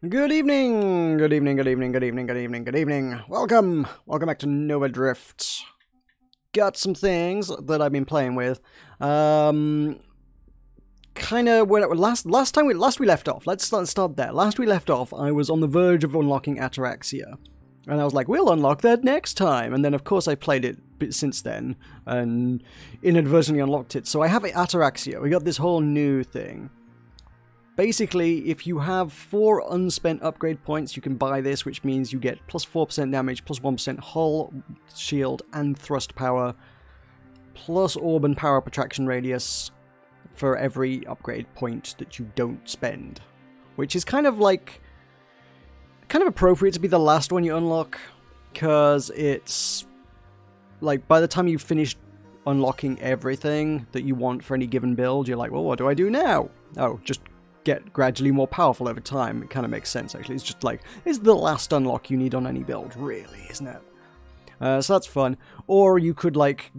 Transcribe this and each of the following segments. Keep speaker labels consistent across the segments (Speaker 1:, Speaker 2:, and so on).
Speaker 1: Good evening, good evening, good evening, good evening, good evening, good evening. Welcome back to Nova Drift. Got some things that I've been playing with. Kind of last we left off. Let's start there. Last we left off, I was on the verge of unlocking Ataraxia, and I was like, we'll unlock that next time. And then, of course, I played it since then and inadvertently unlocked it. So I have Ataraxia. We got this whole new thing. Basically, if you have 4 unspent upgrade points, you can buy this, which means you get plus 4% damage, plus 1% hull, shield, and thrust power, plus orb and power protraction radius for every upgrade point that you don't spend. Which is kind of appropriate to be the last one you unlock, because it's like by the time you've finished unlocking everything that you want for any given build, you're like, well, what do I do now? Oh, just get gradually more powerful over time. It kind of makes sense, actually. It's just like, it's the last unlock you need on any build, really, isn't it? So that's fun. Or you could, like,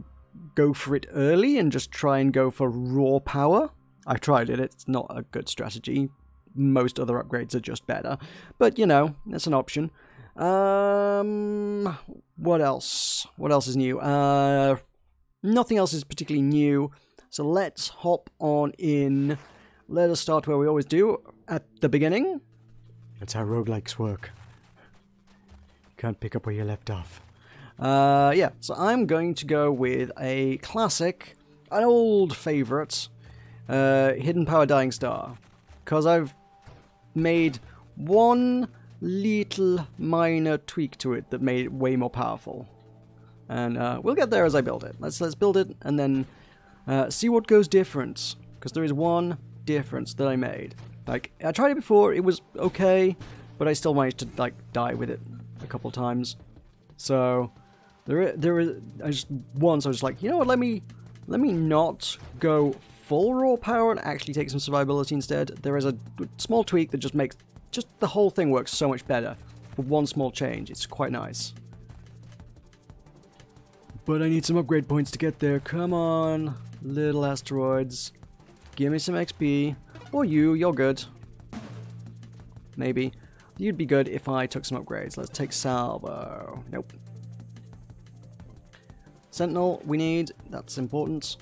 Speaker 1: go for it early and just try and go for raw power. I tried it. It's not a good strategy. Most other upgrades are just better. But, you know, that's an option. What else? What else is new? Nothing else is particularly new. So let's hop on in. Let us start where we always do, at the beginning. That's how roguelikes work. You can't pick up where you left off. Yeah, so I'm going to go with a classic, an old favourite, Hidden Power Dying Star. Because I've made one little minor tweak to it that made it way more powerful. And we'll get there as I build it. Let's build it and then see what goes different. Because there is one difference that I made. Like, I tried it before, it was okay, but I still managed to, like, die with it a couple times. So, I just was like, you know what, let me not go full raw power and actually take some survivability instead. There is a small tweak that just makes, the whole thing works so much better. With one small change, it's quite nice. But I need some upgrade points to get there, come on, little asteroids. Give me some XP. Or you're good. Maybe. You'd be good if I took some upgrades. Let's take Salvo. Nope. Sentinel, we need. That's important.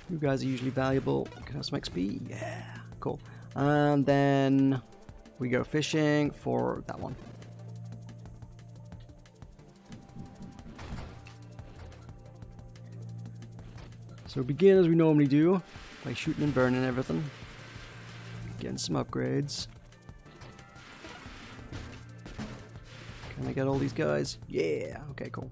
Speaker 1: You guys are usually valuable. Can I have some XP? Yeah. Cool. And then we go fishing for that one. So begin as we normally do, by shooting and burning everything. Getting some upgrades. Can I get all these guys? Yeah! Okay, cool.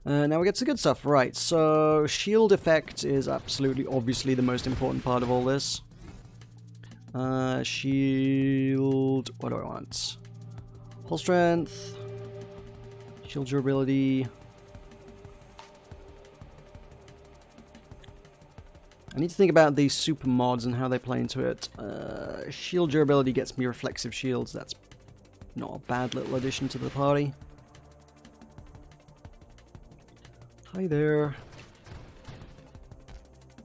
Speaker 1: Now we get to the good stuff. Right, so shield effect is absolutely, obviously, the most important part of all this. Shield... what do I want? Hull strength, shield durability. I need to think about these super mods and how they play into it. Shield durability gets me reflexive shields. That's not a bad little addition to the party. Hi there.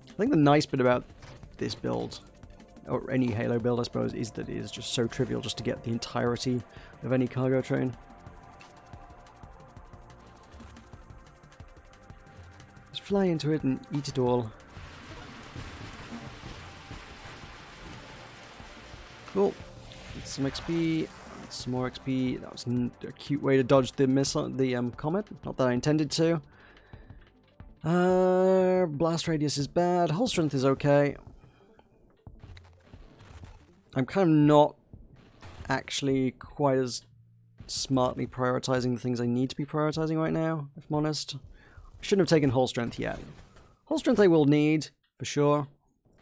Speaker 1: I think the nice bit about this build, or any Halo build I suppose, is that it is just so trivial just to get the entirety of any cargo train. Just fly into it and eat it all. Cool. Get some XP, some more XP. That was a cute way to dodge the missile, the comet. Not that I intended to. Blast radius is bad. Hull strength is okay. I'm kind of not actually quite as smartly prioritizing the things I need to be prioritizing right now, if I'm honest. I shouldn't have taken hull strength yet. Hull strength I will need, for sure.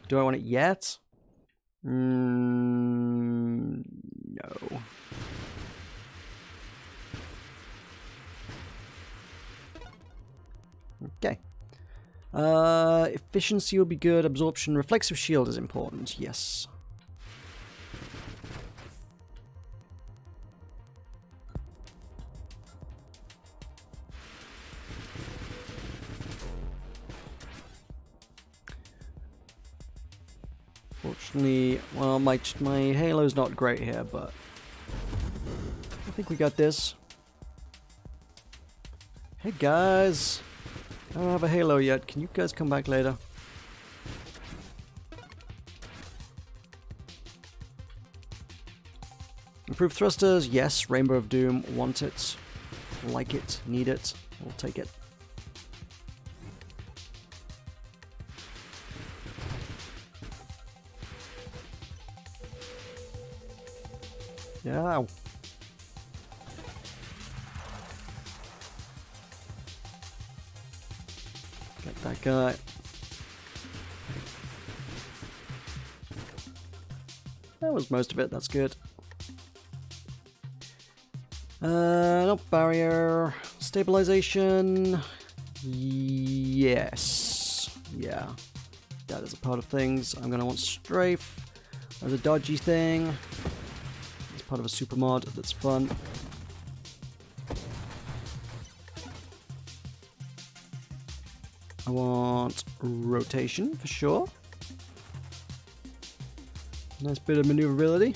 Speaker 1: Do I want it yet? No. Okay. Efficiency will be good. Absorption. Reflexive shield is important. Yes. Unfortunately, well, my halo's not great here, but I think we got this. Hey guys, I don't have a halo yet. Can you guys come back later? Improved thrusters, yes. Rainbow of Doom, want it, like it, need it. We'll take it. Yeah. Get that guy. That was most of it, that's good. Nope, barrier. Stabilization. Yes. Yeah. That is a part of things. I'm gonna want strafe. There's a dodgy thing. It's part of a super mod that's fun. I want rotation for sure. Nice bit of maneuverability.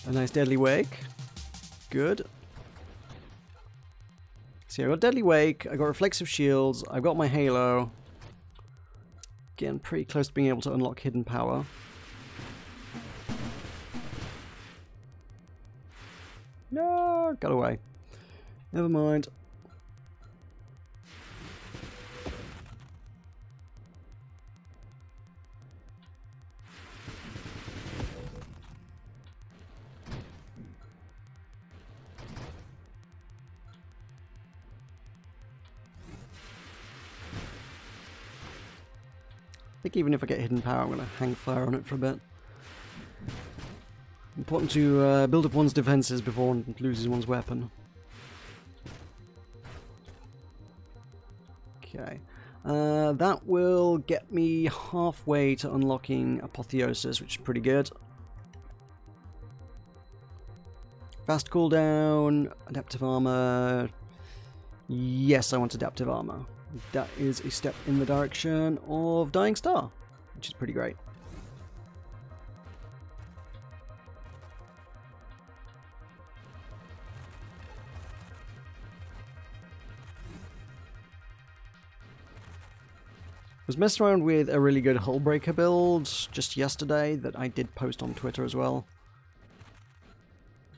Speaker 1: A nice deadly wake. Good. See, I got deadly wake, I got reflexive shields, I've got my halo. Getting pretty close to being able to unlock hidden power. No, got away. Never mind. I think even if I get hidden power, I'm going to hang fire on it for a bit. Important to build up one's defenses before one loses one's weapon. Okay. That will get me halfway to unlocking Apotheosis, which is pretty good. Fast cooldown, adaptive armor. Yes, I want adaptive armor. That is a step in the direction of Dying Star, which is pretty great. I was messing around with a really good hull breaker build just yesterday that I did post on Twitter as well.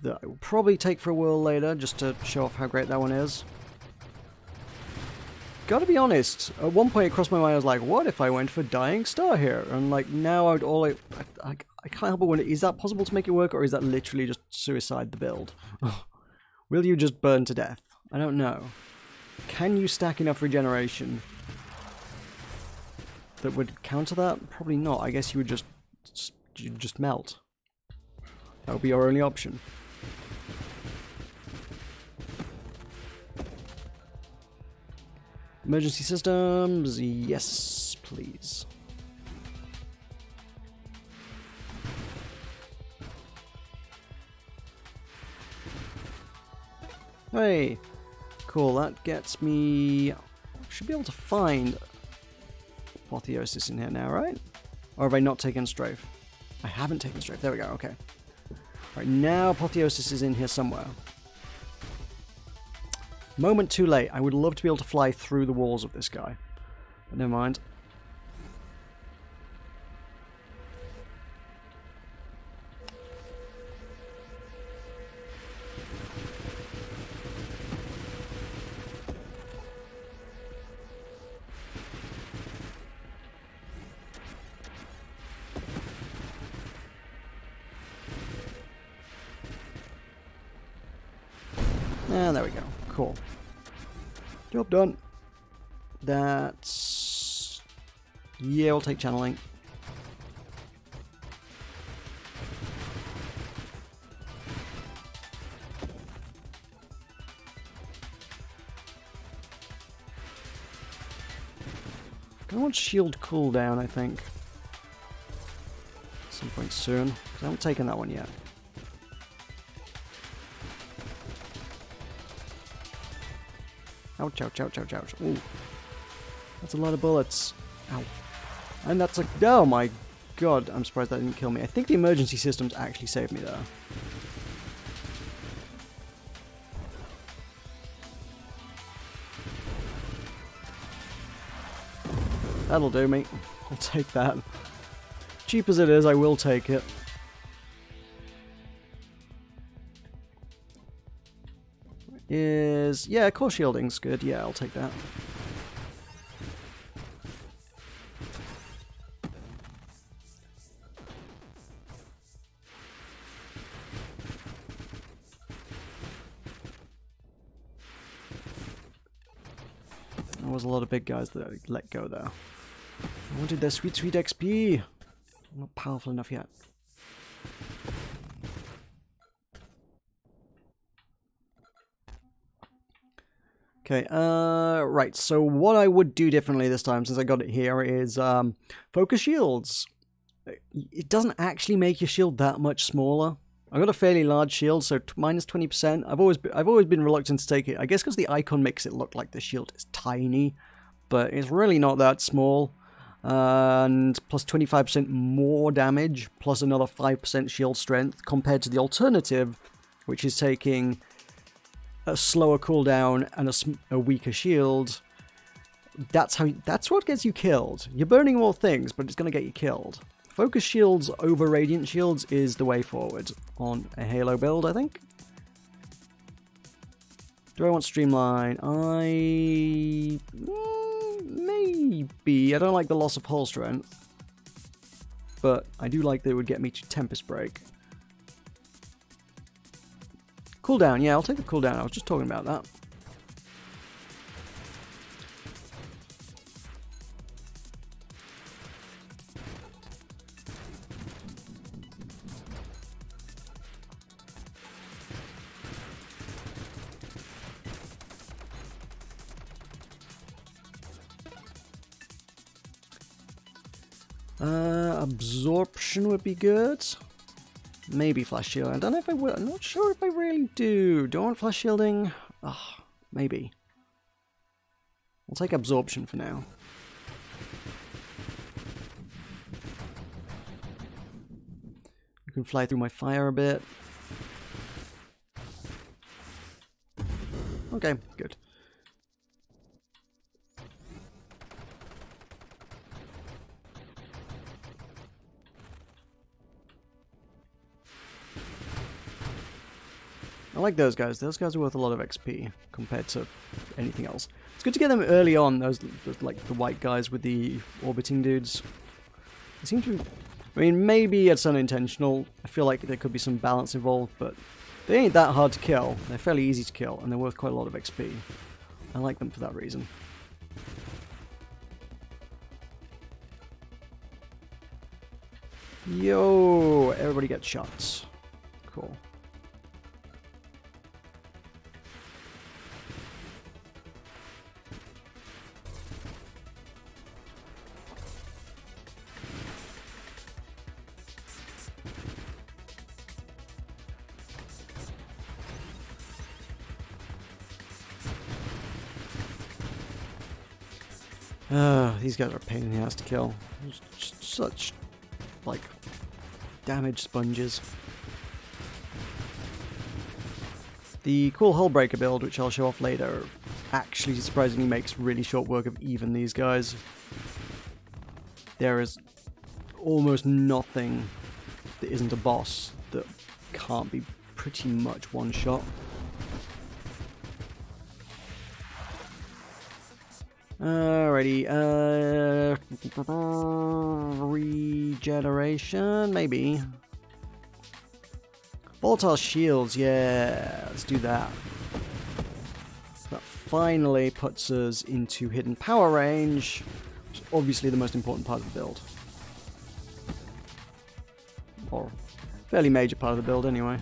Speaker 1: That I will probably take for a whirl later just to show off how great that one is. Gotta be honest, at one point it crossed my mind, I was like, what if I went for Dying Star here? And like, now I can't help but wonder, is that possible to make it work, or is that literally just suicide the build? Will you just burn to death? I don't know. Can you stack enough regeneration that would counter that? Probably not. I guess you would just melt. That would be your only option. Emergency systems, yes, please. Hey, cool, that gets me... Should be able to find Apotheosis in here now, right? Or have I not taken strafe? I haven't taken strafe, there we go, okay. Right, now Apotheosis is in here somewhere. Moment too late. I would love to be able to fly through the walls of this guy. But never mind. And there we go. Cool. Job done. That's... Yeah, we'll take channeling. I want shield cooldown, I think. At some point soon. I haven't taken that one yet. Ouch, ouch, ouch, ouch, ouch. Ooh. That's a lot of bullets. Ow. And that's like, oh my god, I'm surprised that didn't kill me. I think the emergency systems actually saved me there. That'll do me. I'll take that. Cheap as it is, I will take it. Yeah, core shielding's good. Yeah, I'll take that. There was a lot of big guys that I let go there. I wanted their sweet, sweet XP. I'm not powerful enough yet. Okay, right, so what I would do differently this time, since I got it here, is focus shields. It doesn't actually make your shield that much smaller. I've got a fairly large shield, so minus 20%. I've always been reluctant to take it. I guess because the icon makes it look like the shield is tiny, but it's really not that small. And plus 25% more damage, plus another 5% shield strength, compared to the alternative, which is taking a slower cooldown and a weaker shield. That's what gets you killed. You're burning more things, but it's going to get you killed. Focus shields over radiant shields is the way forward on a Halo build, I think. Do I want streamline? Maybe. I don't like the loss of hull strength, but I do like that it would get me to Tempest Break. Cooldown, yeah, I'll take the cooldown. I was just talking about that. Absorption would be good. Maybe flash shield. I don't know if I will. I'm not sure if I really do. Do I want flash shielding? Oh, maybe. I'll take absorption for now. You can fly through my fire a bit. Okay, good. I like those guys. Those guys are worth a lot of XP compared to anything else. It's good to get them early on. Those like the white guys with the orbiting dudes. It seems to be, I mean, maybe it's unintentional. I feel like there could be some balance involved, but they ain't that hard to kill. They're fairly easy to kill, and they're worth quite a lot of XP. I like them for that reason. Yo, everybody gets shots. Cool. These guys are a pain in the ass to kill. Just such, like, damage sponges. The cool hull breaker build, which I'll show off later, actually surprisingly makes really short work of even these guys. There is almost nothing that isn't a boss that can't be pretty much one shot. Alrighty, regeneration, maybe. Volatile shields, yeah, let's do that. That finally puts us into hidden power range, which is obviously the most important part of the build. Or fairly major part of the build anyway.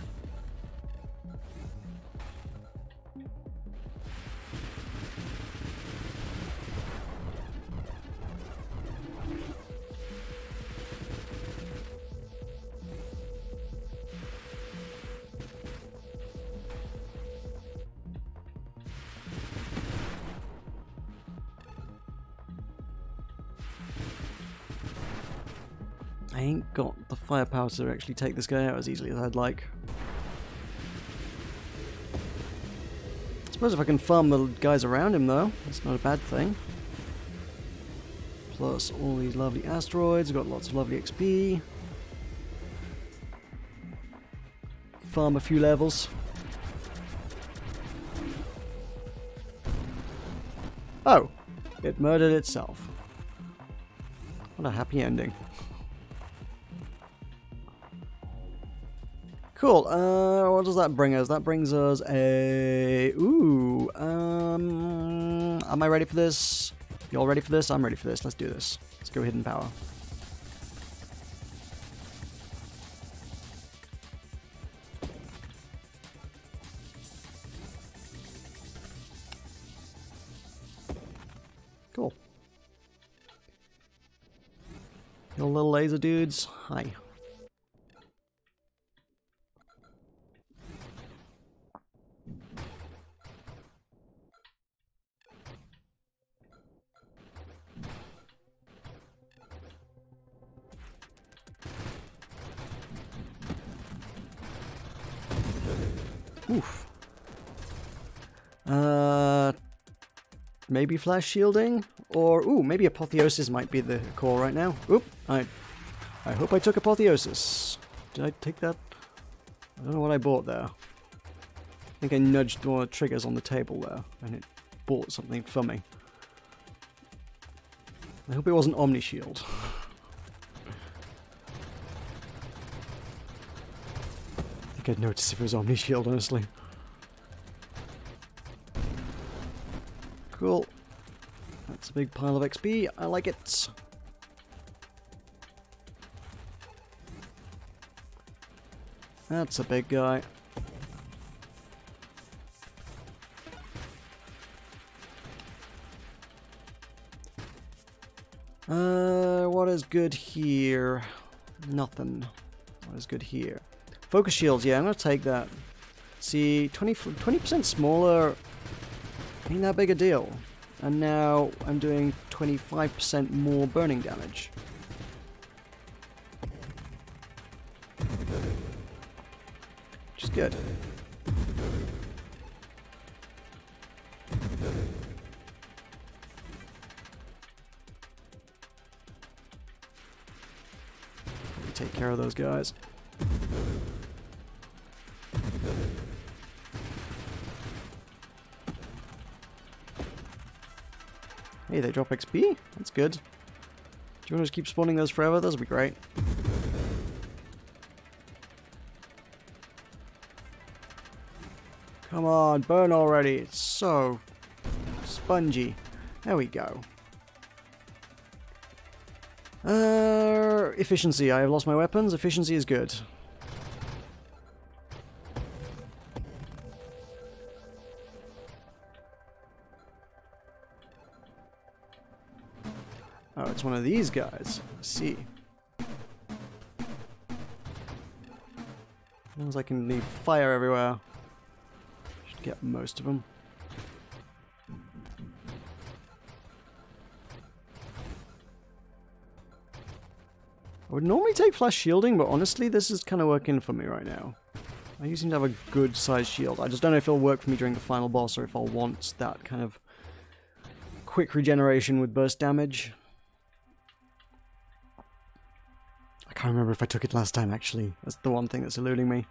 Speaker 1: I ain't got the firepower to actually take this guy out as easily as I'd like. I suppose if I can farm the guys around him though, that's not a bad thing. Plus all these lovely asteroids, got lots of lovely XP. Farm a few levels. Oh! It murdered itself. What a happy ending. Cool, what does that bring us? That brings us a... Ooh, am I ready for this? Y'all ready for this? I'm ready for this. Let's do this. Let's go hidden power. Cool. You little laser dudes. Hi. Oof. Maybe flash shielding? Or, ooh, maybe apotheosis might be the call right now. Oop, I hope I took apotheosis. Did I take that? I don't know what I bought there. I think I nudged one of the triggers on the table there, and it bought something for me. I hope it wasn't Omni Shield. I think I'd notice if it was Omni Shield, honestly. Cool. That's a big pile of XP. I like it. That's a big guy. What is good here? Nothing. What is good here? Focus shields, yeah, I'm gonna take that. See, 20% smaller ain't that big a deal. And now I'm doing 25% more burning damage. Which is good. Take care of those guys. Hey, they drop XP? That's good. Do you want to just keep spawning those forever? Those would be great. Come on, burn already. It's so spongy. There we go. Efficiency. I have lost my weapons. Efficiency is good. Oh, it's one of these guys. Let's see. As long as I can leave fire everywhere. Should get most of them. I would normally take flash shielding, but honestly, this is kind of working for me right now. I seem to have a good sized shield. I just don't know if it'll work for me during the final boss, or if I'll want that kind of quick regeneration with burst damage. I can't remember if I took it last time, actually. That's the one thing that's eluding me.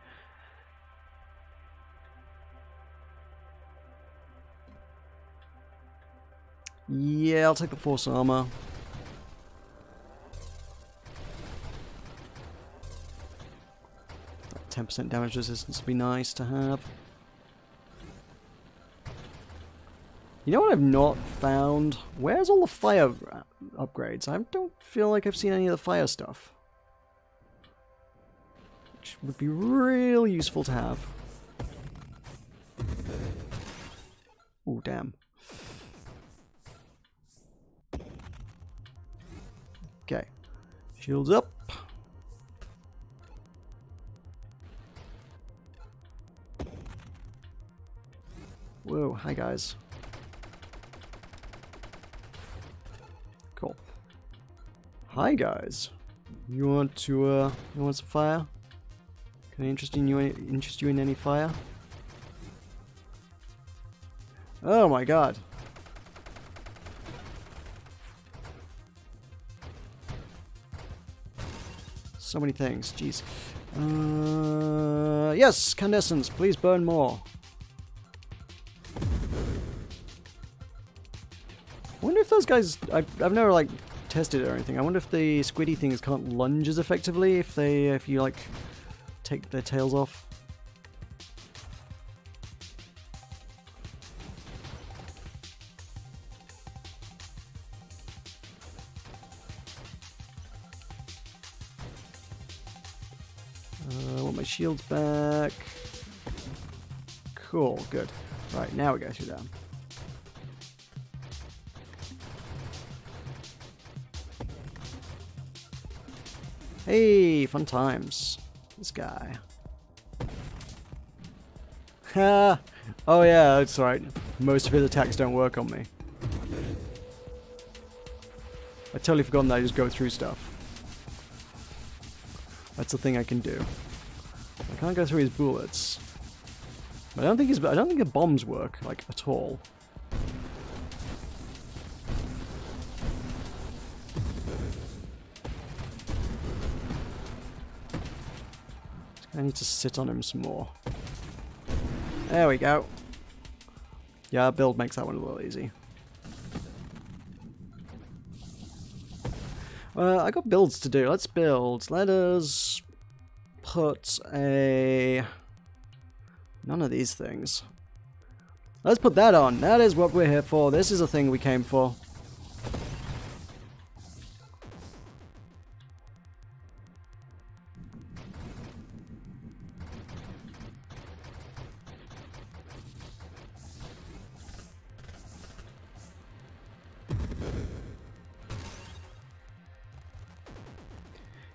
Speaker 1: Yeah, I'll take the force armor. 10% damage resistance would be nice to have. You know what I've not found? Where's all the fire upgrades? I don't feel like I've seen any of the fire stuff. Which would be real useful to have. Oh, damn. Okay. Shields up. Whoa, hi guys. Cool. Hi guys. You want to, you want some fire? Can I interest you in any fire? Oh my god. So many things, jeez. Yes, Candescence, please burn more. I wonder if those guys, I've never like tested it or anything. I wonder if the squiddy things can't lunge as effectively if you like take their tails off. I want my shields back. Cool, good. Right, now we go through them. Hey, fun times. This guy. Ha! Oh yeah, that's right. Most of his attacks don't work on me. I totally forgotten that I just go through stuff. That's the thing I can do. I can't go through his bullets. But I don't think the bombs work, like, at all. I need to sit on him some more. There we go. Yeah, build makes that one a little easy. I got builds to do. Let's build. Let us put a... None of these things. Let's put that on. That is what we're here for. This is a thing we came for.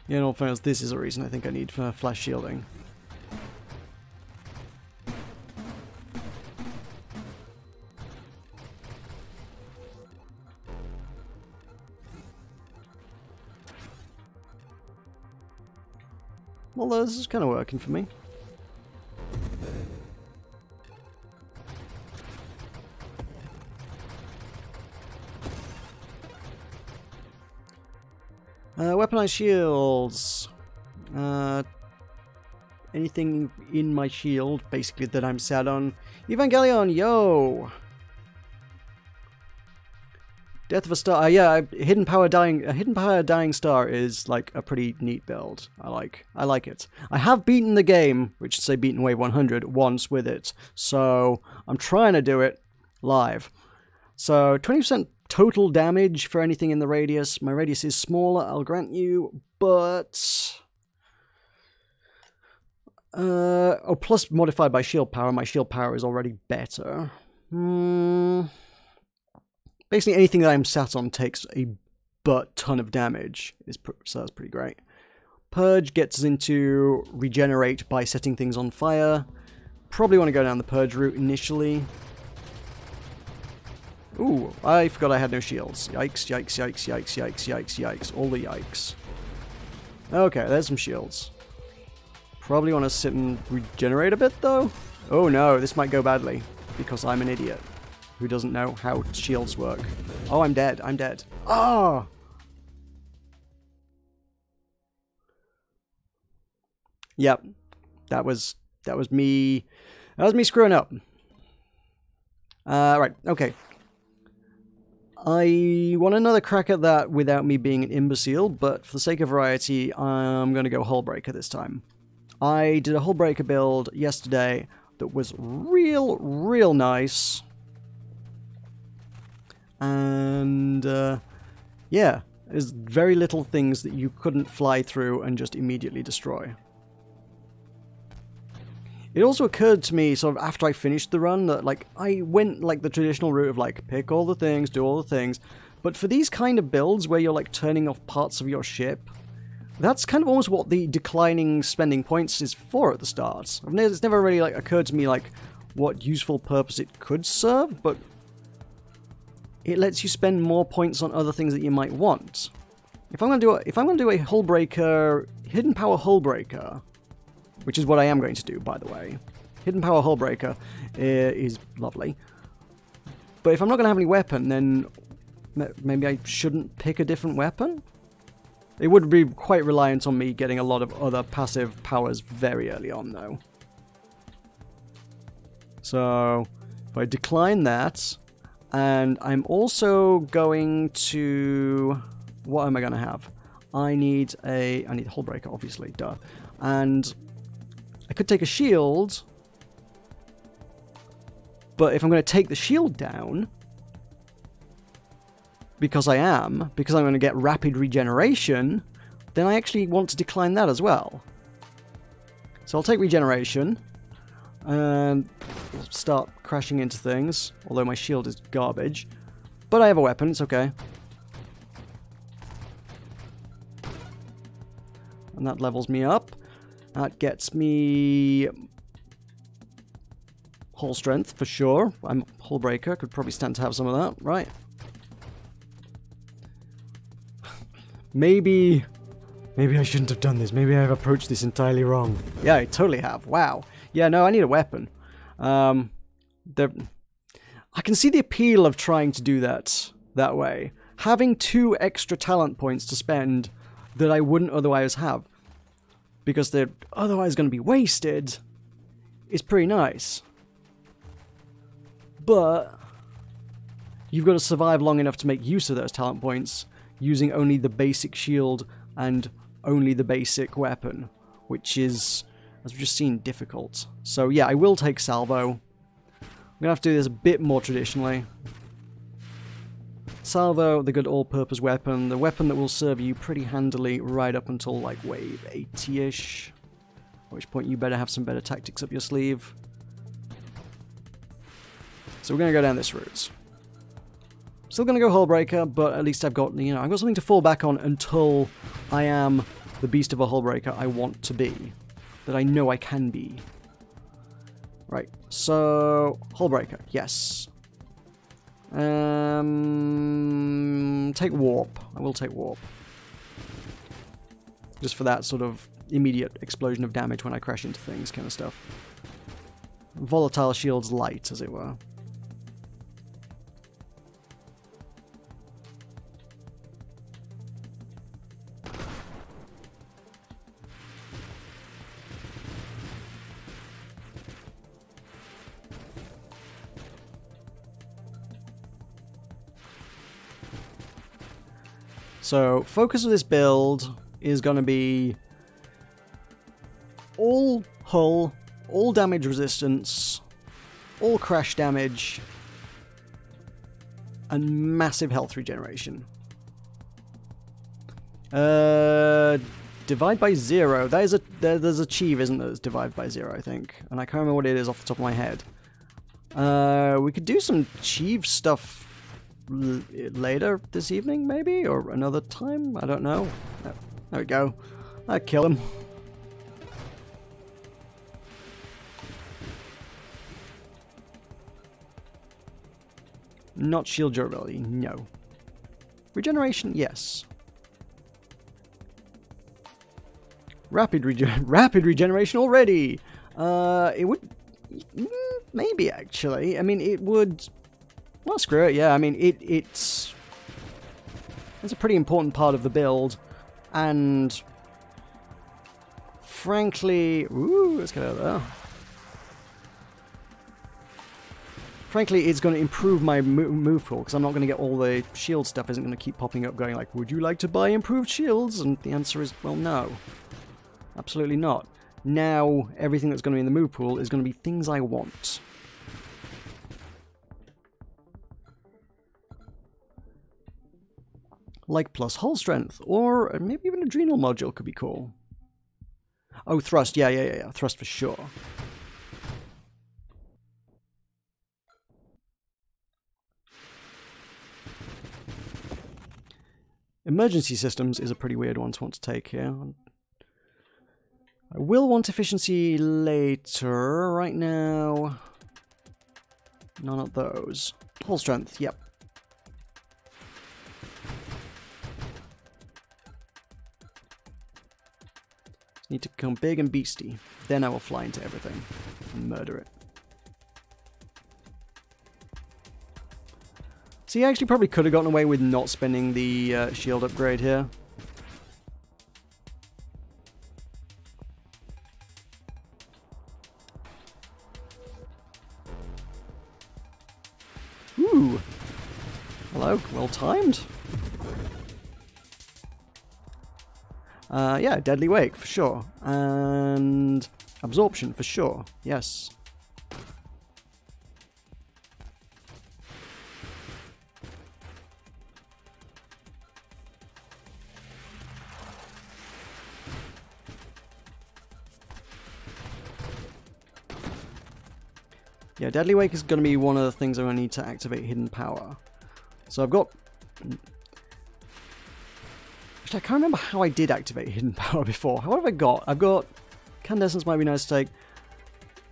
Speaker 1: Yeah, in all fairness, this is a reason I think I need flash shielding. Well, this is kind of working for me. Weaponized shields. Anything in my shield, basically, that I'm sat on. Evangelion, yo! Death of a Star. Yeah, Hidden Power Dying Star is like a pretty neat build. I like it. I have beaten the game, which should say beaten wave 100 once with it. So I'm trying to do it live. So 20% total damage for anything in the radius. My radius is smaller, I'll grant you, but oh, plus modified by shield power. My shield power is already better. Basically, anything that I'm sat on takes a ton of damage, so that's pretty great. Purge gets us into regenerate by setting things on fire. Probably want to go down the Purge route initially. Ooh, I forgot I had no shields. Yikes, yikes, yikes, yikes, yikes, yikes, yikes. All the yikes. Okay, there's some shields. Probably want to sit and regenerate a bit, though. Oh no, this might go badly, because I'm an idiot who doesn't know how shields work. Oh, I'm dead. I'm dead. Oh! Yep. That was me. That was me screwing up. Right. Okay. I want another crack at that without me being an imbecile, but for the sake of variety, I'm going to go Hullbreaker this time. I did a Hullbreaker build yesterday that was real nice. And, yeah, there's very little things that you couldn't fly through and just immediately destroy. It also occurred to me, sort of after I finished the run, that, like, I went, like, the traditional route of, like, pick all the things, do all the things, but for these kind of builds where you're, like, turning off parts of your ship, that's kind of almost what the declining spending points is for at the start. It's never really, like, occurred to me, like, what useful purpose it could serve, but it lets you spend more points on other things that you might want. if I'm gonna do a hull breaker, hidden power hull breaker, which is what I am going to do, by the way. Hidden power hull breaker is lovely. But if I'm not gonna have any weapon, then maybe I shouldn't pick a different weapon? It would be quite reliant on me getting a lot of other passive powers very early on, though. So, if I decline that, and I'm also going to... What am I going to have? I need a hull breaker, obviously, duh. And I could take a shield, but if I'm going to take the shield down... because I'm going to get rapid regeneration, then I actually want to decline that as well. So I'll take regeneration and start crashing into things, although my shield is garbage. But I have a weapon, it's okay. And that levels me up. That gets me hull strength for sure. I'm hull breaker, could probably stand to have some of that, right? Maybe I shouldn't have done this. Maybe I've approached this entirely wrong. Yeah, I totally have. Wow. Yeah, no, I need a weapon. I can see the appeal of trying to do that way. Having 2 extra talent points to spend that I wouldn't otherwise have, because they're otherwise going to be wasted, is pretty nice. But you've got to survive long enough to make use of those talent points, using only the basic shield and only the basic weapon, which is, as we've just seen, difficult. So yeah, I will take salvo. I'm gonna have to do this a bit more traditionally. Salvo, the good all-purpose weapon, the weapon that will serve you pretty handily right up until like wave 80-ish, at which point you better have some better tactics up your sleeve. So we're gonna go down this route. Still going to go Hullbreaker, but at least I've got, I've got something to fall back on until I am the beast of a Hullbreaker I want to be. That I know I can be. Right, so... Hullbreaker, yes. Take Warp. I will take Warp. Just for that sort of immediate explosion of damage when I crash into things kind of stuff. Volatile Shield's light, as it were. So, focus of this build is going to be all hull, all damage resistance, all crash damage, and massive health regeneration. Divide by 0. There's a Chieve, isn't there? That's divide by 0, I think. And I can't remember what it is off the top of my head. We could do some Chieve stuff later this evening, maybe? Or another time? I don't know. There we go. I kill him. Not shield durability, no. Regeneration, yes. Rapid regeneration already! It would... maybe, actually. I mean, it would... Well, screw it, yeah. I mean, it's a pretty important part of the build. And... frankly... Ooh, let's get out of there. Frankly, it's going to improve my move pool, because I'm not going to get all the shield stuff isn't going to keep popping up going like, would you like to buy improved shields? And the answer is, well, no. Absolutely not. Now, everything that's going to be in the move pool is going to be things I want. Like plus hull strength, or maybe even adrenal module could be cool. Oh, thrust, yeah, thrust for sure. Emergency systems is a pretty weird one to want to take here. I will want efficiency later. Right now, none of those. Hull strength, yep. Need to become big and beastie. Then I will fly into everything and murder it. See, I actually probably could have gotten away with not spending the shield upgrade here. Ooh. Hello, well timed. Yeah, Deadly Wake, for sure. And Absorption, for sure. Yes. Yeah, Deadly Wake is going to be one of the things I'm going to need to activate Hidden Power. So I've got... Actually, I can't remember how I did activate Hidden Power before. What have I got? I've got... Incandescence might be nice to take.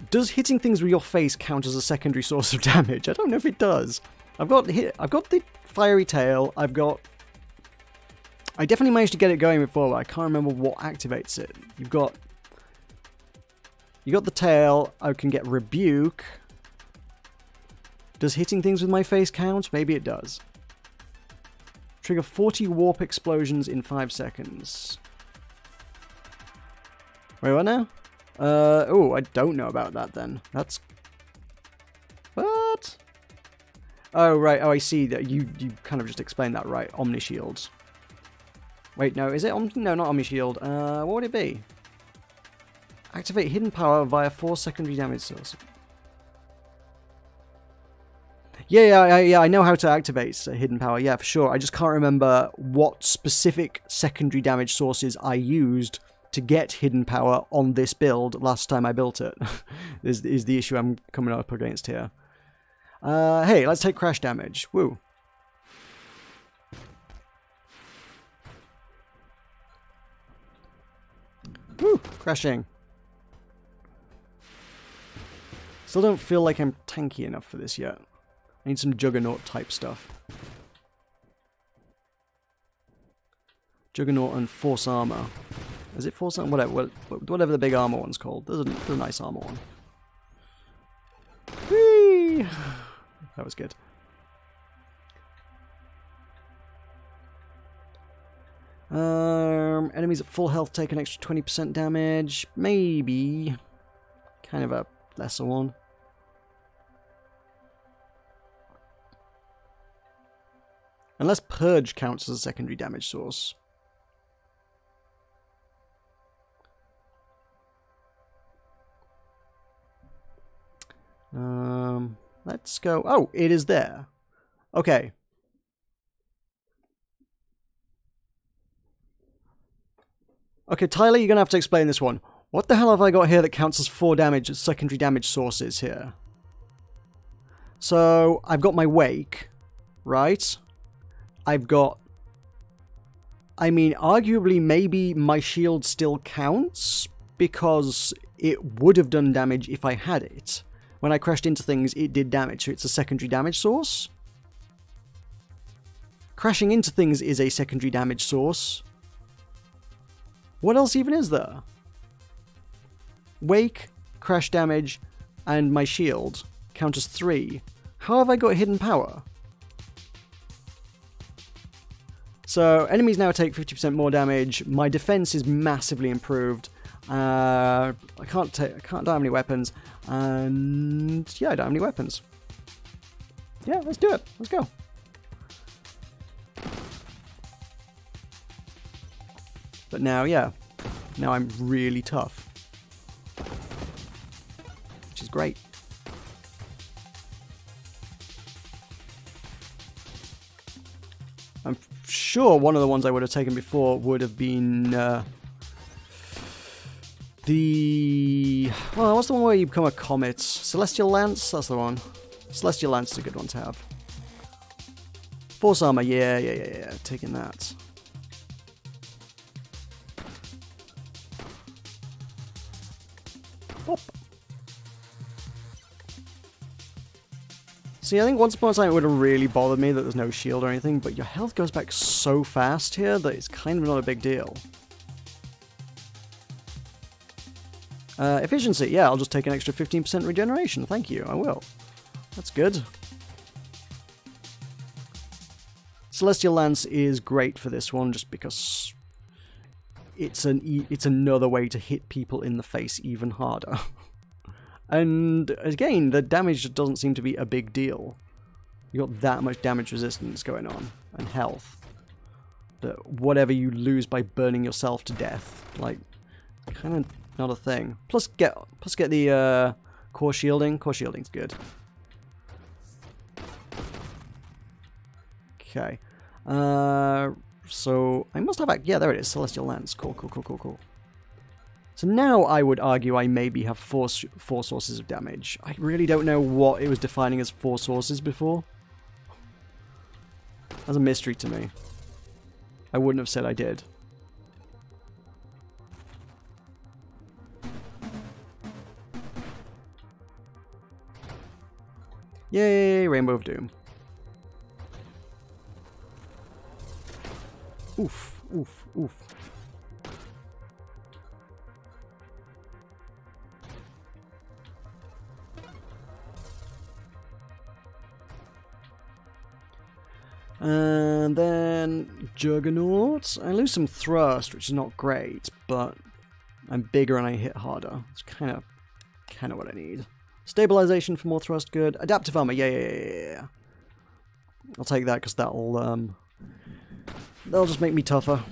Speaker 1: Does hitting things with your face count as a secondary source of damage? I don't know if it does. I've got the Fiery Tail. I've got... I definitely managed to get it going before, but I can't remember what activates it. You got the tail. I can get Rebuke. Does hitting things with my face count? Maybe it does. Trigger 40 warp explosions in 5 seconds. Wait, what now? Oh, I don't know about that then. That's... What? Oh, right. Oh, I see that you kind of just explained that, right. Omni Shields. Wait, no, is it no, not Omni Shield. What would it be? Activate Hidden Power via 4 secondary damage sources. Yeah, I know how to activate Hidden Power, yeah, for sure. I just can't remember what specific secondary damage sources I used to get Hidden Power on this build last time I built it. is the issue I'm coming up against here. Hey, let's take crash damage. Woo. Woo, crashing. Still don't feel like I'm tanky enough for this yet. I need some Juggernaut type stuff. Juggernaut and Force Armor. Is it Force Armor? Whatever the big armor one's called. There's a nice armor one. Whee! That was good. Enemies at full health take an extra 20% damage. Maybe. Kind of a lesser one. Unless Purge counts as a secondary damage source. Let's go. Oh, it is there. Okay. Okay, Tyler, you're going to have to explain this one. What the hell have I got here that counts as 4 damage as secondary damage sources here? So, I've got my Wake, right? I've got... I mean, arguably, maybe my shield still counts, because it would have done damage if I had it. When I crashed into things, it did damage, so it's a secondary damage source. Crashing into things is a secondary damage source. What else even is there? Wake, crash damage, and my shield count as 3. How have I got Hidden Power? So, enemies now take 50% more damage. My defense is massively improved. I don't have any weapons. And yeah, I don't have any weapons. Yeah, let's do it. Let's go. But now, yeah. Now I'm really tough. Which is great. I'm sure one of the ones I would have taken before would have been well, what's the one where you become a comet? Celestial Lance? That's the one. Celestial Lance is a good one to have. Force Armor, yeah. Taking that. Pop. See, I think once upon a time it would have really bothered me that there's no shield or anything, but your health goes back so fast here that it's kind of not a big deal. Efficiency, yeah, I'll just take an extra 15% regeneration. Thank you, I will. That's good. Celestial Lance is great for this one, just because it's another way to hit people in the face even harder. And again, the damage just doesn't seem to be a big deal. You got that much damage resistance going on, and health. That whatever you lose by burning yourself to death, like, kind of not a thing. Plus get the core shielding. Core shielding's good. Okay. So I must have yeah, there it is. Celestial Lance. Cool. So now I would argue I maybe have four sources of damage. I really don't know what it was defining as 4 sources before. That's a mystery to me. I wouldn't have said I did. Yay, Rainbow of Doom. Oof. And then Juggernaut. I lose some thrust, which is not great, but I'm bigger and I hit harder. It's kind of what I need. Stabilization for more thrust, good. Adaptive armor, yeah. I'll take that because that'll just make me tougher.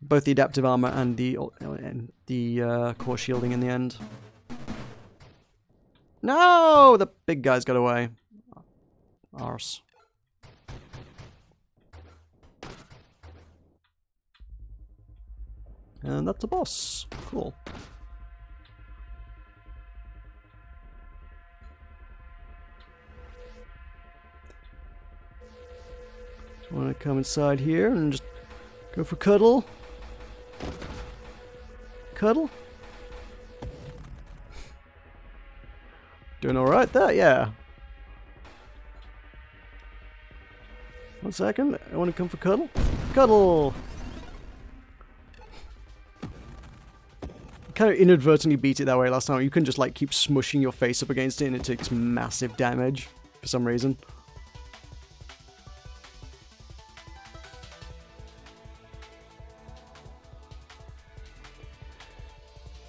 Speaker 1: Both the adaptive armor and the core shielding in the end. No, the big guys got away. Arse. And that's a boss. Cool. I want to come inside here and just go for cuddle. Cuddle. Doing alright there, yeah. 1 second, I want to come for cuddle. Cuddle! Kind of inadvertently beat it that way last time. You can just like keep smushing your face up against it and it takes massive damage for some reason.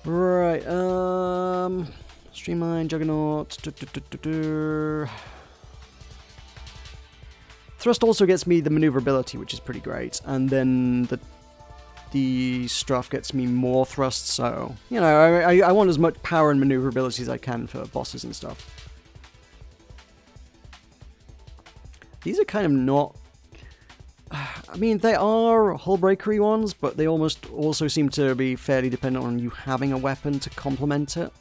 Speaker 1: Right, Streamline, Juggernaut. Thrust also gets me the maneuverability, which is pretty great, and then the Struff gets me more thrust, so, you know, I want as much power and maneuverability as I can for bosses and stuff. These are kind of not... I mean, they are hull-breakery ones, but they almost also seem to be fairly dependent on you having a weapon to complement it.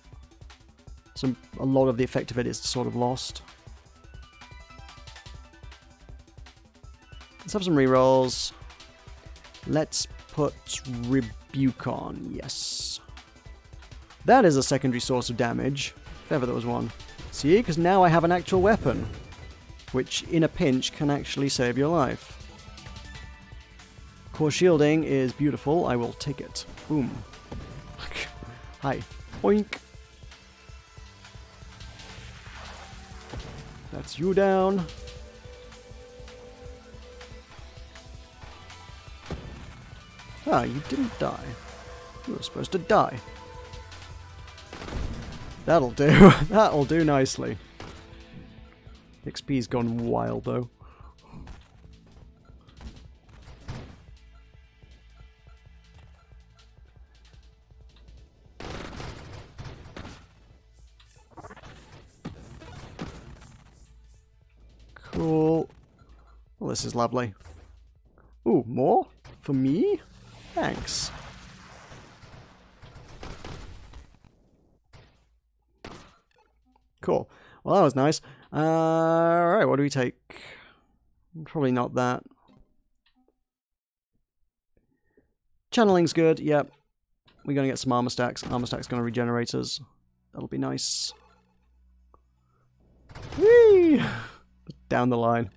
Speaker 1: So a lot of the effect of it is sort of lost. Let's have some rerolls. Let's put Rebuke on, yes. That is a secondary source of damage, if ever there was one. See, because now I have an actual weapon, which in a pinch can actually save your life. Core shielding is beautiful, I will take it. Boom. Hi. Boink. That's you down. Ah, you didn't die. You were supposed to die. That'll do. That'll do nicely. XP's gone wild, though. Cool. Well, this is lovely. Ooh, more? For me? Thanks. Cool. Well, that was nice. Alright, what do we take? Probably not that. Channeling's good, yep. We're gonna get some armor stacks. Armor stacks gonna regenerate us. That'll be nice. Whee! Down the line.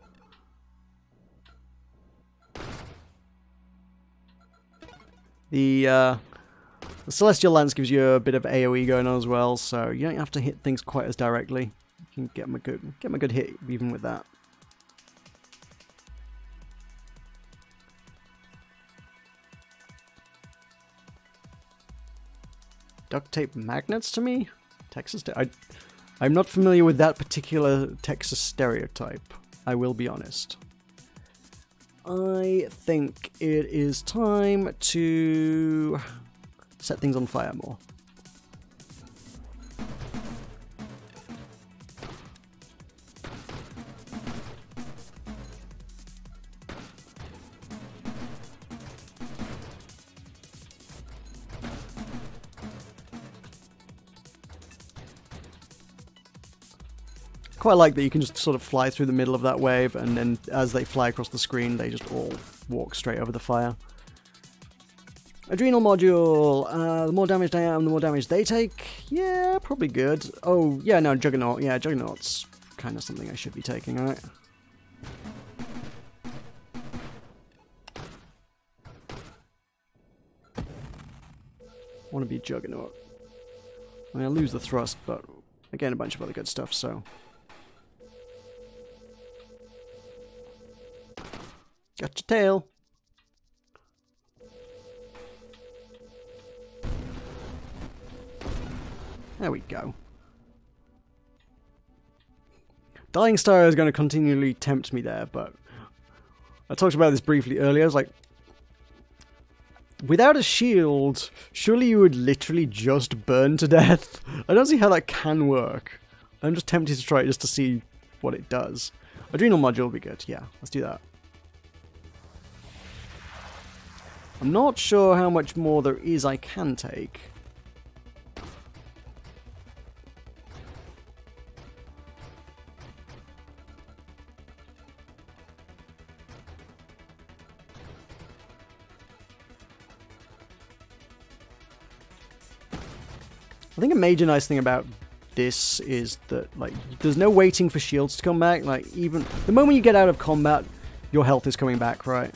Speaker 1: The The Celestial Lance gives you a bit of AoE going on as well, so you don't have to hit things quite as directly. You can get them a good hit even with that. Duct tape magnets to me? Texas. I'm not familiar with that particular Texas stereotype. I will be honest. I think it is time to set things on fire more. Quite like that you can just sort of fly through the middle of that wave, and then as they fly across the screen, they just all walk straight over the fire. Adrenal module. The more damaged I am, the more damage they take. Yeah, probably good. Oh, yeah, no, Juggernaut. Yeah, Juggernaut's kind of something I should be taking, alright? Want to be Juggernaut. I mean, I lose the thrust, but again, a bunch of other good stuff, so... Got your tail. There we go. Dying Star is going to continually tempt me there, but I talked about this briefly earlier. I was like, without a shield, surely you would literally just burn to death. I don't see how that can work. I'm just tempted to try it just to see what it does. Adrenal module would be good. Yeah, let's do that. I'm not sure how much more there is I can take. I think a major nice thing about this is that, like, there's no waiting for shields to come back. Like, even the moment you get out of combat, your health is coming back, right?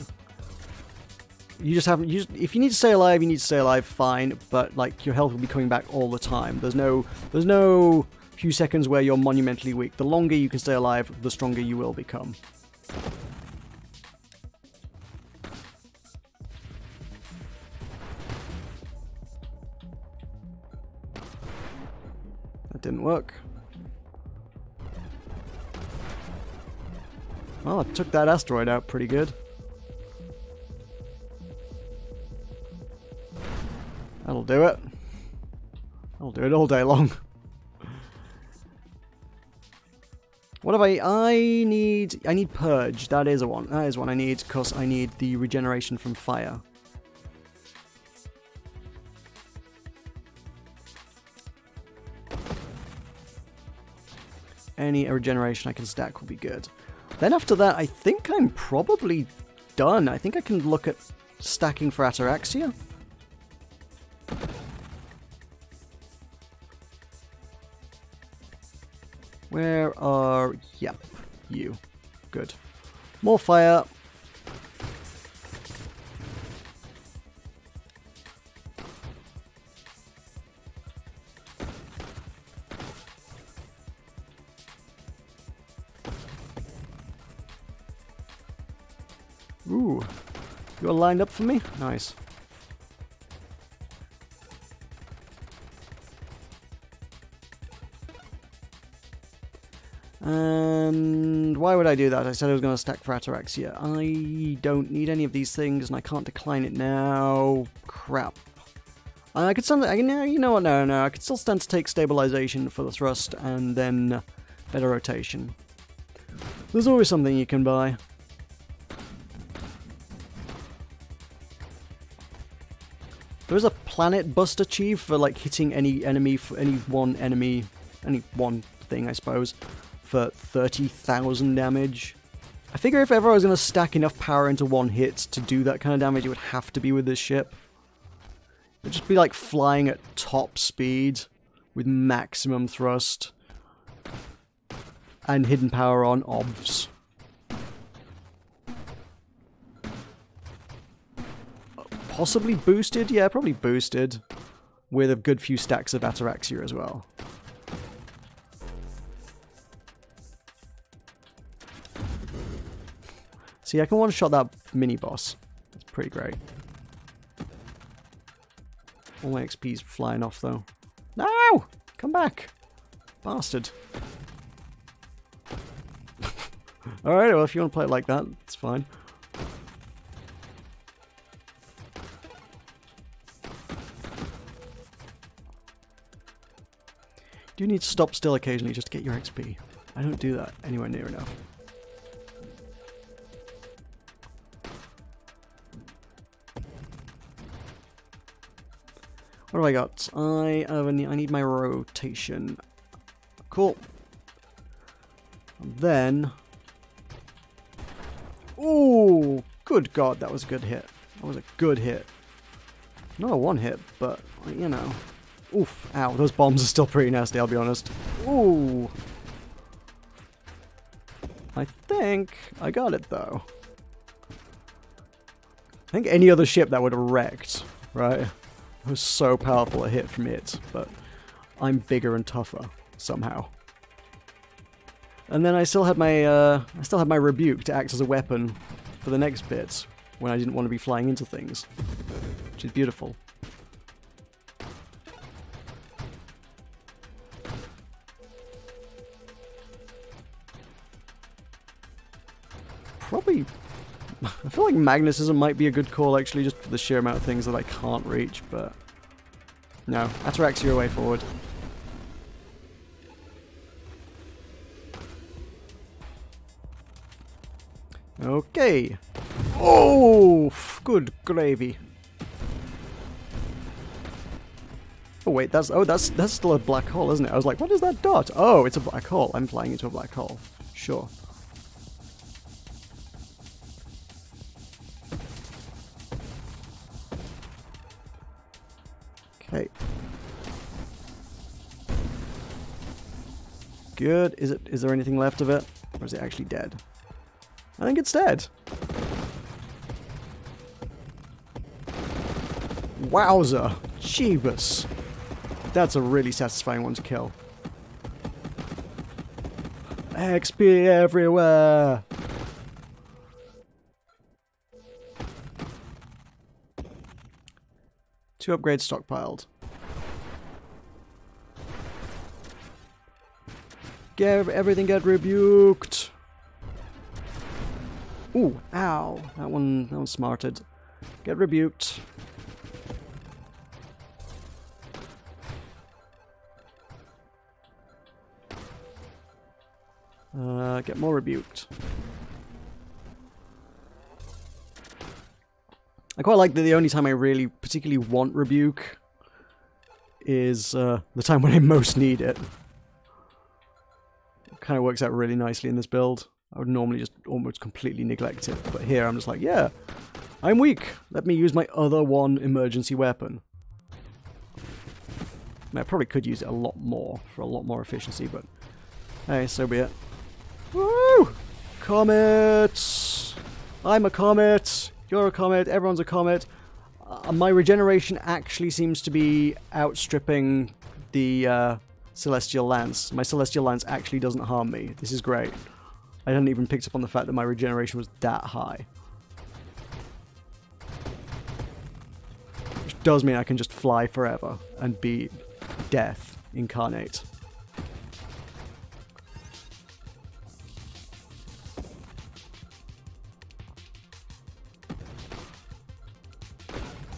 Speaker 1: You just haven't. If you need to stay alive, you need to stay alive. Fine, but like your health will be coming back all the time. There's no few seconds where you're monumentally weak. The longer you can stay alive, the stronger you will become. That didn't work. Well, I took that asteroid out pretty good. That'll do it. I'll do it all day long. What have I need Purge. That is one I need, because I need the regeneration from fire. Any regeneration I can stack will be good. Then after that, I think I'm probably done. I think I can look at stacking for Ataraxia. Where are... Yep, you. Good. More fire. Ooh. You're lined up for me? Nice. And why would I do that? I said I was going to stack for Ataraxia. I don't need any of these things, and I can't decline it now. Crap. I could stand. You know what? No. I could still stand to take stabilization for the thrust, and then better rotation. There's always something you can buy. There is a planet bust achieve for like hitting any enemy, any one thing, I suppose, for 30,000 damage. I figure if ever I was going to stack enough power into one hit to do that kind of damage, it would have to be with this ship. It would just be like flying at top speed with maximum thrust and hidden power on obvs. Possibly boosted? Yeah, probably boosted. with a good few stacks of Ataraxia as well. See, I can one-shot that mini-boss. That's pretty great. All my XP's flying off, though. No! Come back! Bastard. Alright, well, if you want to play it like that, it's fine. You do need to stop still occasionally just to get your XP. I don't do that anywhere near enough. What have I got? I need my rotation. Cool. And then... Ooh! Good God, that was a good hit. That was a good hit. Not a one hit, but, you know. Oof. Ow, those bombs are still pretty nasty, I'll be honest. Ooh! I think I got it, though. I think any other ship that would have wrecked, right? It was so powerful a hit from it, but I'm bigger and tougher somehow. And then I still had my rebuke to act as a weapon for the next bit when I didn't want to be flying into things, which is beautiful. Probably, I feel like magnetism might be a good call actually, just for the sheer amount of things that I can't reach, but no, Ataraxia your way forward. Okay. Oh, good gravy. Oh wait, that's still a black hole, isn't it? I was like, what is that dot? Oh, it's a black hole. I'm flying into a black hole. Sure. Okay. Good. Is there anything left of it? Or is it actually dead? I think it's dead. Wowza. Jeebus. That's a really satisfying one to kill. XP everywhere. Two upgrades stockpiled. Everything get rebuked. Ooh, ow. That one smarted. Get rebuked. Get more rebuked. I quite like that the only time I really particularly want rebuke is the time when I most need it. It kind of works out really nicely in this build. I would normally just almost completely neglect it, but here I'm just like, yeah, I'm weak. Let me use my other one emergency weapon. I mean, I probably could use it a lot more for a lot more efficiency, but hey, so be it. Woo! Comet! I'm a comet! You're a comet, everyone's a comet. My regeneration actually seems to be outstripping the Celestial Lance. My Celestial Lance actually doesn't harm me. This is great. I hadn't even picked up on the fact that my regeneration was that high. Which does mean I can just fly forever and be death incarnate.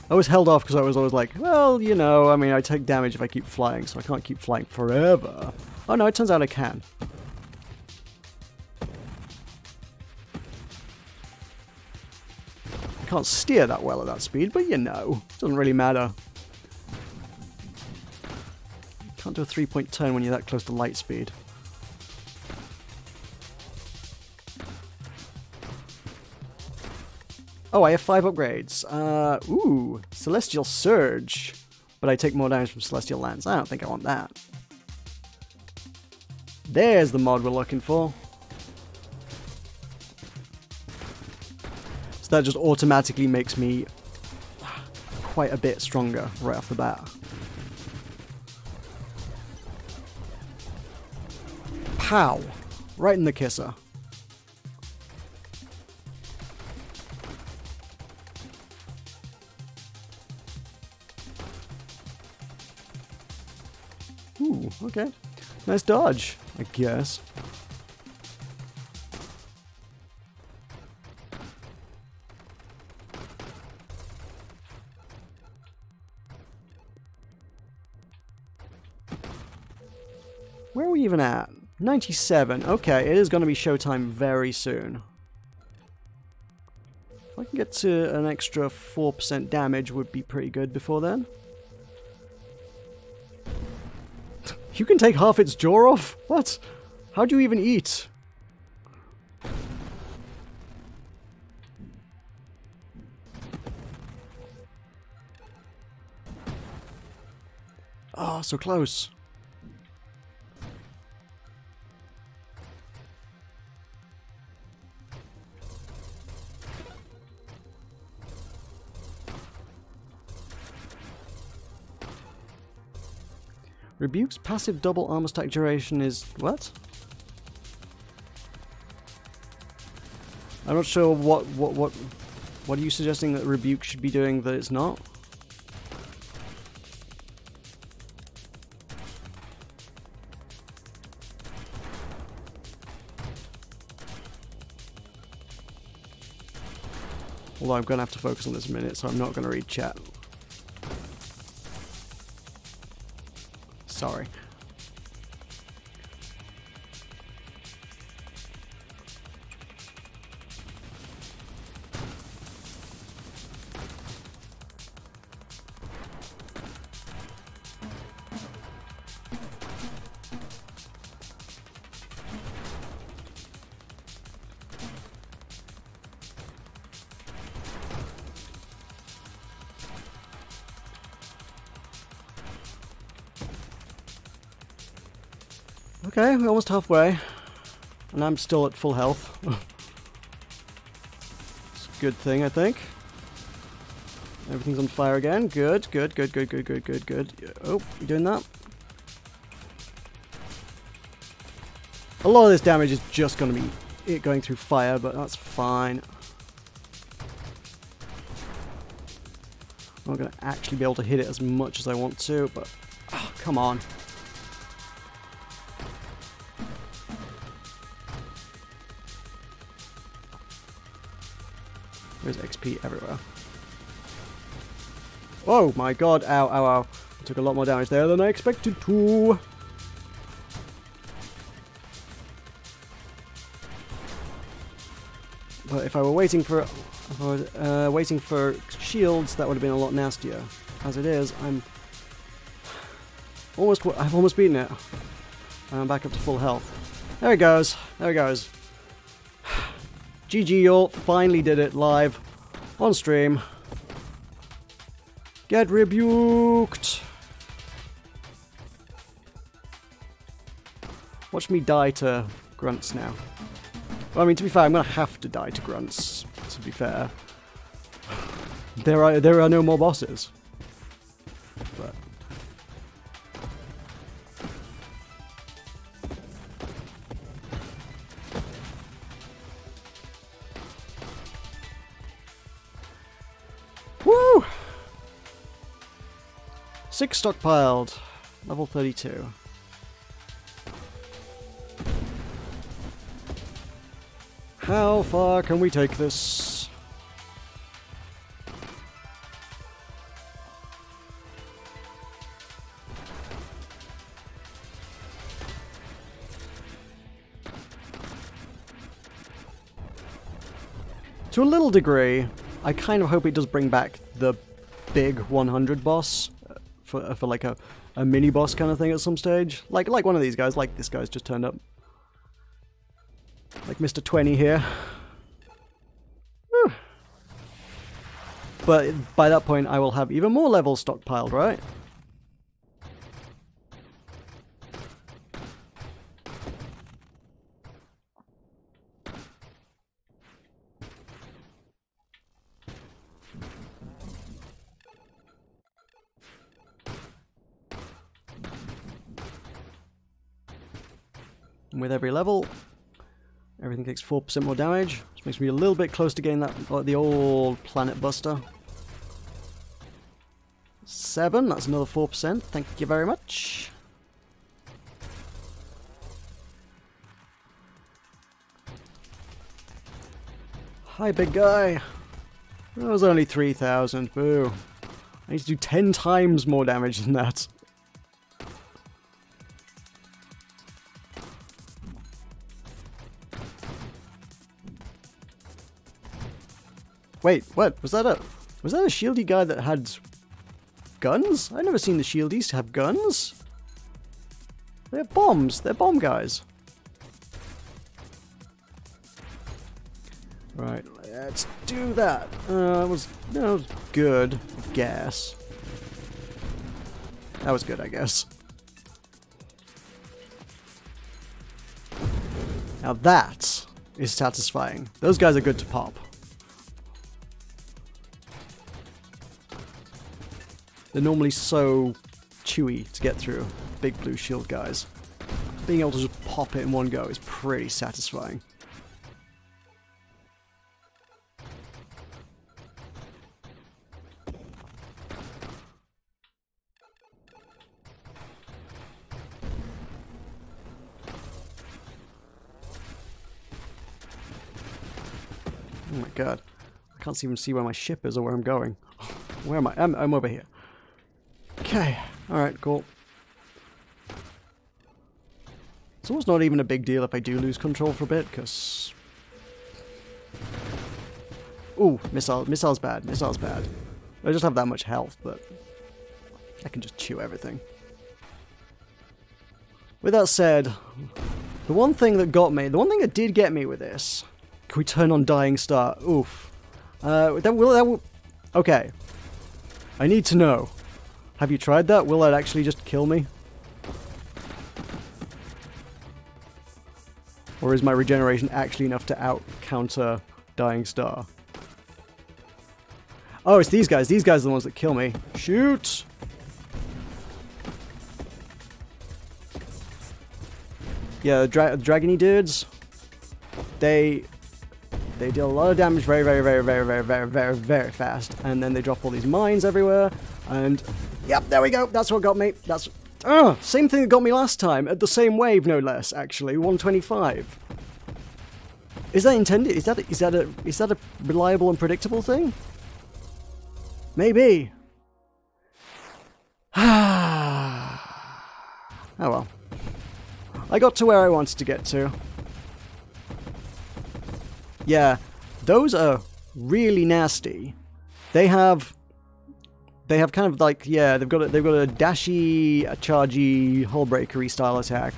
Speaker 1: I was held off because I was always like, well, you know, I mean, I take damage if I keep flying, so I can't keep flying forever. Oh no, it turns out I can. I can't steer that well at that speed, but you know, it doesn't really matter. Can't do a 3-point turn when you're that close to light speed. Oh, I have 5 upgrades. Ooh, Celestial Surge. But I take more damage from Celestial Lance. I don't think I want that. There's the mod we're looking for. So that just automatically makes me quite a bit stronger right off the bat. Pow! Right in the kisser. Ooh, okay. Nice dodge, I guess. Where are we even at? 97. Okay, it is going to be showtime very soon. If I can get to an extra 4% damage would be pretty good before then. You can take half its jaw off? What? How do you even eat? Oh, so close. Rebuke's passive double armor stack duration is... what? I'm not sure what are you suggesting that Rebuke should be doing that it's not? Although I'm going to have to focus on this a minute, so I'm not going to read chat. Sorry. Okay, we're almost halfway. And I'm still at full health. It's a good thing, I think. Everything's on fire again. Good, good, good, good, good, good, good, good. Oh, you doing that? A lot of this damage is just going to be it going through fire, but that's fine. I'm not going to actually be able to hit it as much as I want to, but... oh, come on. There's XP everywhere. Oh my god, ow, ow, ow. I took a lot more damage there than I expected to. But if I were waiting for shields, that would have been a lot nastier. As it is, I've almost beaten it. And I'm back up to full health. There it goes. There it goes. GG, y'all. Finally did it live on stream. Get rebuked. Watch me die to grunts now. Well, I mean, to be fair, I'm going to have to die to grunts, to be fair. There are no more bosses. But... woo! 6 stockpiled. Level 32. How far can we take this? To a little degree, I kind of hope it does bring back the big 100 boss for like a mini boss kind of thing at some stage. Like one of these guys, like this guy's just turned up. Like Mr. 20 here. Whew. But by that point I will have even more levels stockpiled, right? And with every level, everything takes 4% more damage, which makes me a little bit close to getting that, like the old Planet Buster. 7, that's another 4%. Thank you very much. Hi, big guy. That was only 3,000. Boo. I need to do 10 times more damage than that. Wait, what? Was that a shieldy guy that had guns? I've never seen the shieldies have guns. They have bombs. They're bomb guys. Right, let's do that. That was good, I guess. That was good, I guess. Now that is satisfying. Those guys are good to pop. They're normally so chewy to get through, big blue shield guys. Being able to just pop it in one go is pretty satisfying. Oh my god. I can't even see where my ship is or where I'm going. Where am I? I'm over here. Okay. Alright, cool. It's almost not even a big deal if I do lose control for a bit, because... Ooh, missile's bad. Missile's bad. I just have that much health, but... I can just chew everything. With that said, the one thing that got me, the one thing that did get me with this... Can we turn on Dying Star? Oof. That will... Okay. I need to know. Have you tried that? Will that actually just kill me? Or is my regeneration actually enough to out-counter Dying Star? Oh, it's these guys. These guys are the ones that kill me. Shoot! Yeah, the dragony dudes. They deal a lot of damage very fast. And then they drop all these mines everywhere. And... Yep, there we go. That's what got me. That's... same thing that got me last time. At the same wave, no less, actually. 125. Is that intended? Is that a reliable and predictable thing? Maybe. Oh well. I got to where I wanted to get to. Yeah, those are really nasty. They have kind of like, yeah, they've got a dashy, a chargy, hull breakery style attack.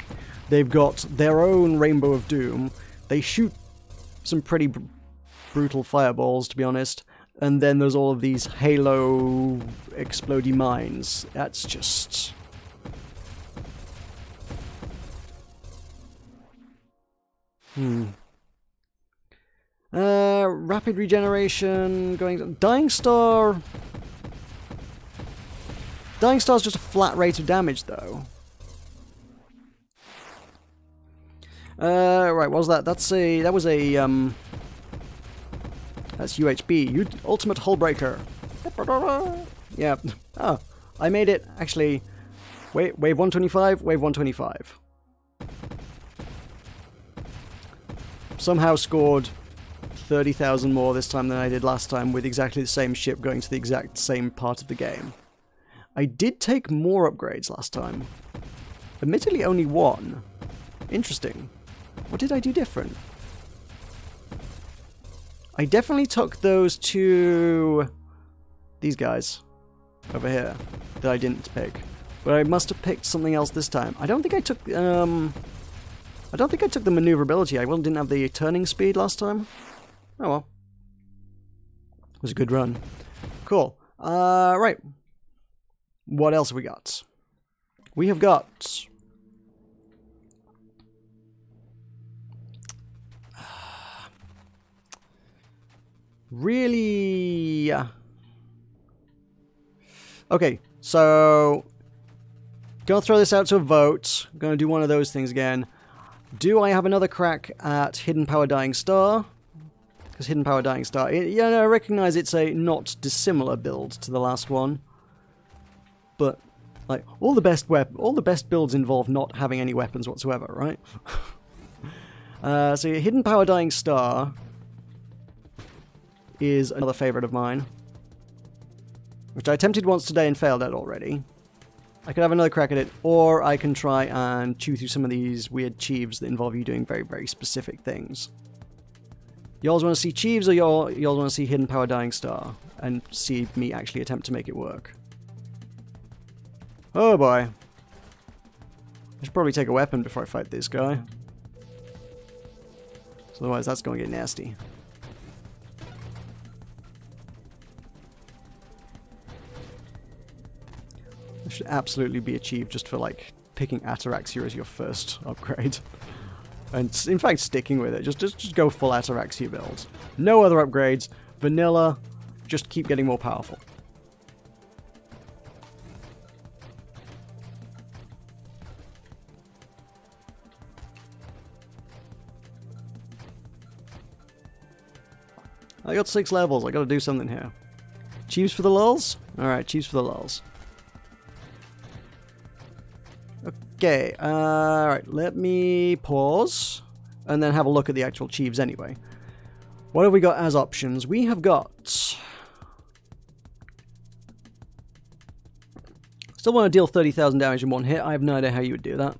Speaker 1: They've got their own Rainbow of Doom. They shoot some pretty brutal fireballs, to be honest. And then there's all of these halo explodey mines. That's just... Rapid regeneration, going... Dying Star... Dying Star's just a flat rate of damage, though. Right, what was that? That's UHB. Ultimate Hull Breaker. Yeah. Oh, I made it, actually. Wave 125, wave 125. Somehow scored 30,000 more this time than I did last time with exactly the same ship going to the exact same part of the game. I did take more upgrades last time. Admittedly, only one. Interesting. What did I do different? I definitely took those two... These guys. Over here. That I didn't pick. But I must have picked something else this time. I don't think I took... I don't think I took the maneuverability. I didn't have the turning speed last time. Oh well. It was a good run. Cool. Right. What else have we got? We have got... Really... Okay, so... Gonna throw this out to a vote. Gonna do one of those things again. Do I have another crack at Hidden Power Dying Star? Because Hidden Power Dying Star, yeah, no, I recognise it's a not dissimilar build to the last one. But, like, all the best builds involve not having any weapons whatsoever, right? So Hidden Power Dying Star is another favourite of mine, which I attempted once today and failed at already. I could have another crack at it, or I can try and chew through some of these weird Chiefs that involve you doing very, very specific things. Y'all want to see Chiefs, or y'all want to see Hidden Power Dying Star, and see me actually attempt to make it work? Oh boy. I should probably take a weapon before I fight this guy. So otherwise that's going to get nasty. This should absolutely be achieved just for, like, picking Ataraxia as your first upgrade. And, in fact, sticking with it. Just go full Ataraxia build. No other upgrades. Vanilla. Just keep getting more powerful. I got 6 levels. I gotta do something here. Chiefs for the lulz? Alright, Chiefs for the lulz. Okay, alright, let me pause and then have a look at the actual Chiefs anyway. What have we got as options? We have got... Still want to deal 30,000 damage in one hit. I have no idea how you would do that.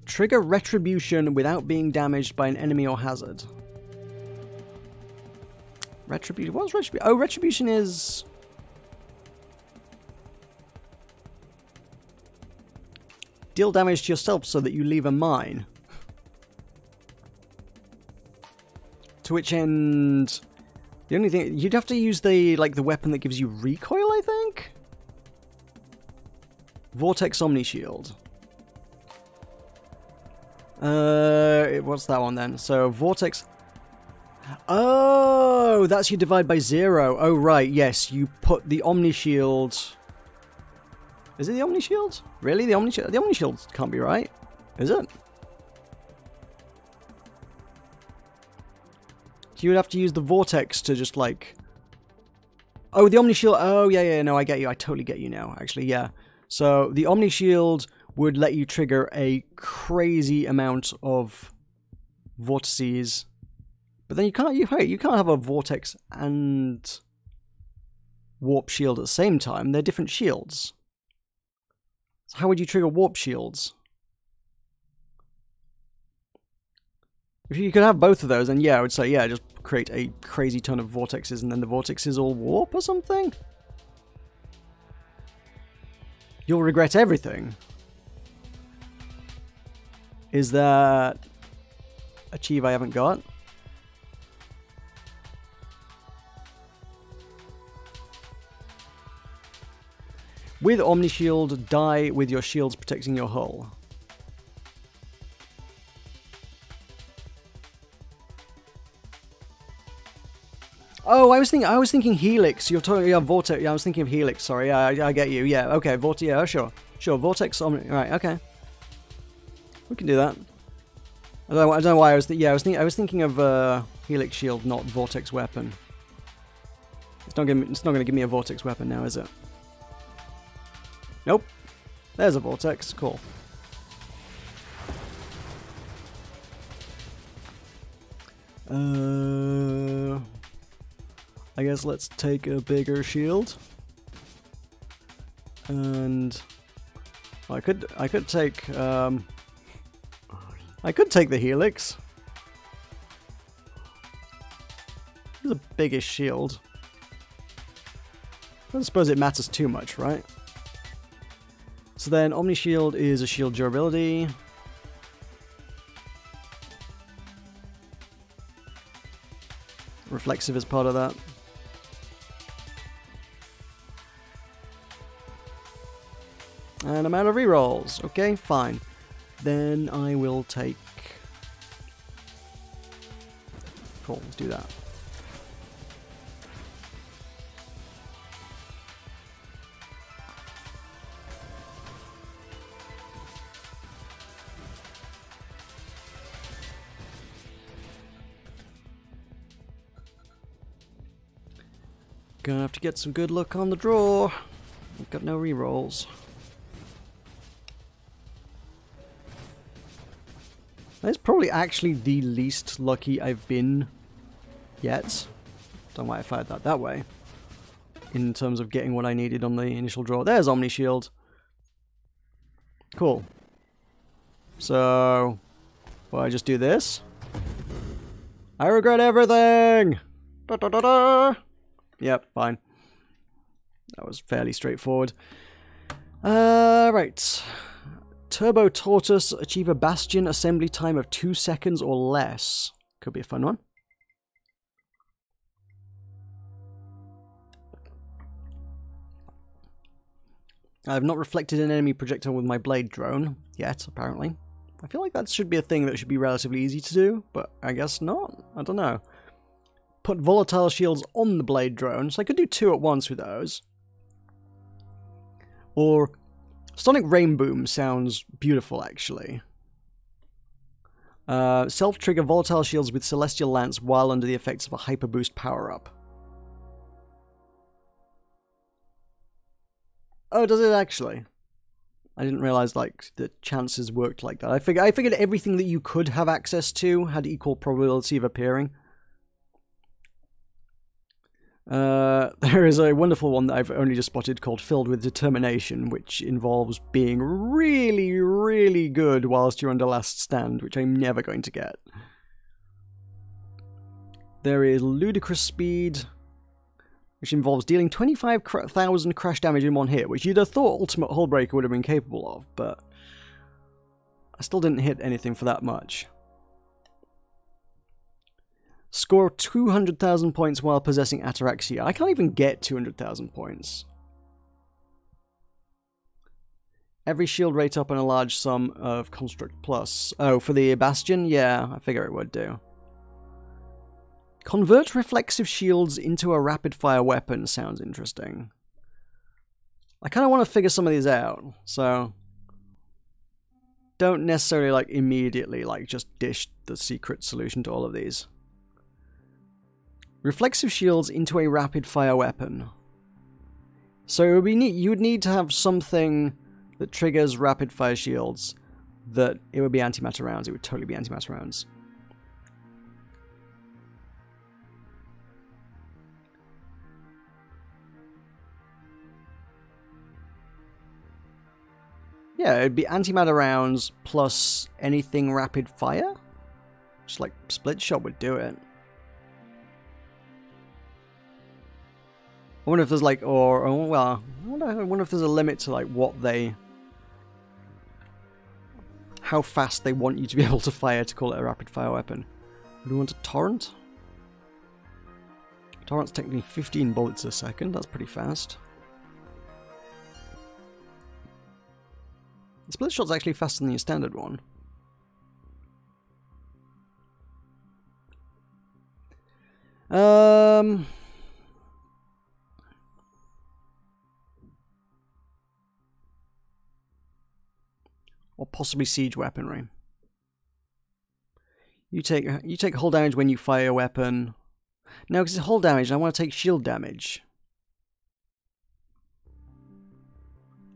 Speaker 1: Trigger Retribution without being damaged by an enemy or hazard. Retribution. What's Retribution? Oh, Retribution is... Deal damage to yourself so that you leave a mine. To which end... The only thing... You'd have to use the, like, the weapon that gives you recoil, I think? Vortex Omni Shield. What's that one then? So, Vortex... Oh, that's you divide by 0. Oh, right, yes. You put the Omni Shield... Is it the Omni Shield? Really? The Omni Shield can't be right. Is it? So you would have to use the Vortex to just, like... Oh, the Omni Shield... Oh, yeah, no, I get you. I totally get you now, actually, yeah. So, the Omni Shield would let you trigger a crazy amount of vortices. But then you can't have a Vortex and Warp Shield at the same time. They're different shields. So how would you trigger Warp Shields? If you could have both of those, then yeah, I would say, yeah, just create a crazy ton of vortexes and then the vortexes all warp or something? You'll regret everything. Is that achieve I haven't got? With Omni Shield, die with your shields protecting your hull. Oh, I was thinking Helix. You're talking Vortex. Yeah, I was thinking of Helix. Sorry, yeah, I get you. Yeah, okay, Vortex. Yeah, sure. Vortex Omni. Right, okay. We can do that. I don't know why I was thinking of Helix Shield, not Vortex Weapon. It's not gonna give me a Vortex Weapon now, is it? Nope. There's a Vortex. Cool. I guess let's take a bigger shield. And I could take the Helix. It's the biggest shield. I don't suppose it matters too much, right? So then Omni Shield is a shield durability. Reflexive is part of that. And amount of rerolls. Okay, fine. Then I will take... Cool, let's do that. Gonna have to get some good luck on the draw. I've got no rerolls. That's probably actually the least lucky I've been yet. Don't know why I fired that way. In terms of getting what I needed on the initial draw. There's Omni Shield. Cool. So, will I just do this? I regret everything! Da, da, da, da. Yep, fine. That was fairly straightforward. Right. Turbo Tortoise, achieve a bastion assembly time of 2 seconds or less. Could be a fun one. I have not reflected an enemy projectile with my blade drone yet, apparently. I feel like that should be a thing that should be relatively easy to do, but I guess not. I don't know. Put volatile shields on the blade drone, so I could do 2 at once with those. Or Sonic Rain Boom sounds beautiful, actually. Self-trigger volatile shields with Celestial Lance while under the effects of a Hyper Boost power-up. Oh, does it actually? I didn't realize like the chances worked like that. I figured everything that you could have access to had equal probability of appearing. There is a wonderful one that I've only just spotted called Filled with Determination, which involves being really, really good whilst you're under last stand, which I'm never going to get. There is Ludicrous Speed, which involves dealing 25,000 crash damage in one hit, which you'd have thought Ultimate Hullbreaker would have been capable of, but I still didn't hit anything for that much. Score 200,000 points while possessing Ataraxia. I can't even get 200,000 points. Every shield rate up and a large sum of Construct Plus. Oh, for the Bastion? Yeah, I figure it would do. Convert reflexive shields into a rapid-fire weapon sounds interesting. I kind of want to figure some of these out, so don't necessarily like immediately like just dish the secret solution to all of these. Reflexive shields into a rapid-fire weapon. So it would be neat. You would need to have something that triggers rapid-fire shields. That it would be antimatter rounds. It would totally be antimatter rounds. Yeah, it'd be antimatter rounds plus anything rapid fire. Just like split shot would do it. I wonder if there's like, well, I wonder if there's a limit to like what they, how fast they want you to be able to fire to call it a rapid fire weapon. Do we want a torrent? Torrent's technically 15 bullets a second. That's pretty fast. The split shot's actually faster than your standard one. Or possibly siege weaponry. You take hull damage when you fire a weapon. No, because it's hull damage, and I want to take shield damage.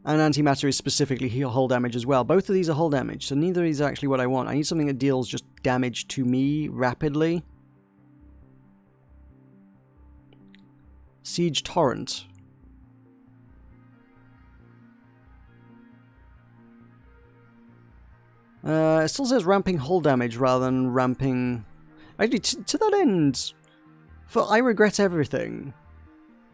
Speaker 1: And antimatter is specifically hull damage as well. Both of these are hull damage, so neither of these are actually what I want. I need something that deals just damage to me rapidly. Siege Torrent. It still says ramping hull damage rather than ramping... Actually, to that end, for I regret everything,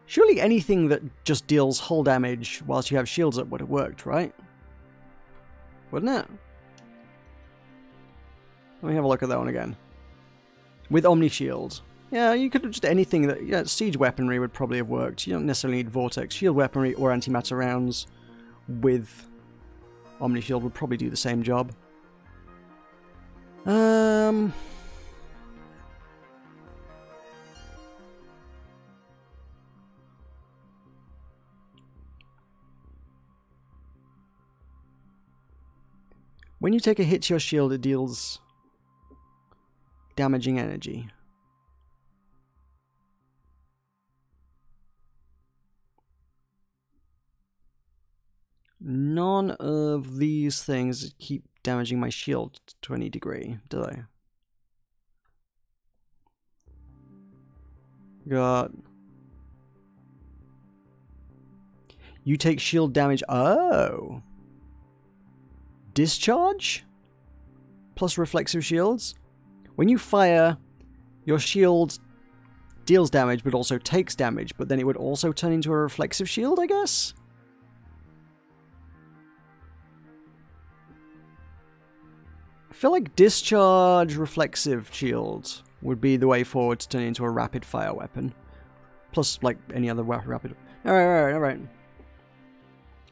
Speaker 1: surely anything that just deals hull damage whilst you have shields up would have worked, right? Wouldn't it? Let me have a look at that one again. With Omni Shield. Yeah, you could have just anything that... Yeah, siege weaponry would probably have worked. You don't necessarily need Vortex. Shield weaponry or antimatter rounds with Omni Shield would probably do the same job. When you take a hit to your shield, it deals damaging energy. None of these things keep damaging my shield to any degree, do they? Got... You take shield damage. Oh! Discharge? Plus reflexive shields? When you fire, your shield deals damage but also takes damage, but then it would also turn into a reflexive shield, I guess? I feel like discharge reflexive shield would be the way forward to turn into a rapid fire weapon. Plus, like, any other rapid... Alright.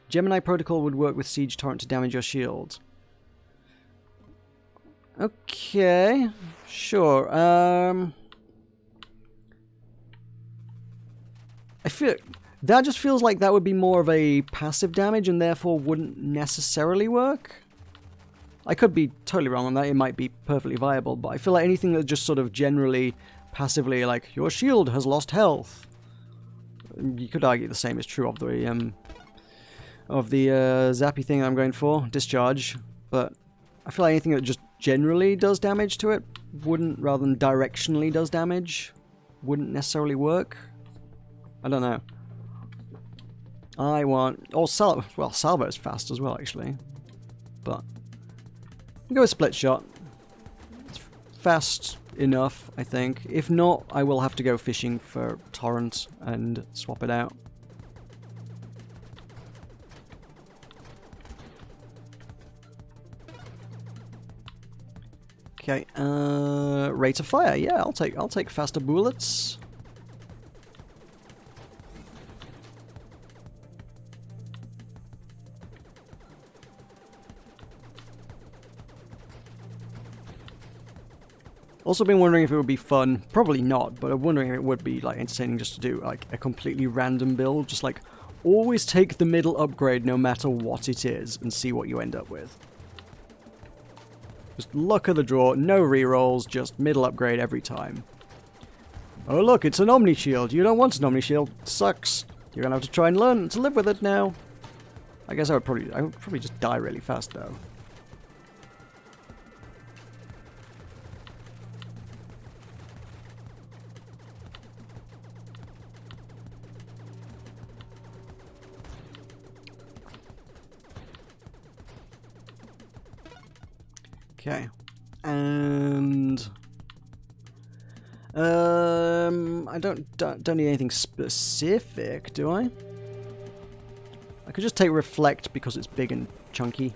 Speaker 1: Gemini Protocol would work with Siege Torrent to damage your shield. Okay, sure. I feel that just feels like that would be more of a passive damage and therefore wouldn't necessarily work. I could be totally wrong on that. It might be perfectly viable, but I feel like anything that just sort of generally passively, like, your shield has lost health. You could argue the same is true of the zappy thing I'm going for, discharge, but I feel like anything that just generally does damage to it wouldn't, rather than directionally does damage, wouldn't necessarily work. I don't know. I want... Oh, well, Salvo is fast as well, actually. But... I'll go with Split Shot. It's fast enough, I think. If not, I will have to go fishing for Torrent and swap it out. Okay, rate of fire. Yeah, I'll take faster bullets. Also been wondering if it would be fun, probably not, but I'm wondering if it would be like entertaining just to do like a completely random build, just like always take the middle upgrade no matter what it is and see what you end up with. Just luck of the draw, no rerolls, just middle upgrade every time. Oh look, it's an Omni Shield. You don't want an Omni Shield. Sucks. You're gonna have to try and learn to live with it now. I guess I would probably just die really fast though. Okay, and I don't need anything specific, do I? I could just take Reflect because it's big and chunky.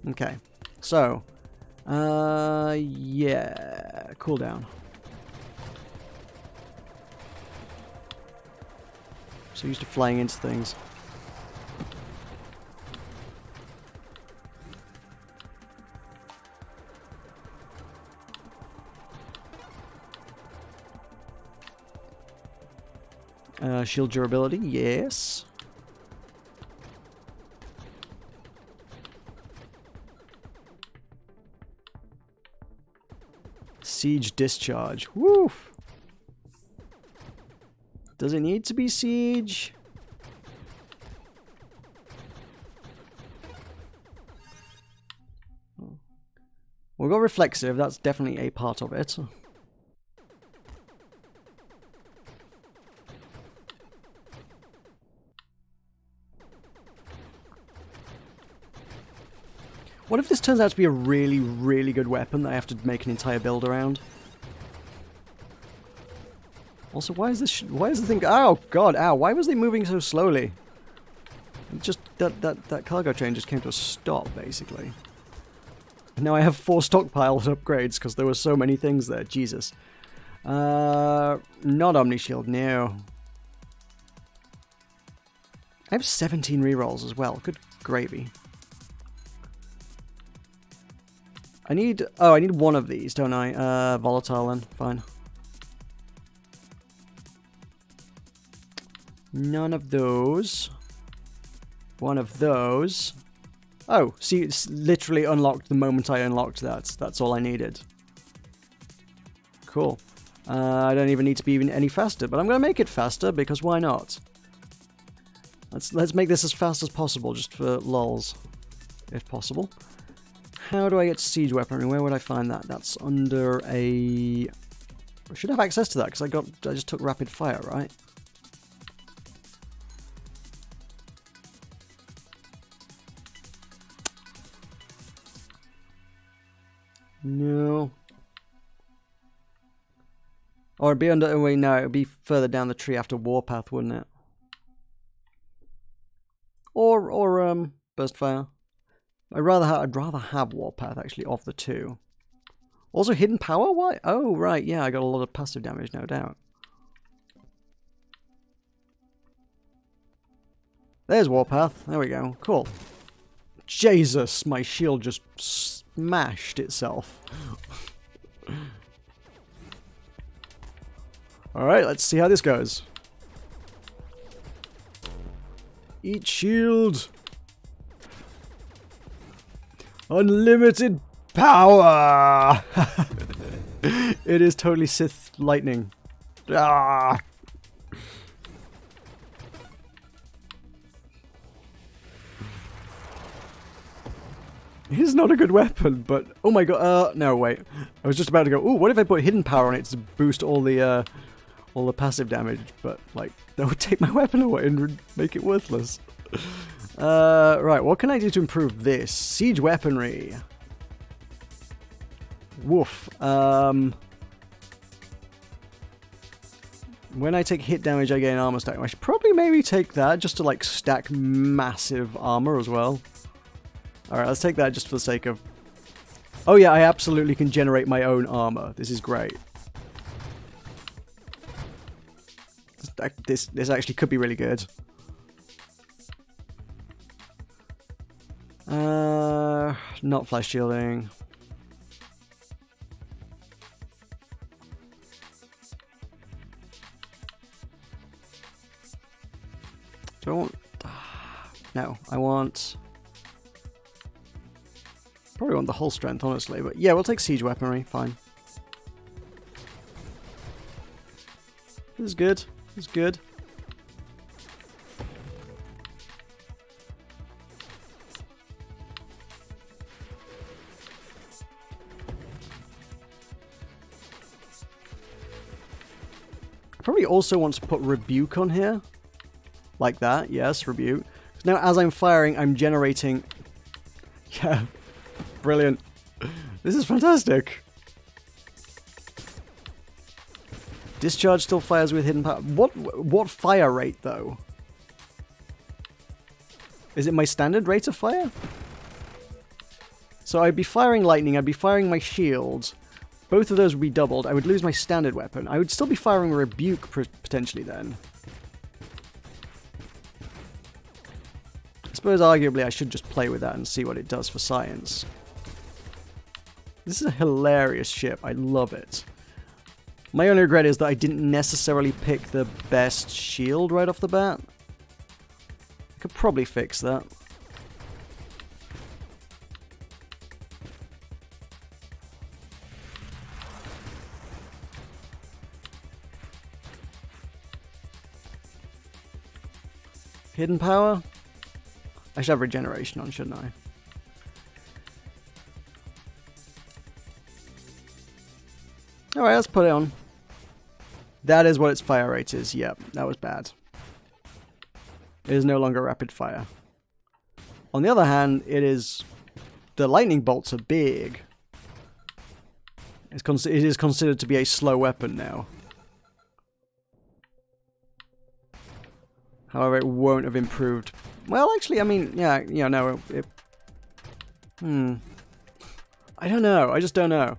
Speaker 1: Okay, so. Yeah, cooldown. So used to flying into things. Shield durability, yes. Siege discharge. Woof. Does it need to be siege? We'll go reflexive. That's definitely a part of it. What if this turns out to be a really, really good weapon that I have to make an entire build around? Also, why is the thing... Oh, God, ow, why was they moving so slowly? Just, that cargo train just came to a stop, basically. And now I have 4 stockpiled upgrades, because there were so many things there, Jesus. Not Omni Shield, no. I have 17 rerolls as well, good gravy. I need one of these, don't I? Volatile then, fine. None of those. One of those. Oh, see, it's literally unlocked the moment I unlocked that. That's all I needed. Cool. I don't even need to be even any faster, but I'm going to make it faster because why not? Let's make this as fast as possible, just for lols, if possible. How do I get to siege weaponry? Where would I find that? That's under a... I should have access to that because I just took rapid fire, right? No. Or it'd be under... Oh wait, no, it'd be further down the tree after Warpath, wouldn't it? Or Burst Fire. I'd rather have Warpath actually of the two. Also Hidden Power? Why? Oh right, yeah, I got a lot of passive damage, no doubt. There's Warpath. There we go. Cool. Jesus, my shield just smashed itself. Alright, let's see how this goes. Eat shield. Unlimited power! It is totally Sith lightning. Ah! It's not a good weapon, but... Oh my god, no, wait. I was just about to go, ooh, what if I put hidden power on it to boost all the passive damage? But, like, that would take my weapon away and make it worthless. Right, what can I do to improve this? Siege weaponry. Woof. When I take hit damage, I gain armor stack. I should probably maybe take that just to, like, stack massive armor as well. Alright, let's take that just for the sake of... Oh yeah, I absolutely can generate my own armor. This is great. This actually could be really good. Not flash shielding. Do I want... No, I want... Probably want the whole strength, honestly, but yeah, we'll take siege weaponry, fine. This is good. This is good. Probably also want to put rebuke on here. Like that, yes, rebuke. Now as I'm firing, I'm generating... Yeah. Brilliant. This is fantastic. Discharge still fires with hidden power. What fire rate though? Is it my standard rate of fire? So I'd be firing lightning, I'd be firing my shields. Both of those would be doubled. I would lose my standard weapon. I would still be firing rebuke potentially then. I suppose arguably I should just play with that and see what it does for science. This is a hilarious ship. I love it. My only regret is that I didn't necessarily pick the best shield right off the bat. I could probably fix that. Hidden power? I should have regeneration on, shouldn't I? Alright, let's put it on. That is what its fire rate is. Yep, that was bad. It is no longer rapid fire. On the other hand, it is... The lightning bolts are big. It is considered to be a slow weapon now. However, it won't have improved. Well, actually, I mean, yeah, no, I don't know. I just don't know.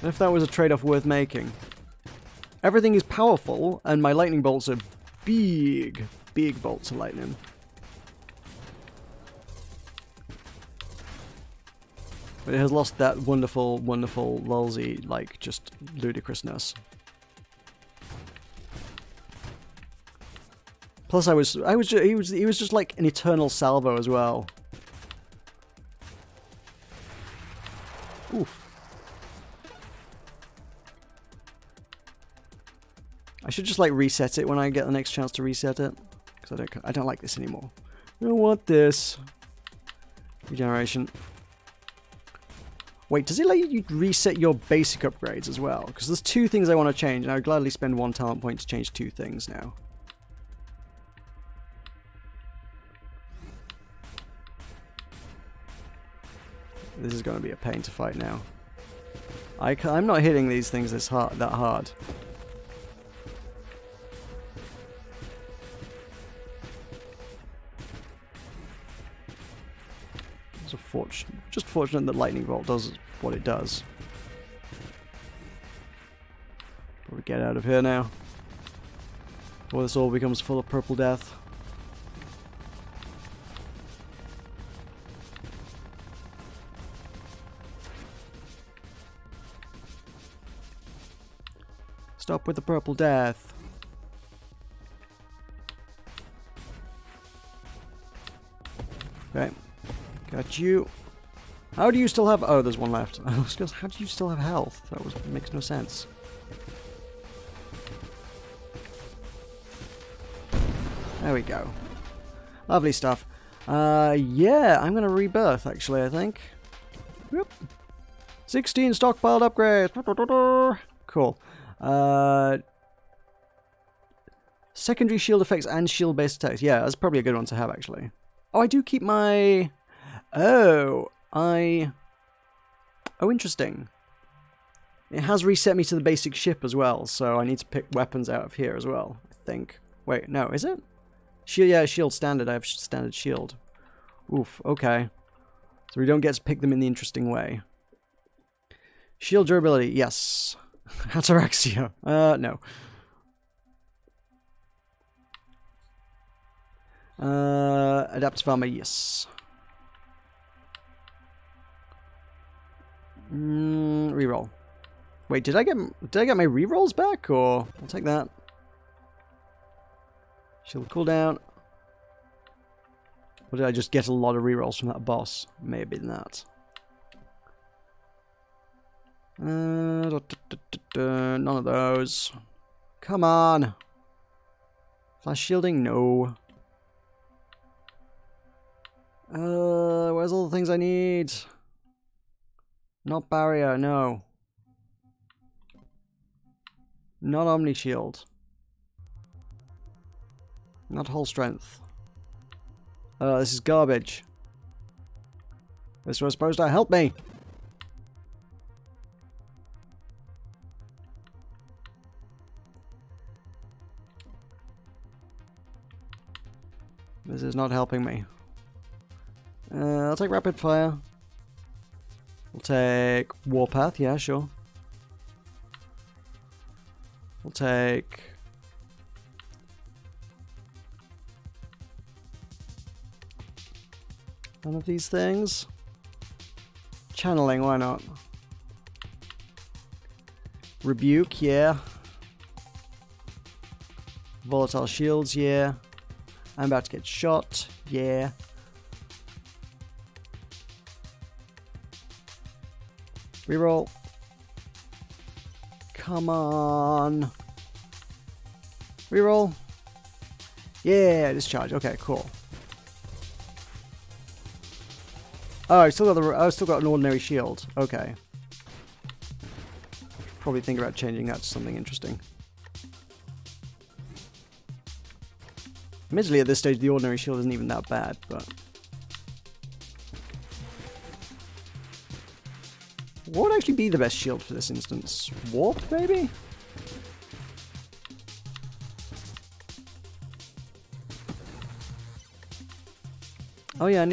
Speaker 1: If that was a trade-off worth making. Everything is powerful, and my lightning bolts are big, big bolts of lightning. But it has lost that wonderful, wonderful, lulzy, like, just ludicrousness. Plus, he was just like an eternal salvo as well. Oof. I should just like reset it when I get the next chance to reset it, because I don't like this anymore. I don't want this. Regeneration. Wait, does it let you reset your basic upgrades as well? Because there's two things I want to change, and I would gladly spend 1 talent point to change 2 things now. This is going to be a pain to fight now. I'm not hitting these things that hard. It's just fortunate that Lightning Bolt does what it does. Probably get out of here now, before this all becomes full of purple death. Stop with the purple death. Okay. Got you. How do you still have... Oh, there's one left. I was gonna... How do you still have health? That makes no sense. There we go. Lovely stuff. Yeah, I'm gonna rebirth, actually, I think. Yep. 16 stockpiled upgrades. Cool. Secondary shield effects and shield-based attacks. Yeah, that's probably a good one to have, actually. Oh, I do keep my... Oh, interesting. It has reset me to the basic ship as well, so I need to pick weapons out of here as well, I think. Wait, no, is it? Shield, yeah, shield standard. I have standard shield. Oof, okay. So we don't get to pick them in the interesting way. Shield durability, yes. Ataraxia, no. Adaptive armor, yes. Reroll. Wait, did I get my rerolls back, or I'll take that. Shield cooldown. Or did I just get a lot of rerolls from that boss? Maybe that. None of those. Come on. Flash shielding? No. Where's all the things I need? Not barrier, no. Not Omni Shield. Not whole strength. This is garbage. This was supposed to help me. This is not helping me. I'll take Rapid Fire. We'll take Warpath, yeah, sure. We'll take... None of these things. Channeling, why not? Rebuke, yeah. Volatile shields, yeah. I'm about to get shot, yeah. Reroll. Come on. Reroll. Yeah, discharge. Okay, cool. Oh, I still got an ordinary shield. Okay. Probably think about changing that to something interesting. Admittedly, at this stage, the ordinary shield isn't even that bad, but... What would actually be the best shield for this instance? Warp, maybe? Oh yeah,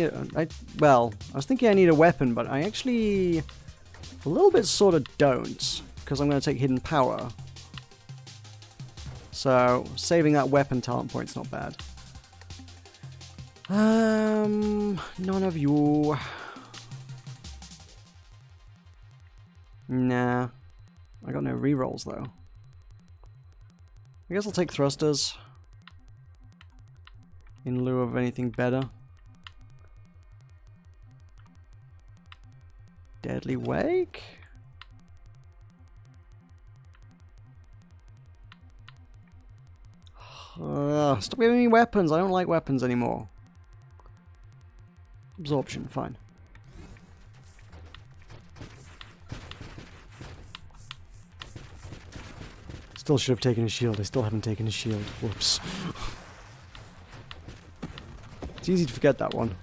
Speaker 1: well, I was thinking I need a weapon, but I actually... a little bit sort of don't, because I'm going to take Hidden Power. So, saving that weapon talent point's not bad. None of you... Nah. I got no rerolls though. I guess I'll take thrusters. In lieu of anything better. Deadly Wake? Stop giving me weapons. I don't like weapons anymore. Absorption, fine. Still should have taken a shield. I still haven't taken a shield. Whoops. It's easy to forget that one.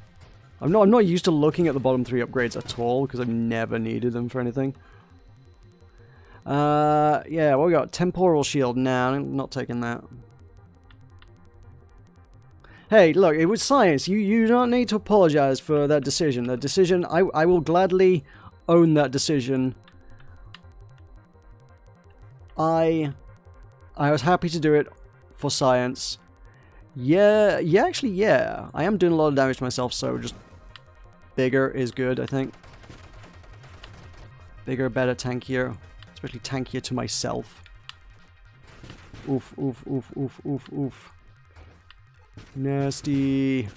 Speaker 1: I'm not used to looking at the bottom 3 upgrades at all because I've never needed them for anything. Yeah, what we got? Temporal shield. Nah, I'm not taking that. Hey, look, it was science. You don't need to apologize for that decision. The decision, I will gladly own that decision. I was happy to do it for science. Yeah, actually, yeah. I am doing a lot of damage to myself, so just bigger is good, I think. Bigger, better, tankier. Especially tankier to myself. Oof, oof, oof, oof, oof, oof. Nasty. If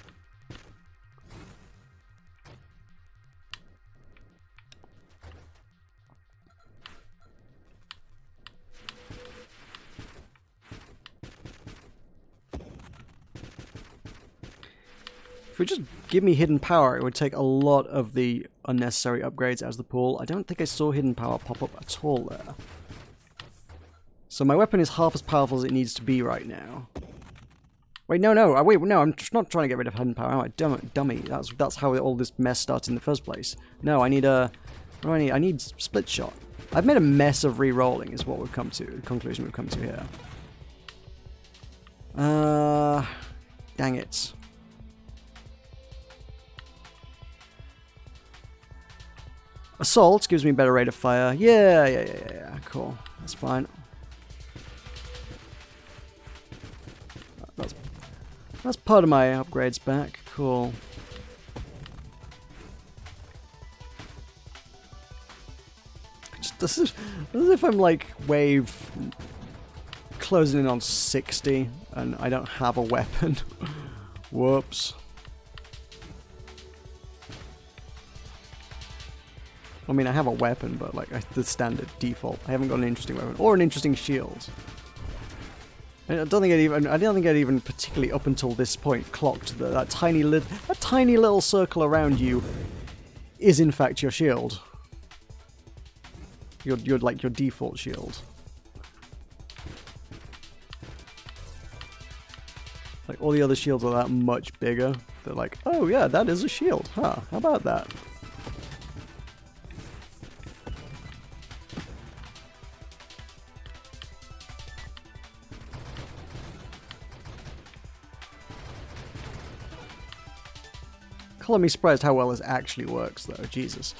Speaker 1: it would just give me hidden power, it would take a lot of the unnecessary upgrades out of the pool. I don't think I saw hidden power pop up at all there. So my weapon is half as powerful as it needs to be right now. Wait, no, wait, no, I'm just not trying to get rid of hidden power, am I? Dummy. That's how all this mess starts in the first place. No, I need a... What do I need? I need split shot. I've made a mess of re-rolling is what we've come to, the conclusion we've come to here. Dang it. Assault gives me a better rate of fire. Yeah, cool. That's fine. That's part of my upgrades back. Cool. This is as if I'm like wave closing in on 60 and I don't have a weapon. Whoops. I mean, I have a weapon, but like the standard default. I haven't got an interesting weapon or an interesting shield. I don't think I'd even particularly up until this point clocked that that tiny little circle around you is in fact your shield. Your like your default shield. Like all the other shields are that much bigger. They're like, oh yeah, that is a shield, huh? How about that? Color me surprised how well this actually works, though. Jesus.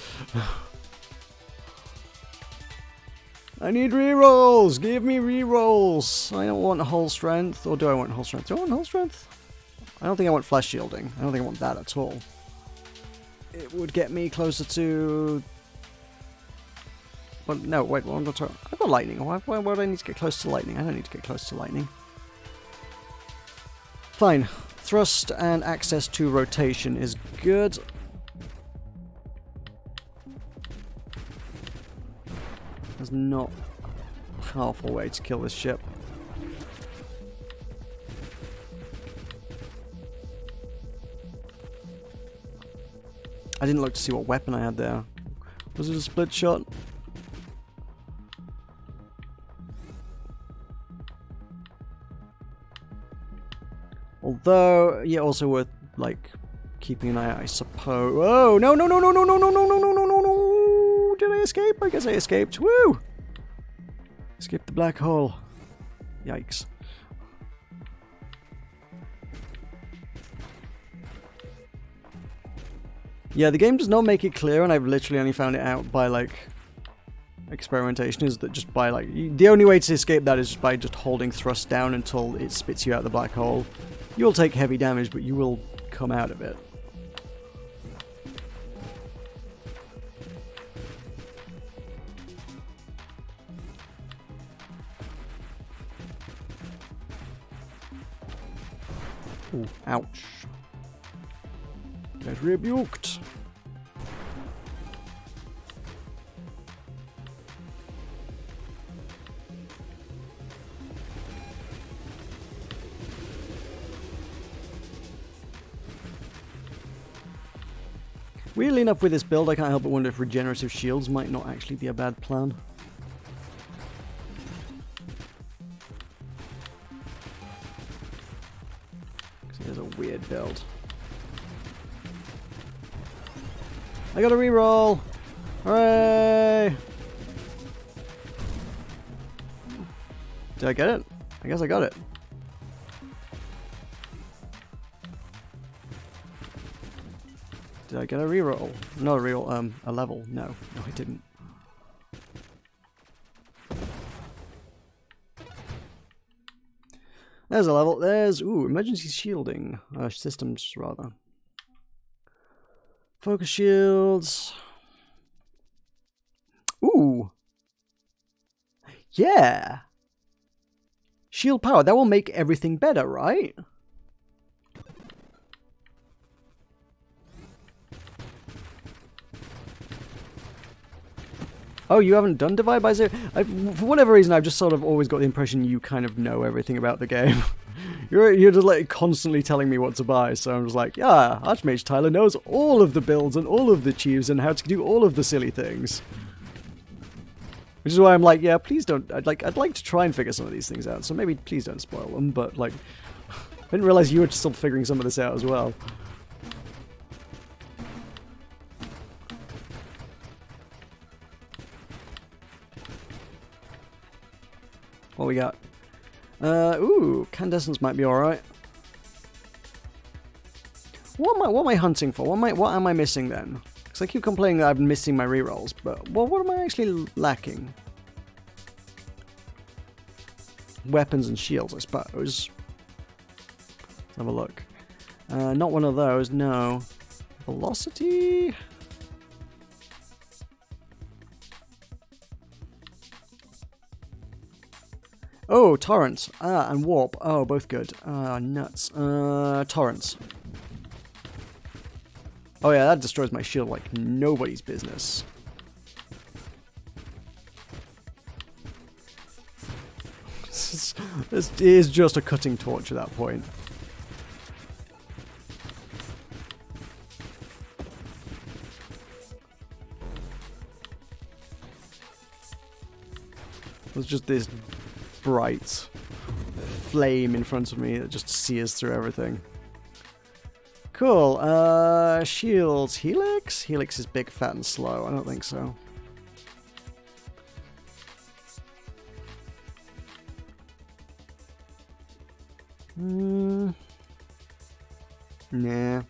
Speaker 1: I need rerolls! Give me rerolls! I don't want whole strength. Or do I want whole strength? Do I want whole strength? I don't think I want flash shielding. I don't think I want that at all. It would get me closer to... Well, no, wait, what am I talking? I've got lightning. Why would I need to get close to lightning? I don't need to get close to lightning. Fine. Thrust and access to rotation is good. There's not a powerful way to kill this ship. I didn't look to see what weapon I had there. Was it a split shot? Although, yeah, also worth, like, keeping an eye out, I suppose. Oh, no! Did I escape? I guess I escaped. Woo! Escaped the black hole. Yikes. Yeah, the game does not make it clear, and I've literally only found it out by, like, experimentation, is that just by, like, the only way to escape that is just by just holding thrust down until it spits you out the black hole. You will take heavy damage, but you will come out of it. Ooh, ouch. Get rebuked. Weirdly enough, with this build, I can't help but wonder if regenerative shields might not actually be a bad plan. Because it is a weird build. I got a reroll! Hooray! Did I get it? I guess I got it. Did I get a reroll? Not a reroll, a level. No. No, I didn't. There's a level. There's, ooh, emergency shielding. Systems, rather. Focus shields. Ooh. Yeah. Shield power. That will make everything better, right? Oh, you haven't done Divide by Zero? For whatever reason, I've just sort of always got the impression you kind of know everything about the game. You're just like constantly telling me what to buy, so I'm just like, yeah, Archmage Tyler knows all of the builds and all of the chews and how to do all of the silly things. Which is why I'm like, yeah, please don't. I'd like to try and figure some of these things out, so maybe please don't spoil them. But like, I didn't realize you were still figuring some of this out as well. What we got? Ooh, Candescence might be alright. What am I hunting for? What am I missing then? Because I keep complaining that I'm missing my rerolls, but what am I actually lacking? Weapons and shields, I suppose. Let's have a look. Not one of those, no. Velocity? Oh, torrents. Ah, and warp. Oh, both good. Nuts. Torrents. Oh yeah, that destroys my shield like nobody's business. This is just a cutting torch at that point. There's just this bright flame in front of me that just sears through everything. Cool. Shields. Helix? Helix is big, fat, and slow. I don't think so. Nah. Nah.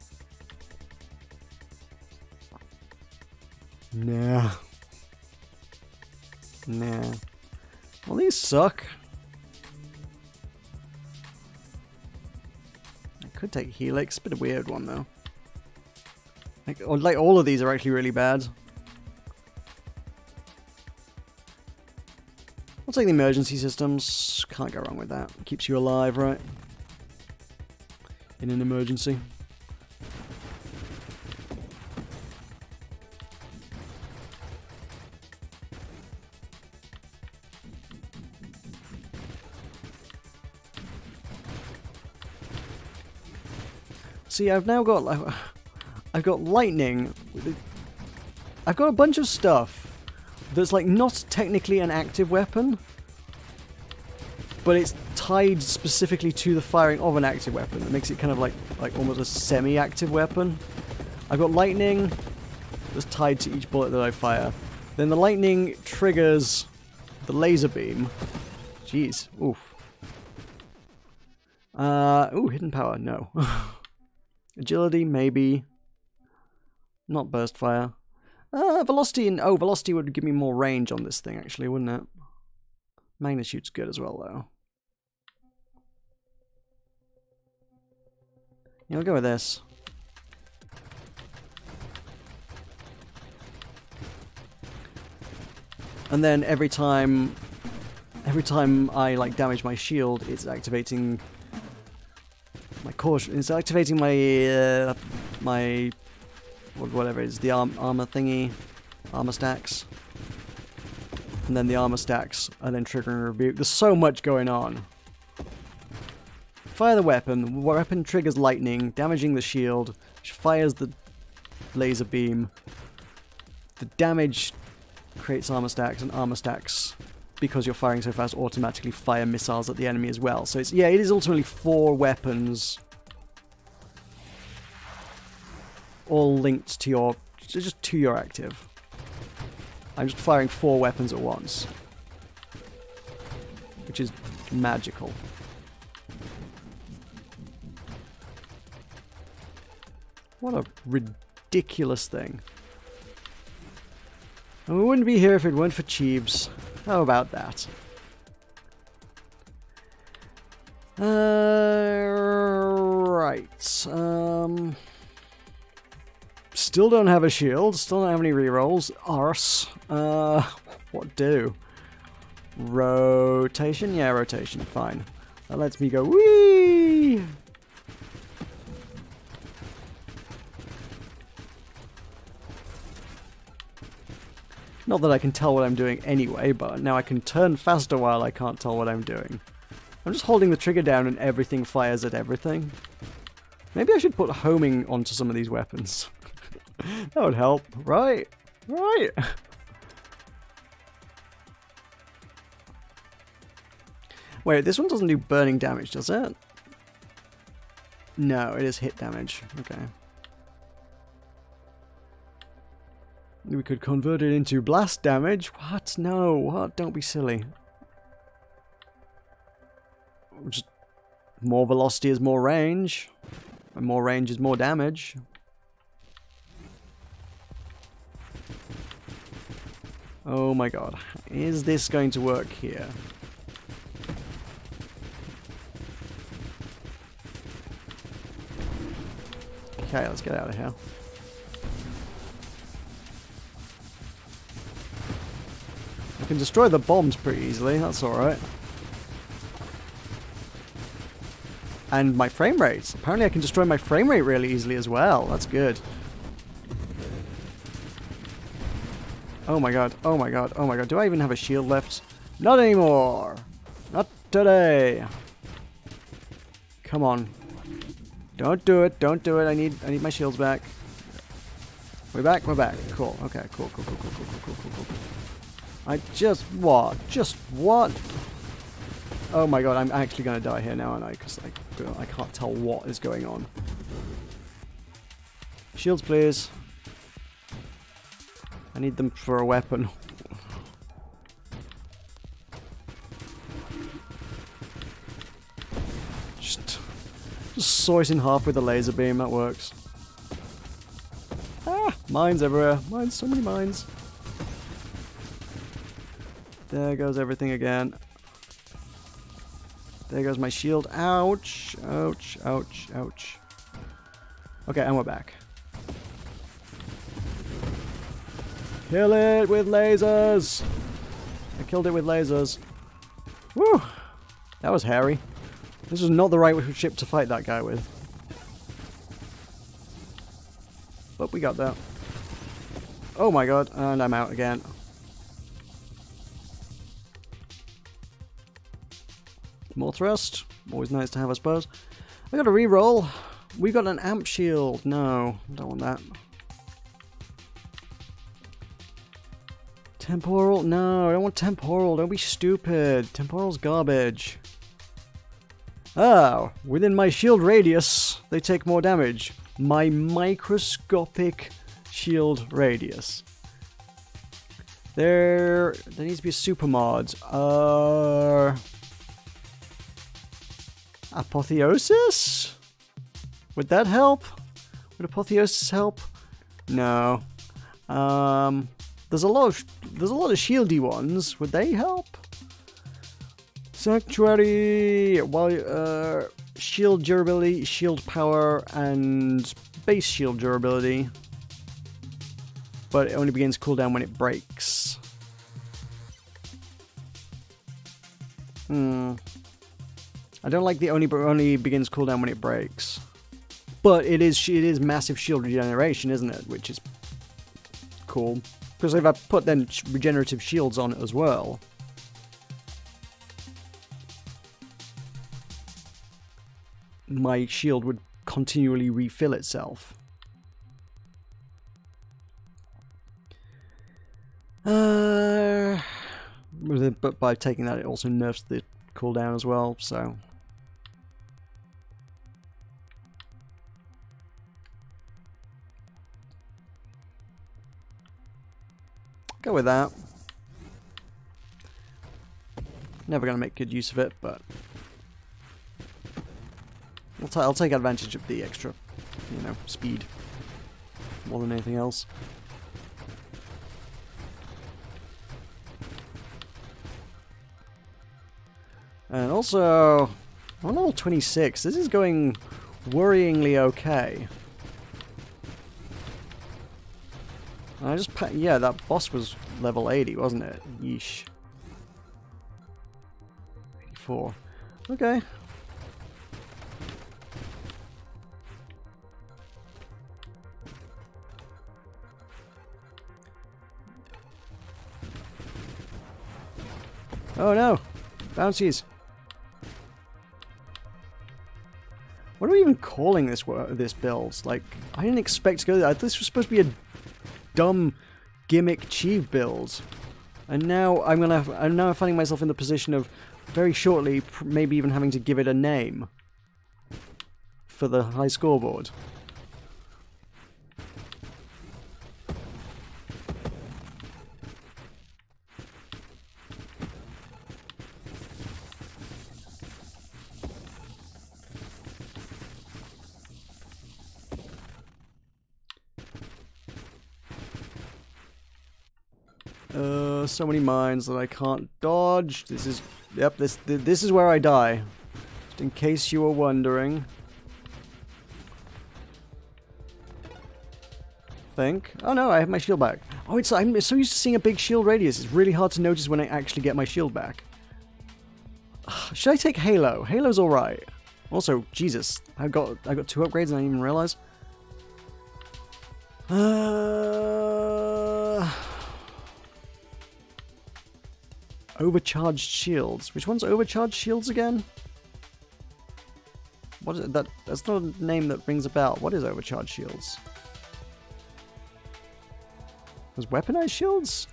Speaker 1: Nah. Well, these suck. I could take Helix. Bit of a weird one, though. Like all of these are actually really bad. I'll take the emergency systems. Can't go wrong with that. Keeps you alive, right? In an emergency. See, I've now got lightning. I've got a bunch of stuff that's like not technically an active weapon, but it's tied specifically to the firing of an active weapon. That makes it kind of like almost a semi-active weapon. I've got lightning that's tied to each bullet that I fire. Then the lightning triggers the laser beam. Jeez, oof. Ooh, hidden power, no. Agility, maybe. Not burst fire. Velocity, and velocity would give me more range on this thing, actually, wouldn't it? Magnitude's good as well, though. Yeah, I'll go with this. And then every time I like damage my shield, it's activating my caution. It's activating my my whatever it is, the armor thingy, armor stacks, and then the armor stacks, and then triggering rebuke. There's so much going on. Fire the weapon. The weapon triggers lightning, damaging the shield, which fires the laser beam. The damage creates armor stacks, and armor stacks, because you're firing so fast, automatically fire missiles at the enemy as well. So it's, yeah, it is ultimately 4 weapons, all linked to your, just to your active. I'm just firing 4 weapons at once, which is magical. What a ridiculous thing. And we wouldn't be here if it weren't for Cheeves. How about that? Right. Still don't have a shield. Still don't have any rerolls. Arse. What do? Rotation? Yeah, rotation. Fine. That lets me go whee! Not that I can tell what I'm doing anyway, but now I can turn faster while I can't tell what I'm doing. I'm just holding the trigger down and everything fires at everything. Maybe I should put homing onto some of these weapons. That would help, right? Right! Wait, this one doesn't do burning damage, does it? No, it is hit damage. Okay. We could convert it into blast damage. What? No, what? Don't be silly. Just more velocity is more range. And more range is more damage. Oh my god. Is this going to work here? Okay, let's get out of here. I can destroy the bombs pretty easily, that's alright. And my frame rates. Apparently I can destroy my frame rate really easily as well. That's good. Oh my god, oh my god, oh my god. Do I even have a shield left? Not anymore! Not today! Come on. Don't do it, don't do it. I need my shields back. We're back, we're back. Cool, okay, cool. I just what? Just what? Oh my god, I'm actually gonna die here now, aren't I? Because I can't tell what is going on. Shields, please. I need them for a weapon. Just saw it in half with a laser beam, that works. Ah! Mines everywhere. Mines, so many mines. There goes everything again. There goes my shield. Ouch! Ouch, ouch, ouch. Okay, and we're back. Kill it with lasers! I killed it with lasers. Woo! That was hairy. This was not the right ship to fight that guy with. But we got that. Oh my god, and I'm out again. More thrust. Always nice to have, I suppose. I got a reroll. We got an amp shield. No, don't want that. Temporal? No, I don't want temporal. Don't be stupid. Temporal's garbage. Oh, within my shield radius, they take more damage. My microscopic shield radius. There needs to be a super mod. Apotheosis? Would that help? Would apotheosis help? No. There's a lot of shieldy ones. Would they help? Sanctuary, while shield durability, shield power, and base shield durability. But it only begins cooldown when it breaks. I don't like the only begins cooldown when it breaks. But it is massive shield regeneration, isn't it? Which is cool. Because if I put then regenerative shields on it as well, my shield would continually refill itself. But by taking that, it also nerfs the cooldown as well, so... Go with that. Never going to make good use of it, but... I'll take advantage of the extra, you know, speed. More than anything else. And also, on level 26, this is going worryingly okay. I just, yeah, that boss was level 80, wasn't it? Yeesh. 84. Okay. Oh no! Bouncies! What are we even calling this build? Like, I didn't expect to go there. This was supposed to be a dumb gimmick Chief build, and now I'm now finding myself in the position of very shortly maybe even having to give it a name for the high scoreboard. So many mines that I can't dodge. This is, yep, this is where I die. Just in case you were wondering. Oh no, I have my shield back. Oh, I'm so used to seeing a big shield radius. It's really hard to notice when I actually get my shield back. Should I take Halo? Halo's all right. Also, Jesus, I got 2 upgrades and I didn't even realize. Overcharged shields. Which one's overcharged shields again? What is it? That's not a name that rings a bell. What is overcharged shields? Was weaponized shields?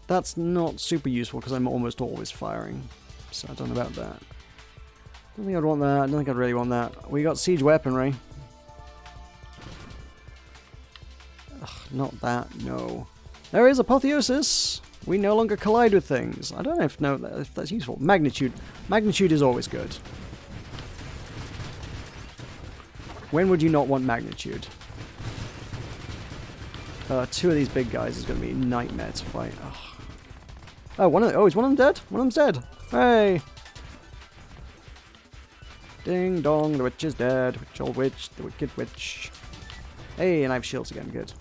Speaker 1: That's not super useful because I'm almost always firing. So I don't know about that. Don't think I'd want that. I don't think I'd really want that. We got siege weaponry. Not that, no. There is apotheosis! We no longer collide with things. I don't know if that's useful. Magnitude. Magnitude is always good. When would you not want magnitude? 2 of these big guys is going to be a nightmare to fight. Oh, is one of them dead? One of them's dead. Hey! Ding dong, the witch is dead. Witch old witch, the wicked witch. Hey, and I have shields again, good.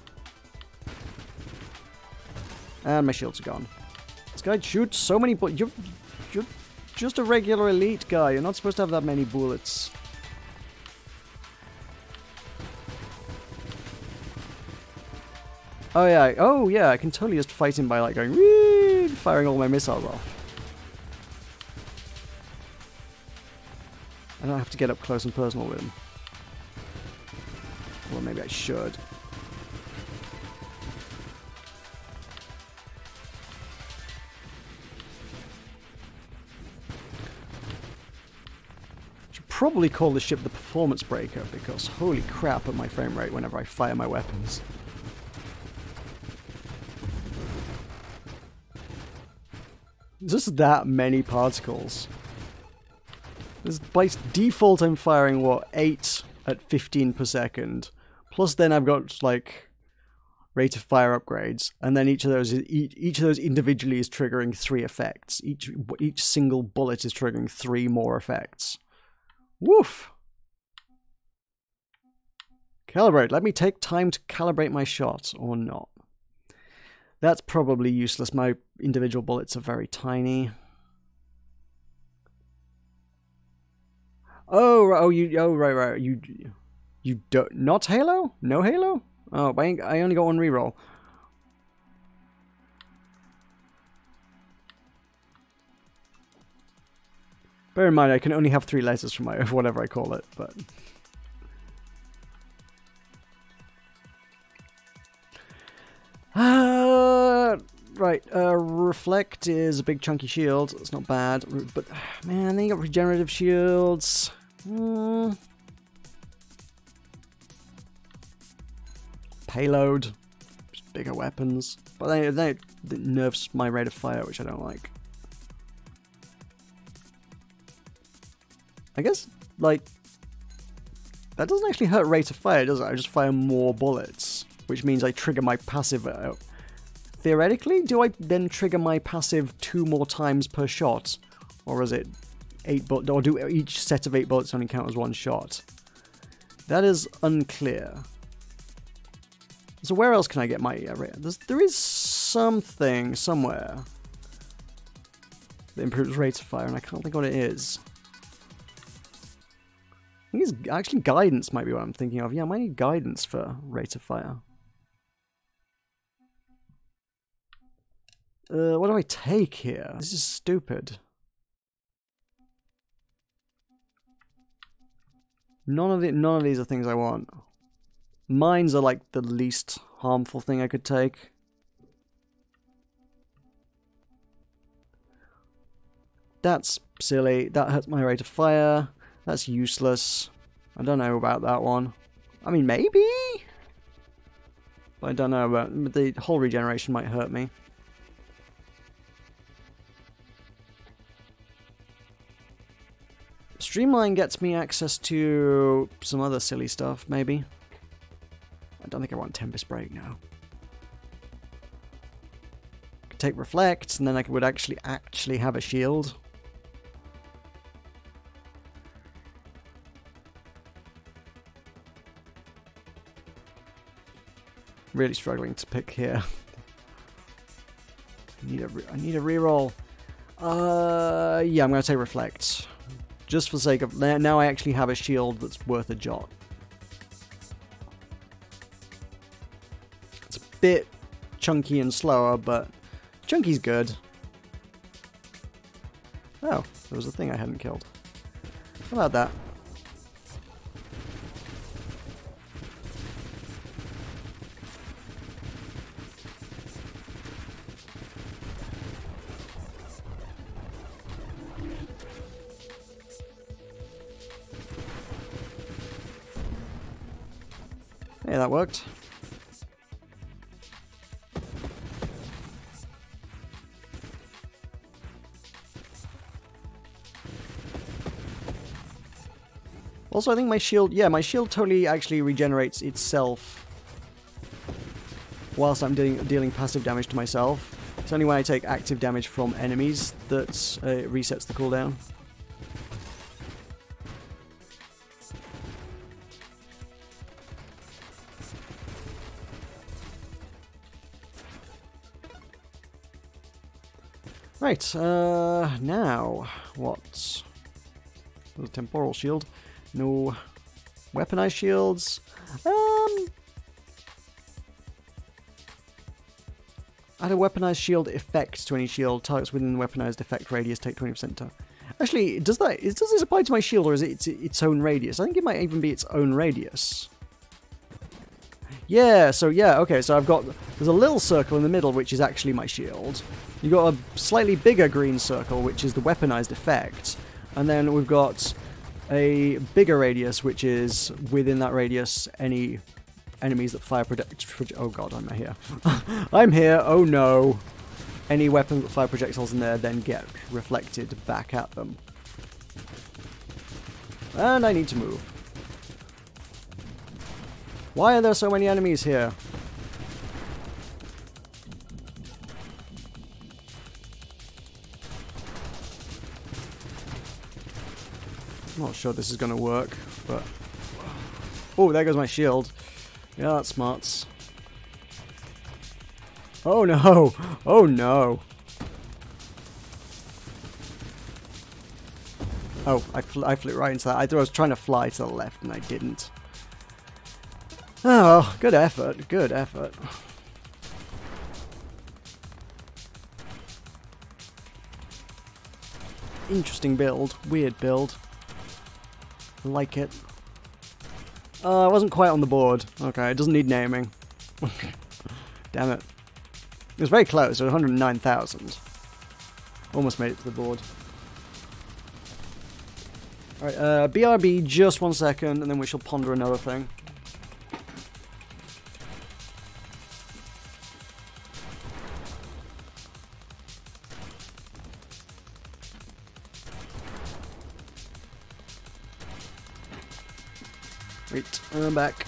Speaker 1: And my shields are gone. This guy shoots so many bullets. You're just a regular elite guy. You're not supposed to have that many bullets. Oh yeah, I can totally just fight him by like going, whee, firing all my missiles off. I don't have to get up close and personal with him. Well, maybe I should. Probably call the ship the performance breaker because holy crap at my frame rate whenever I fire my weapons. Just that many particles. By default I'm firing what, 8 at 15 per second. Plus then I've got like rate of fire upgrades, and then each of those individually is triggering 3 effects. Each single bullet is triggering 3 more effects. Woof! Calibrate. Let me take time to calibrate my shot, or not. That's probably useless. My individual bullets are very tiny. Right. You don't, not Halo? No Halo? Oh, I only got 1 reroll. Bear in mind, I can only have 3 letters for my whatever I call it, but... Reflect is a big chunky shield. It's not bad. But, man, then you got regenerative shields. Payload. Just bigger weapons. But then it nerfs my rate of fire, which I don't like. I guess, like, that doesn't actually hurt rate of fire, does it? I just fire more bullets, which means I trigger my passive out. Theoretically, do I then trigger my passive 2 more times per shot? Or is it 8 bullets? Or do each set of 8 bullets only count as 1 shot? That is unclear. So where else can I get my... there is something somewhere that improves rate of fire, and I can't think what it is. I think it's actually guidance might be what I'm thinking of. Yeah, I might need guidance for rate of fire. What do I take here? This is stupid. None of these are things I want. Mines are like the least harmful thing I could take. That's silly. That hurts my rate of fire. That's useless. I don't know about that one. I mean, maybe? But I don't know about... the whole regeneration might hurt me. Streamline gets me access to some other silly stuff, maybe. I don't think I want Tempest Break now. I could take Reflect, and then I would actually have a shield. Really struggling to pick here. I need a reroll. Yeah, I'm gonna take Reflect. Just for the sake of... now I actually have a shield that's worth a jot. It's a bit chunky and slower, but chunky's good. Oh, there was a thing I hadn't killed. How about that? Yeah, that worked. Also, I think my shield... yeah, my shield totally actually regenerates itself whilst I'm dealing passive damage to myself. It's only when I take active damage from enemies that it resets the cooldown. Right, now, what? There's a temporal shield. No weaponized shields. Add a weaponized shield effect to any shield. Targets within the weaponized effect radius take 20% time. Actually, does this apply to my shield, or is it its own radius? I think it might even be its own radius. Yeah, so yeah, okay, so there's a little circle in the middle, which is actually my shield. You've got a slightly bigger green circle, which is the weaponized effect. And then we've got a bigger radius, which is within that radius, any enemies that fire oh god, I'm here. I'm here, oh no. Any weapons that fire projectiles in there then get reflected back at them. And I need to move. Why are there so many enemies here? I'm not sure this is going to work, but... oh, there goes my shield. Yeah, that's smarts. Oh no! Oh no! Oh, I flew right into that. I thought I was trying to fly to the left and I didn't. Oh, good effort. Good effort. Interesting build. Weird build. I like it. I wasn't quite on the board. Okay, it doesn't need naming. Damn it. It was very close. It was 109,000. Almost made it to the board. Alright, BRB, just 1 second, and then we shall ponder another thing. Right, I'm back.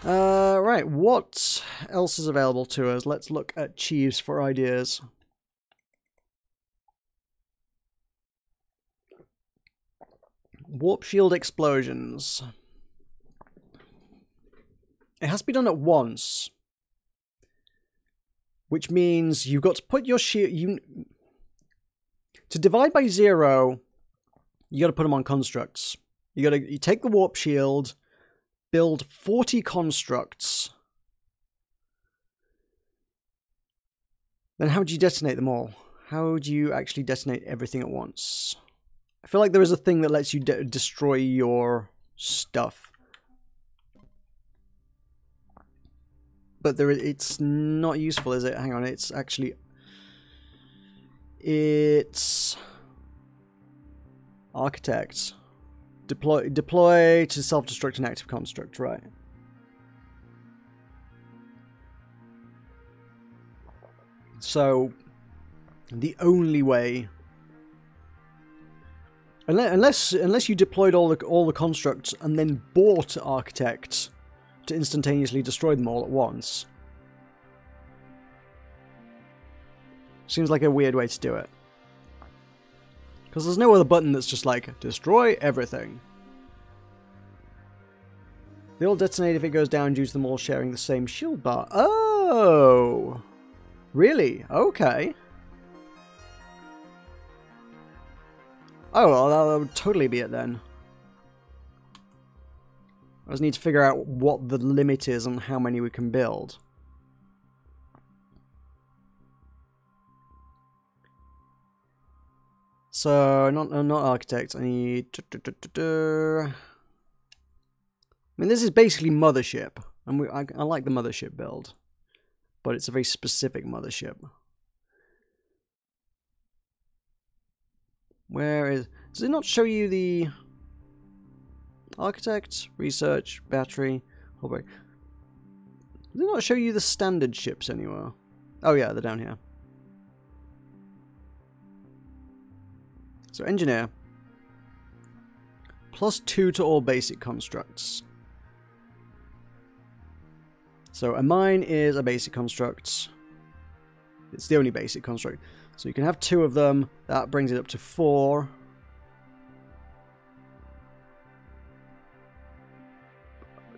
Speaker 1: Right, what else is available to us? Let's look at Chiefs for ideas. Warp shield explosions. It has to be done at once, which means you've got to put your shield. To divide by 0, you got to put them on constructs. You take the warp shield, build 40 constructs. Then how do you detonate them all? How do you actually detonate everything at once? I feel like there is a thing that lets you destroy your stuff. But it's not useful, is it? Hang on, it's actually... It's... Architect. Deploy to self-destruct an active construct, right. So, the only way... Unless you deployed all the constructs and then bought Architect to instantaneously destroy them all at once. Seems like a weird way to do it. Because there's no other button that's just like, destroy everything. They all detonate if it goes down due to them all sharing the same shield bar. Oh! Really? Okay. Oh, well, that would totally be it then. I just need to figure out what the limit is on how many we can build. So, not architect, I need... I mean, this is basically mothership. And I like the mothership build. But it's a very specific mothership. Where is... Does it not show you the... Architect, research, battery, hullbreak? Does it not show you the standard ships anywhere? Oh yeah, they're down here. So engineer. +2 to all basic constructs. So a mine is a basic construct. It's the only basic construct. So you can have 2 of them. That brings it up to 4.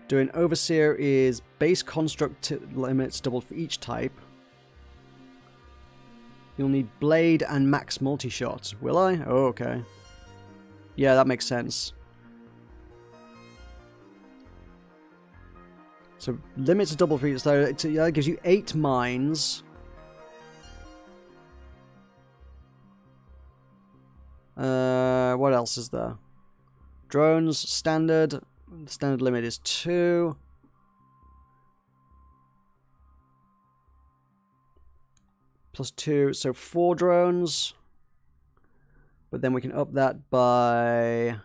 Speaker 1: Doing Overseer is base construct limits doubled for each type. You'll need Blade and Max Multi-Shot. Will I? Oh, okay. Yeah, that makes sense. So limits are double for each. So that gives you 8 mines. What else is there? Drones, standard. The standard limit is 2. +2, so 4 drones. But then we can up that by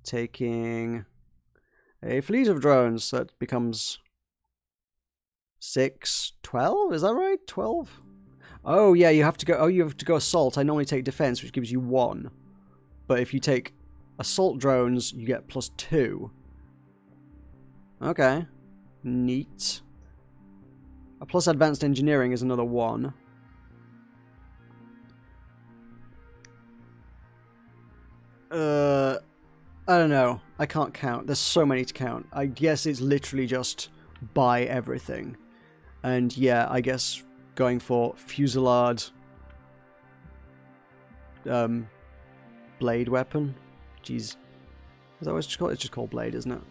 Speaker 1: taking a fleet of drones. So that becomes 6, 12? Is that right? 12? Oh yeah, you have to go. Oh, you have to go assault. I normally take defense, which gives you 1. But if you take assault drones, you get +2. Okay, neat. A plus advanced engineering is another 1. I don't know. I can't count. There's so many to count. I guess it's literally just buy everything. And yeah, I guess going for fusillade blade weapon. Jeez. Is that what it's called? It's just called blade, isn't it?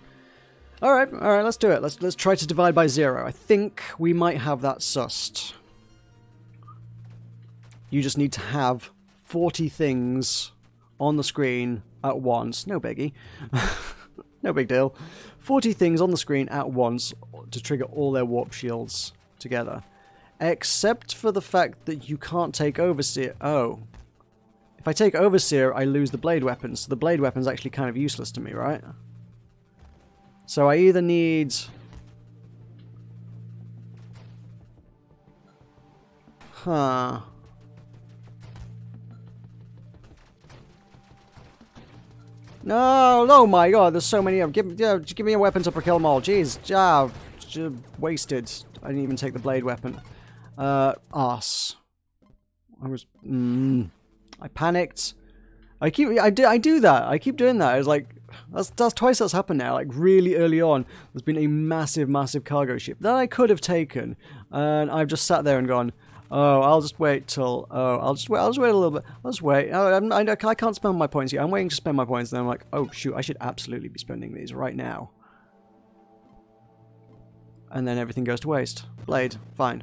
Speaker 1: Alright, let's do it. Let's try to divide by 0. I think we might have that sussed. You just need to have 40 things on the screen at once. No biggie. No big deal. 40 things on the screen at once to trigger all their warp shields together. Except for the fact that you can't take Overseer. Oh. If I take Overseer, I lose the blade weapon, so the blade weapon's actually kind of useless to me, right? So I either need... Huh. No, oh my god, there's so many of them. Give me a weapon to kill them all. Jeez, wasted. I didn't even take the blade weapon. Arse. I was... I panicked. I do that. I keep doing that. It's like... That's twice that's happened now. Like, really early on, there's been a massive cargo ship that I could have taken. And I've just sat there and gone... Oh, I'll just wait till... Oh, I'll just wait a little bit. I'll just wait. I can't spend my points yet. I'm waiting to spend my points, and then I'm like, oh, shoot, I should absolutely be spending these right now. And then everything goes to waste. Blade. Fine.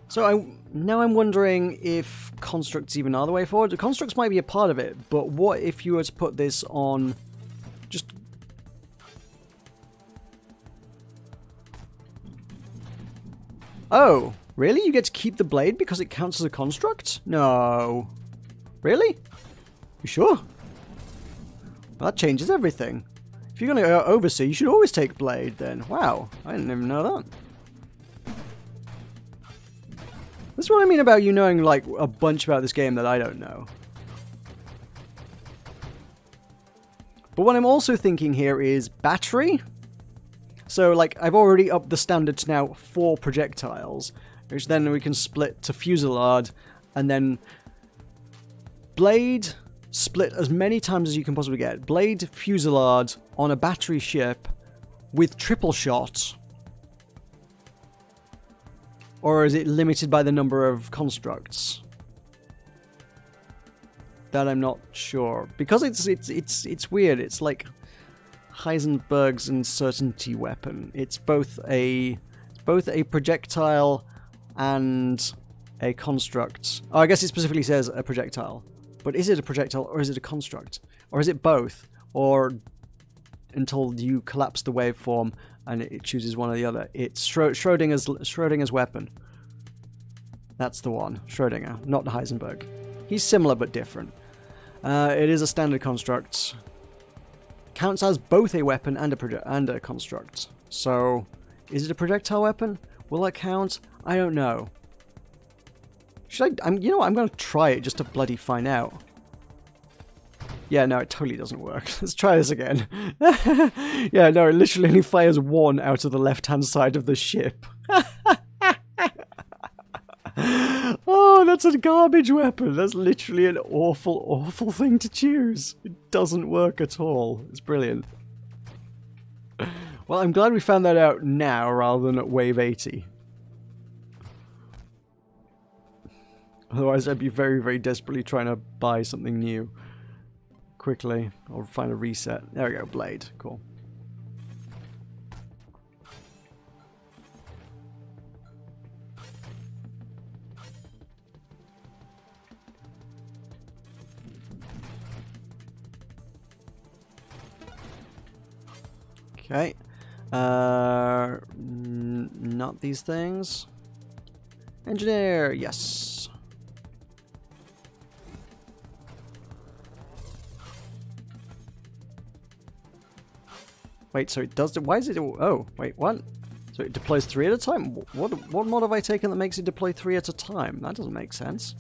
Speaker 1: So now I'm wondering if constructs even are the way forward. The constructs might be a part of it, but what if you were to put this on... Just... Oh, really? You get to keep the blade because it counts as a construct? No. Really? You sure? Well, that changes everything. If you're going to go oversee, you should always take blade then. Wow, I didn't even know that. This is what I mean about you knowing, like, a bunch about this game that I don't know. But what I'm also thinking here is battery. So, like, I've already upped the standard to now 4 projectiles, which then we can split to fusillade, and then blade, split as many times as you can possibly get. Blade, fusillade on a battery ship with triple shot. Or is it limited by the number of constructs? That I'm not sure. Because it's weird. It's like Heisenberg's uncertainty weapon. It's both a projectile and a construct. Oh, I guess it specifically says a projectile. But is it a projectile or is it a construct? Or is it both? Or until you collapse the waveform and it chooses one or the other. It's Schrodinger's weapon. That's the one. Schrodinger, not Heisenberg. He's similar but different. It is a standard construct. Counts as both a weapon and a construct. So, is it a projectile weapon? Will that count? I don't know. Should I? You know what? I'm going to try it just to bloody find out. Yeah, no, it totally doesn't work. Let's try this again. Yeah, no, it literally only fires 1 out of the left-hand side of the ship. Oh, that's a garbage weapon. That's literally an awful thing to choose. It doesn't work at all. It's brilliant. Well, I'm glad we found that out now rather than at wave 80. Otherwise, I'd be very desperately trying to buy something new quickly or find a reset. There we go, blade. Cool. Okay. Not these things. Engineer, yes. Wait, so it does... Why is it... Oh, wait, what? So it deploys 3 at a time? What mod have I taken that makes it deploy 3 at a time? That doesn't make sense.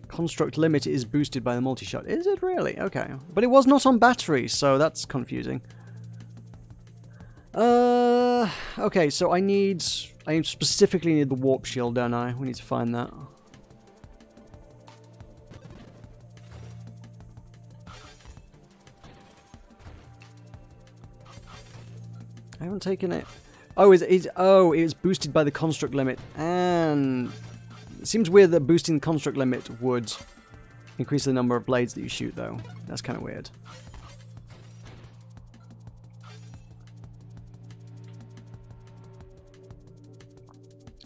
Speaker 1: Construct limit is boosted by the multi-shot. Is it really? Okay. But it was not on battery, so that's confusing. Okay, so I specifically need the warp shield, don't I? We need to find that. I haven't taken it. Oh, it's boosted by the construct limit, and it seems weird that boosting the construct limit would increase the number of blades that you shoot, though. That's kind of weird.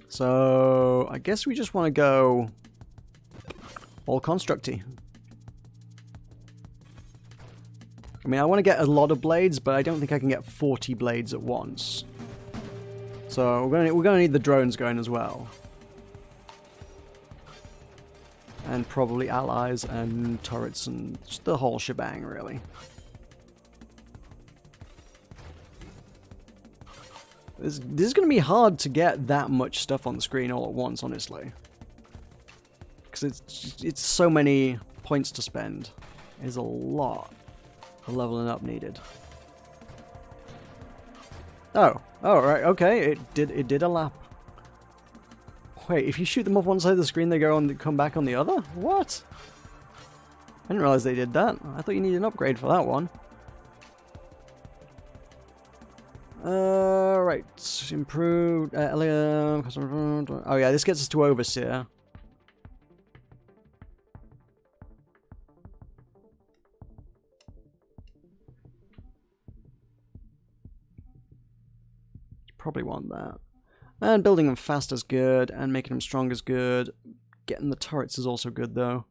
Speaker 1: So, I guess we just want to go all constructy. mean, I want to get a lot of blades, but I don't think I can get 40 blades at once. So we're gonna need the drones going as well. And probably allies and turrets and just the whole shebang, really. This is going to be hard to get that much stuff on the screen all at once, honestly. Because it's so many points to spend. There's a lot of leveling up needed. Oh, right, okay, it did a lap. Wait, if you shoot them off one side of the screen, they come back on the other? What? I didn't realize they did that. I thought you needed an upgrade for that one. Right. Improved. Oh yeah, this gets us to Overseer. Probably want that. And building them fast is good, and making them strong is good. Getting the turrets is also good, though.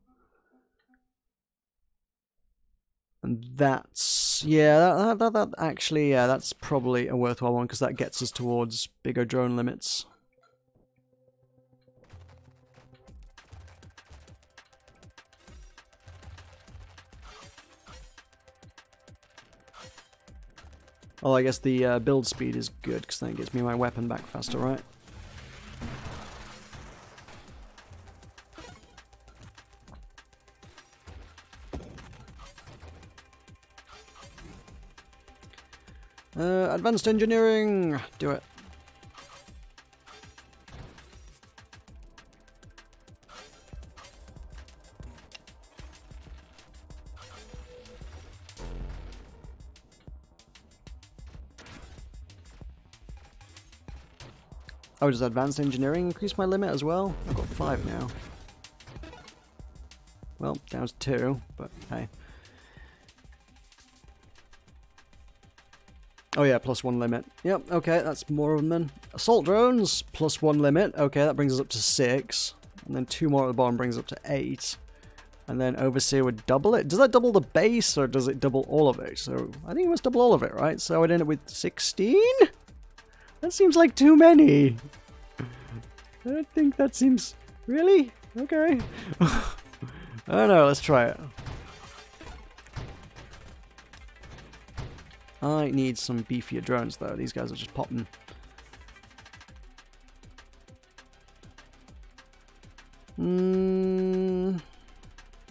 Speaker 1: And that's... yeah, that actually, yeah, that's probably a worthwhile one, because that gets us towards bigger drone limits. Oh, I guess the build speed is good, because then it gets me my weapon back faster, right? Advanced engineering! Do it. Oh, does advanced engineering increase my limit as well? I've got 5 now. Well, down to 2, but hey. Oh yeah, +1 limit. Yep, okay, that's more of them then. Assault drones, +1 limit. Okay, that brings us up to 6. And then 2 more at the bottom brings us up to 8. And then Overseer would double it. Does that double the base, or does it double all of it? So, I think it must double all of it, right? So I'd end up with 16? That seems like too many. I think that seems... really? Okay. I don't know, let's try it. I need some beefier drones, though. These guys are just popping.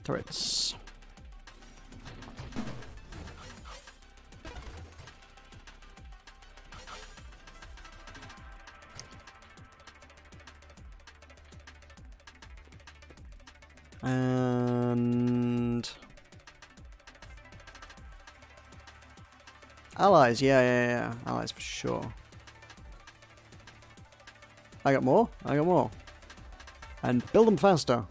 Speaker 1: Turrets. And... allies, yeah. Allies for sure. I got more. And build them faster.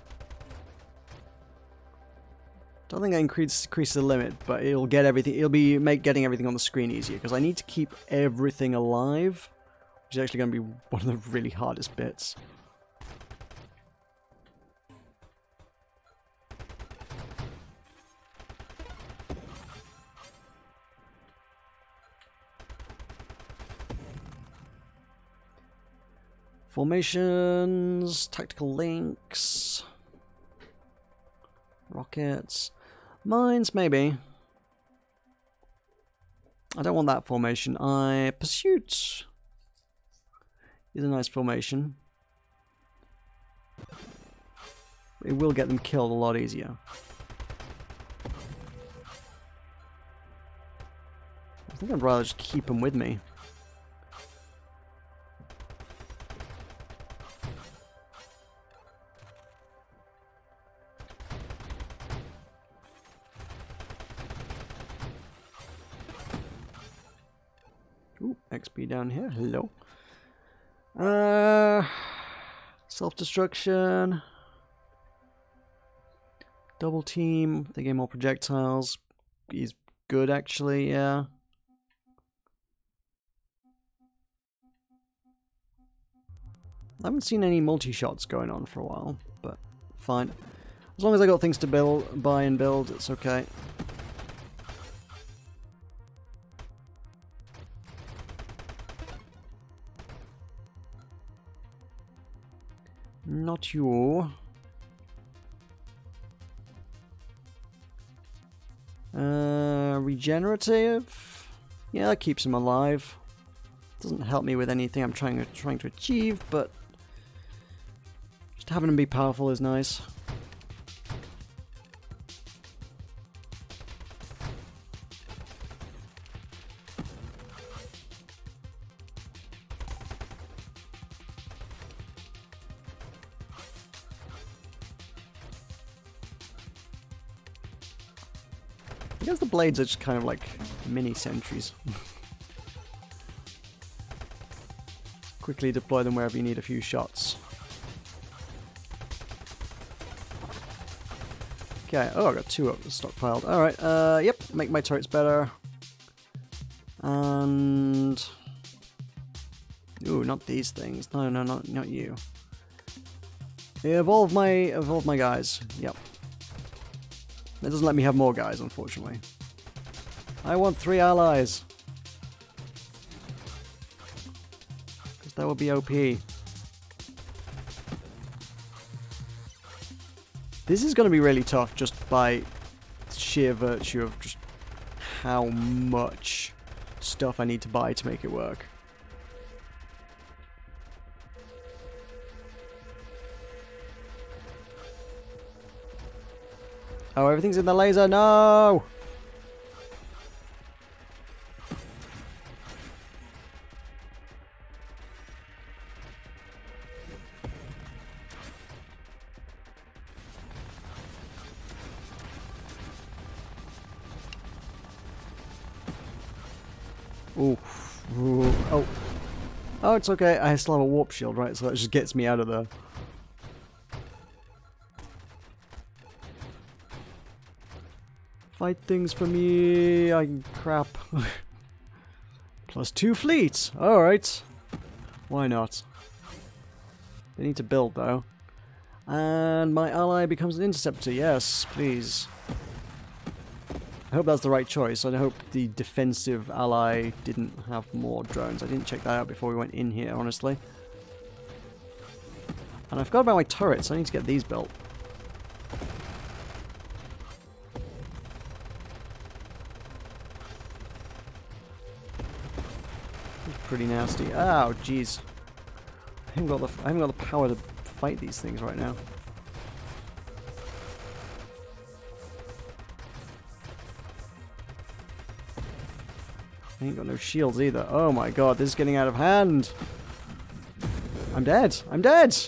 Speaker 1: Don't think I increase the limit, but it'll get everything. It'll be getting everything on the screen easier, because I need to keep everything alive, which is actually going to be one of the really hardest bits. Formations, tactical links, rockets, mines, maybe. I don't want that formation. Pursuit is a nice formation. It will get them killed a lot easier. I think I'd rather just keep them with me. Ooh, XP down here. Hello. Self-destruction. Double team. They gain more projectiles. He's good, actually, yeah. I haven't seen any multi-shots going on for a while, but fine. As long as I got things to buy and build, it's okay. Not you. Regenerative. Yeah, that keeps him alive. Doesn't help me with anything I'm trying to achieve, but just having him be powerful is nice. I guess the blades are just kind of like mini sentries. Quickly deploy them wherever you need a few shots. Okay, oh, I got 2 up stockpiled. Alright, yep, make my turrets better. And... ooh, not these things. No, not you. Evolve my guys. Yep. That doesn't let me have more guys, unfortunately. I want 3 allies. Because that would be OP. This is going to be really tough just by sheer virtue of just how much stuff I need to buy to make it work. Oh, everything's in the laser. No! Ooh. Ooh. Oh. Oh, it's okay. I still have a warp shield, right? So that just gets me out of there. Fight things for me. Crap. Plus 2 fleets. Alright. Why not? They need to build, though. And my ally becomes an interceptor. Yes, please. I hope that's the right choice. I hope the defensive ally didn't have more drones. I didn't check that out before we went in here, honestly. And I forgot about my turrets. I need to get these built. Pretty nasty. Oh, jeez. I haven't got the power to fight these things right now. I ain't got no shields either. Oh my god, this is getting out of hand. I'm dead. I'm dead.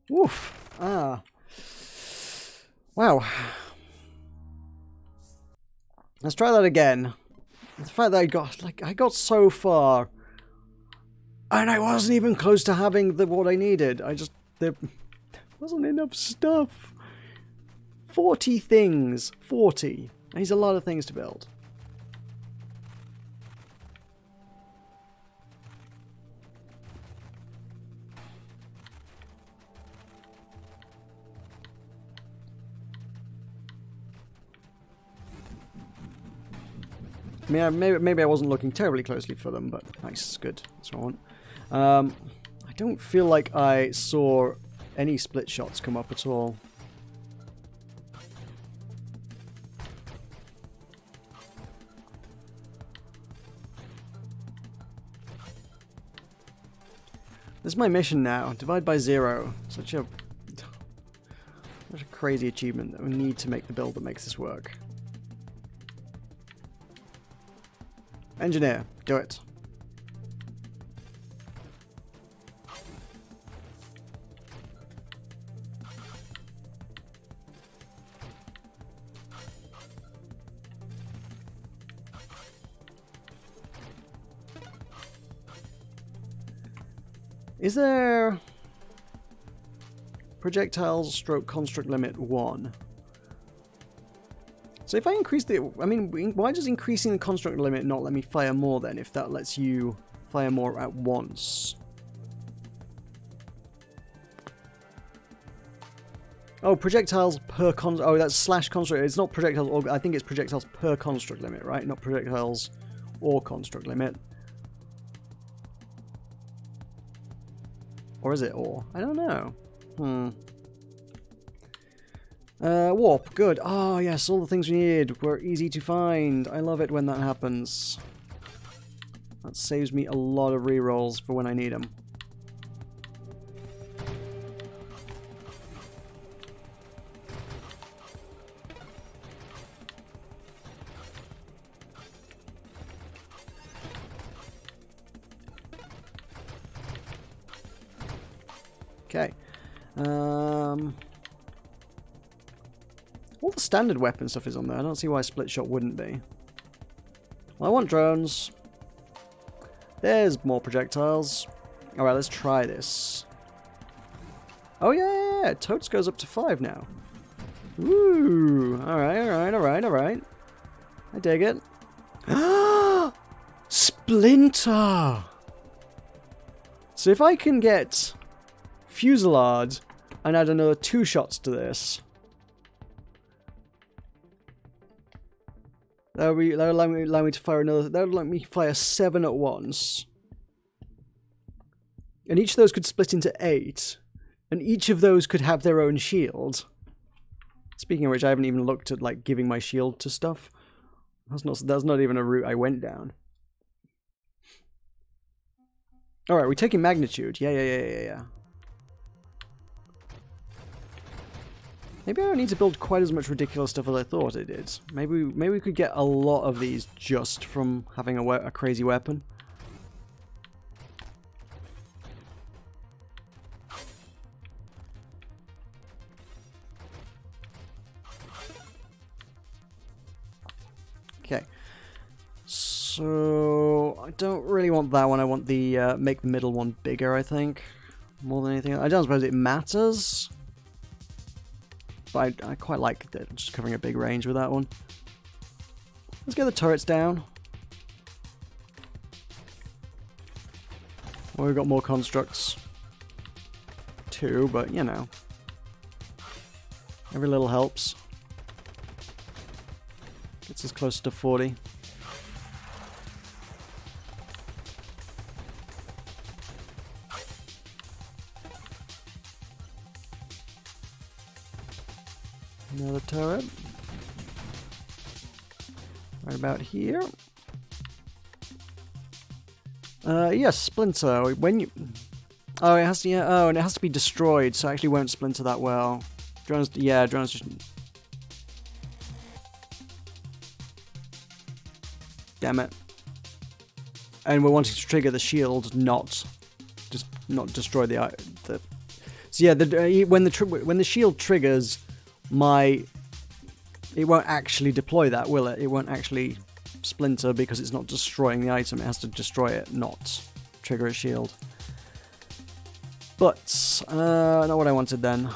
Speaker 1: Woof. Ah. Wow. Let's try that again. The fact that I got so far, and I wasn't even close to having what I needed. There wasn't enough stuff. 40 things. 40. There's a lot of things to build. I mean, maybe I wasn't looking terribly closely for them, but nice, good. That's what I want. I don't feel like I saw any split shots come up at all. This is my mission now. Divide by 0. Such a crazy achievement that we need to make the build that makes this work. Engineer, do it. Is there projectiles stroke construct limit 1? So if I increase the... I mean, why does increasing the construct limit not let me fire more then, if that lets you fire more at once? Oh, projectiles per construct... oh, that's slash construct. It's not projectiles, or I think it's projectiles per construct limit, right? Not projectiles or construct limit. Or is it ore? I don't know. Warp, good. Oh yes, all the things we need were easy to find. I love it when that happens. That saves me a lot of rerolls for when I need them. Okay. All the standard weapon stuff is on there. I don't see why split shot wouldn't be. Well, I want drones. There's more projectiles. Alright, let's try this. Oh yeah, totes goes up to 5 now. Ooh, alright. I dig it. Splinter! So if I can get Fusillade and add another 2 shots to this, that would allow me to fire another. That would let me fire 7 at once, and each of those could split into 8, and each of those could have their own shield. Speaking of which, I haven't even looked at like giving my shield to stuff. That's not even a route I went down. All right, we're taking magnitude. Yeah. Maybe I don't need to build quite as much ridiculous stuff as I thought I did. Maybe we could get a lot of these just from having a crazy weapon. Okay. So I don't really want that one. I want the make the middle one bigger, I think. More than anything. I don't suppose it matters. But I quite like just covering a big range with that one. Let's get the turrets down. Well, we've got more constructs too, but you know. Every little helps. Gets us closer to 40. Another turret. Right about here. Yes, splinter. When you... Oh, it has to... Yeah, oh, and it has to be destroyed, so it actually won't splinter that well. Drones... Yeah, drones just... Damn it. And we're wanting to trigger the shield, not destroy the... So yeah, when the shield triggers... It won't actually deploy that, will it? It won't actually splinter because it's not destroying the item. It has to destroy it, not trigger a shield. But, not what I wanted then.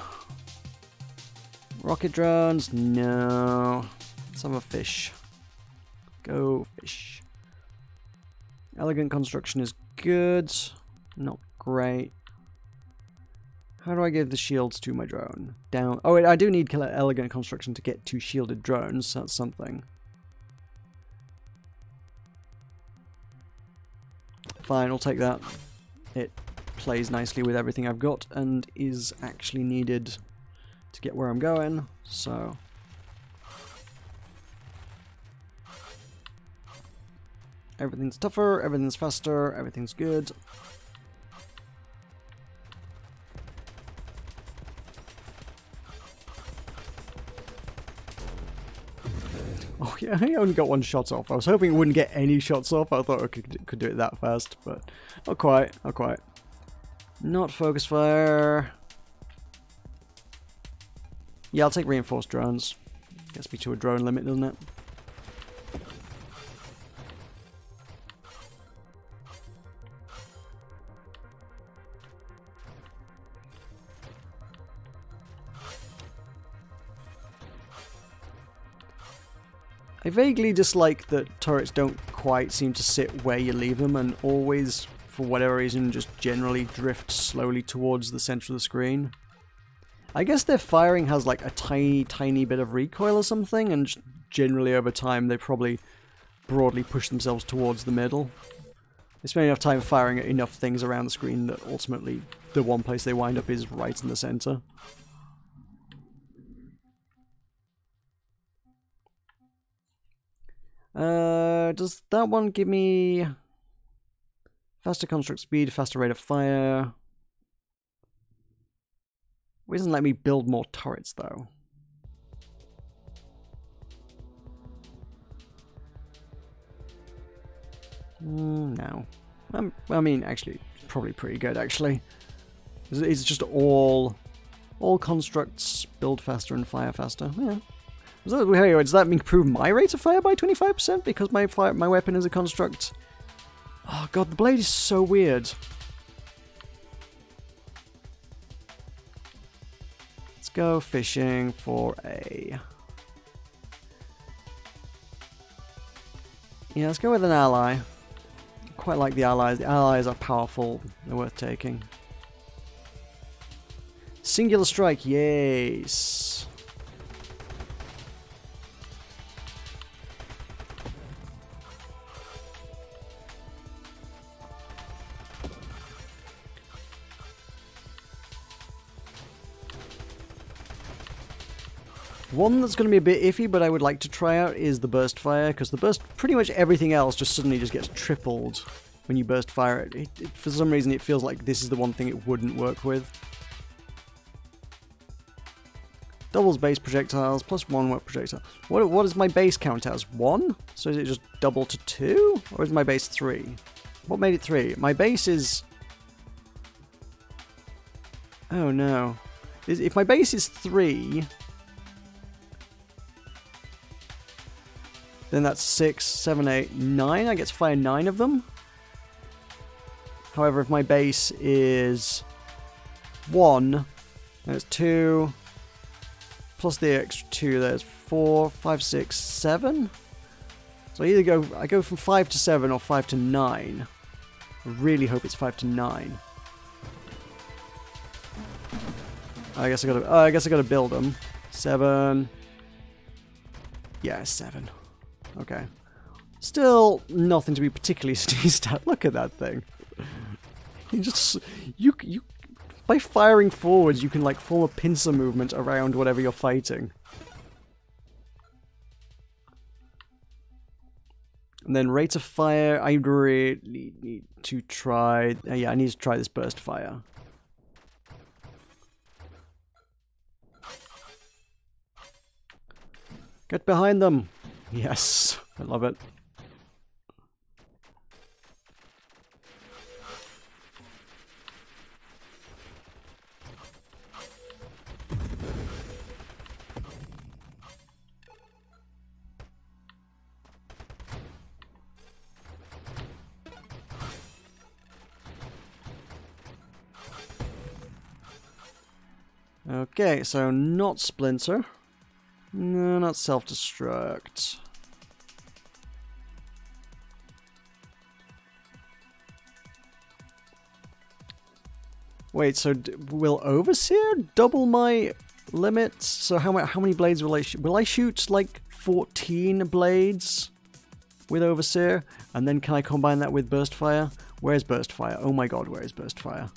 Speaker 1: Rocket drones? No. Let's have a fish. Go fish. Elegant construction is good. Not great. How do I give the shields to my drone? Down. Oh, wait, I do need elegant construction to get 2 shielded drones. So that's something. Fine, I'll take that. It plays nicely with everything I've got and is actually needed to get where I'm going. So... everything's tougher, everything's faster, everything's good. Oh yeah, I only got 1 shot off. I was hoping it wouldn't get any shots off. I thought I could do it that fast, but not quite, not quite. Not focus fire. Yeah, I'll take reinforced drones. Gets me to a drone limit, doesn't it? I vaguely dislike that turrets don't quite seem to sit where you leave them and always, for whatever reason, just generally drift slowly towards the center of the screen. I guess their firing has like a tiny bit of recoil or something, and generally over time they probably broadly push themselves towards the middle. They spend enough time firing at enough things around the screen that ultimately the one place they wind up is right in the center. Does that one give me faster construct speed, faster rate of fire? It doesn't let me build more turrets though. No. I mean, actually, it's probably pretty good, actually. It's just all constructs build faster and fire faster. Yeah. Does that improve my rate of fire by 25% because my weapon is a construct? Oh god, the blade is so weird. Let's go fishing for a... Yeah, let's go with an ally. Quite like the allies. The allies are powerful. They're worth taking. Singular strike, yes. One that's going to be a bit iffy, but I would like to try out is the burst fire, because the burst, pretty much everything else just suddenly just gets tripled when you burst fire it. For some reason, it feels like this is the one thing it wouldn't work with. Doubles base projectiles, plus 1 work projectile. What is my base count as? 1? So is it just double to 2? Or is my base 3? What made it 3? My base is... Oh no. If my base is 3... then that's 6, 7, 8, 9. I get to fire 9 of them. However, if my base is 1, then it's 2, plus the extra 2, there's 4, 5, 6, 7. So I go from 5 to 7 or 5 to 9. I really hope it's 5 to 9. I guess I gotta build them. 7. Yeah, 7. Okay. Still nothing to be particularly sneezed at. Look at that thing. You by firing forwards, you can like form a pincer movement around whatever you're fighting. And then rate of fire, I really need to try... yeah, I need to try this burst fire. Get behind them! Yes, I love it. Okay, so not Splinter. No, not self-destruct. Wait, so will Overseer double my limits? So how many blades will I shoot? Will I shoot like 14 blades with Overseer? And then can I combine that with Burst Fire? Where's Burst Fire? Oh my god, where is Burst Fire?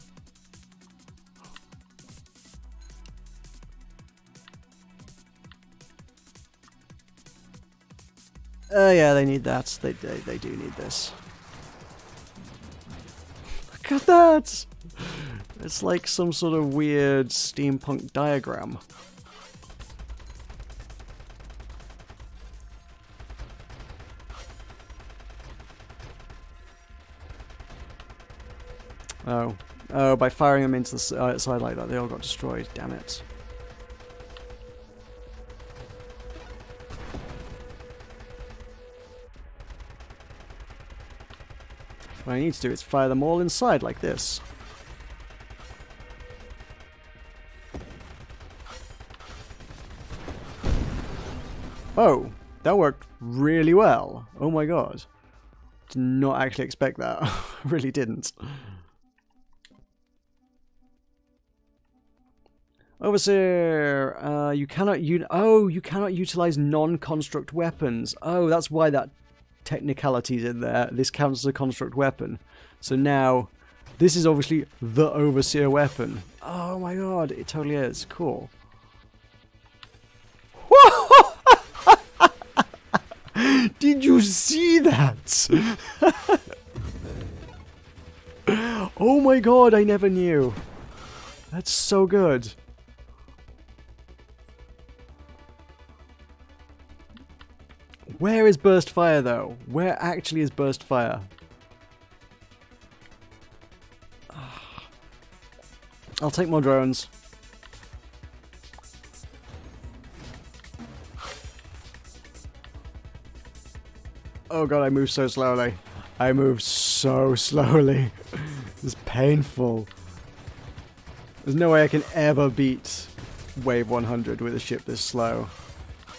Speaker 1: Yeah, they need that. They do need this. Look at that! It's like some sort of weird steampunk diagram. Oh. Oh, by firing them into the side like that, they all got destroyed. Damn it. What I need to do is fire them all inside like this. Oh, that worked really well. Oh my god. Did not actually expect that. I really didn't. Overseer, you cannot utilize non-construct weapons. Oh, that's why that technicalities in there, this counts as a construct weapon. So now, this is obviously the Overseer weapon. Oh my god, it totally is. Cool. Did you see that? Oh my god, I never knew. That's so good. Where is Burst Fire though? Where actually is Burst Fire? I'll take more drones. Oh god, I move so slowly. I move so slowly. It's painful. There's no way I can ever beat Wave 100 with a ship this slow.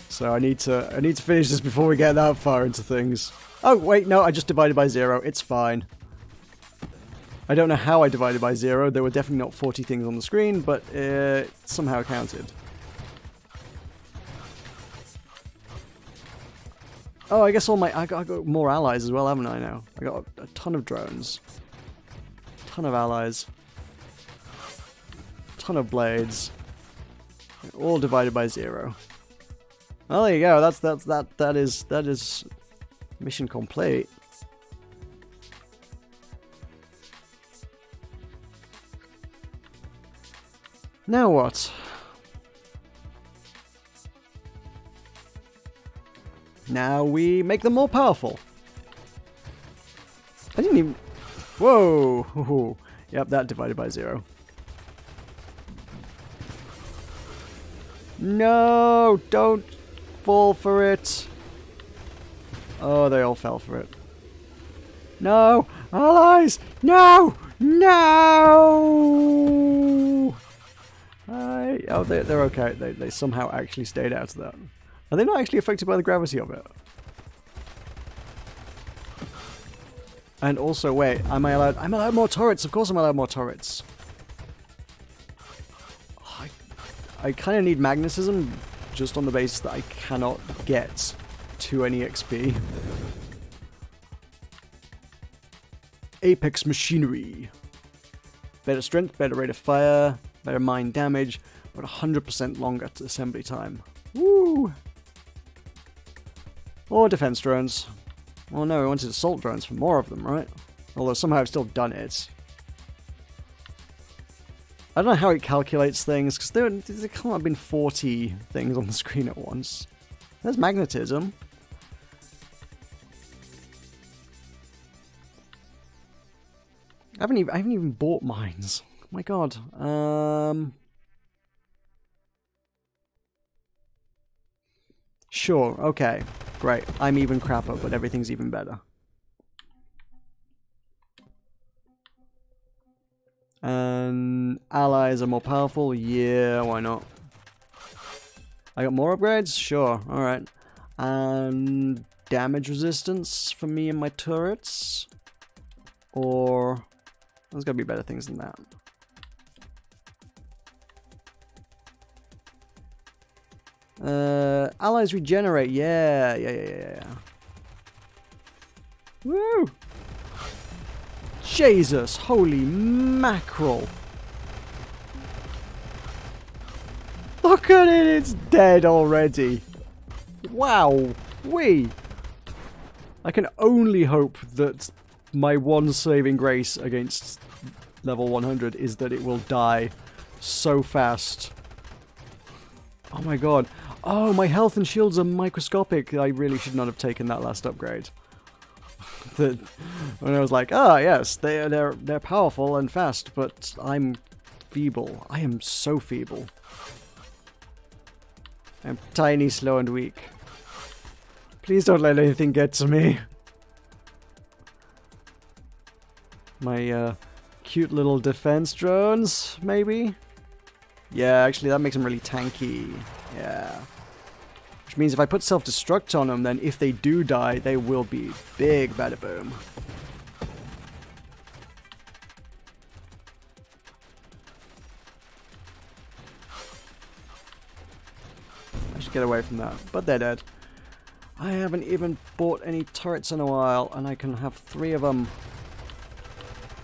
Speaker 1: So I need to finish this before we get that far into things. Oh wait, no, I just divided by 0. It's fine. I don't know how I divided by 0. There were definitely not 40 things on the screen, but it somehow counted. Oh, I guess I got more allies as well, haven't I now? I got a ton of drones. Ton of allies. Ton of blades. All divided by 0. Well, there you go. That is mission complete. Now what? Now we make them more powerful. I didn't even... Whoa! Yep, that divided by 0. No! Don't fall for it! Oh, they all fell for it. No! Allies! No! No! Oh, they're okay. They somehow actually stayed out of that. Are they not actually affected by the gravity of it? And also, wait, am I allowed? I'm allowed more turrets. Of course I'm allowed more turrets. I kind of need magnetism just on the basis that I cannot get to any XP. Apex machinery. Better strength, better rate of fire, better mine damage, but 100% longer assembly time. Woo! Or defense drones. Well, no, we wanted assault drones for more of them, right? Although somehow I've still done it. I don't know how it calculates things, because there can't have been 40 things on the screen at once. There's magnetism. I haven't even bought mines. Oh my god. Sure, okay. Great. I'm even crapper, but everything's even better. And allies are more powerful? Yeah, why not? I got more upgrades? Sure, alright. And damage resistance for me and my turrets? Or... there's gotta be better things than that. Allies regenerate, yeah. Woo! Jesus, holy mackerel! Look at it, it's dead already! Wow, I can only hope that my one saving grace against level 100 is that it will die so fast. Oh my god. Oh, my health and shields are microscopic. I really should not have taken that last upgrade. When I was like, ah, yes, they're powerful and fast, but I'm feeble. I am so feeble. I'm tiny, slow, and weak. Please don't let anything get to me. My cute little defense drones, maybe? Yeah, actually that makes them really tanky. Yeah. Which means if I put self-destruct on them, then if they do die, they will be big bada boom. I should get away from that, but they're dead. I haven't even bought any turrets in a while, and I can have 3 of them.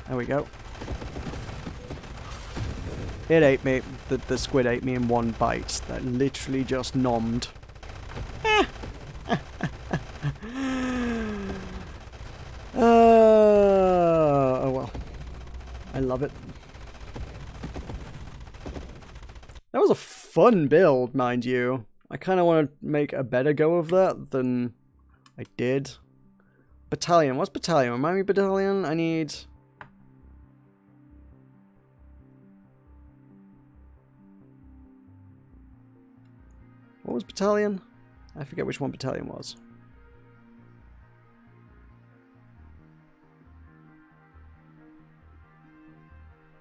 Speaker 1: There we go. It ate me. The squid ate me in one bite. That literally just nommed. Oh well. I love it. That was a fun build, mind you. I kind of want to make a better go of that than I did. Battalion. What's battalion? Remind me, battalion? I need... What was battalion? I forget which one battalion was.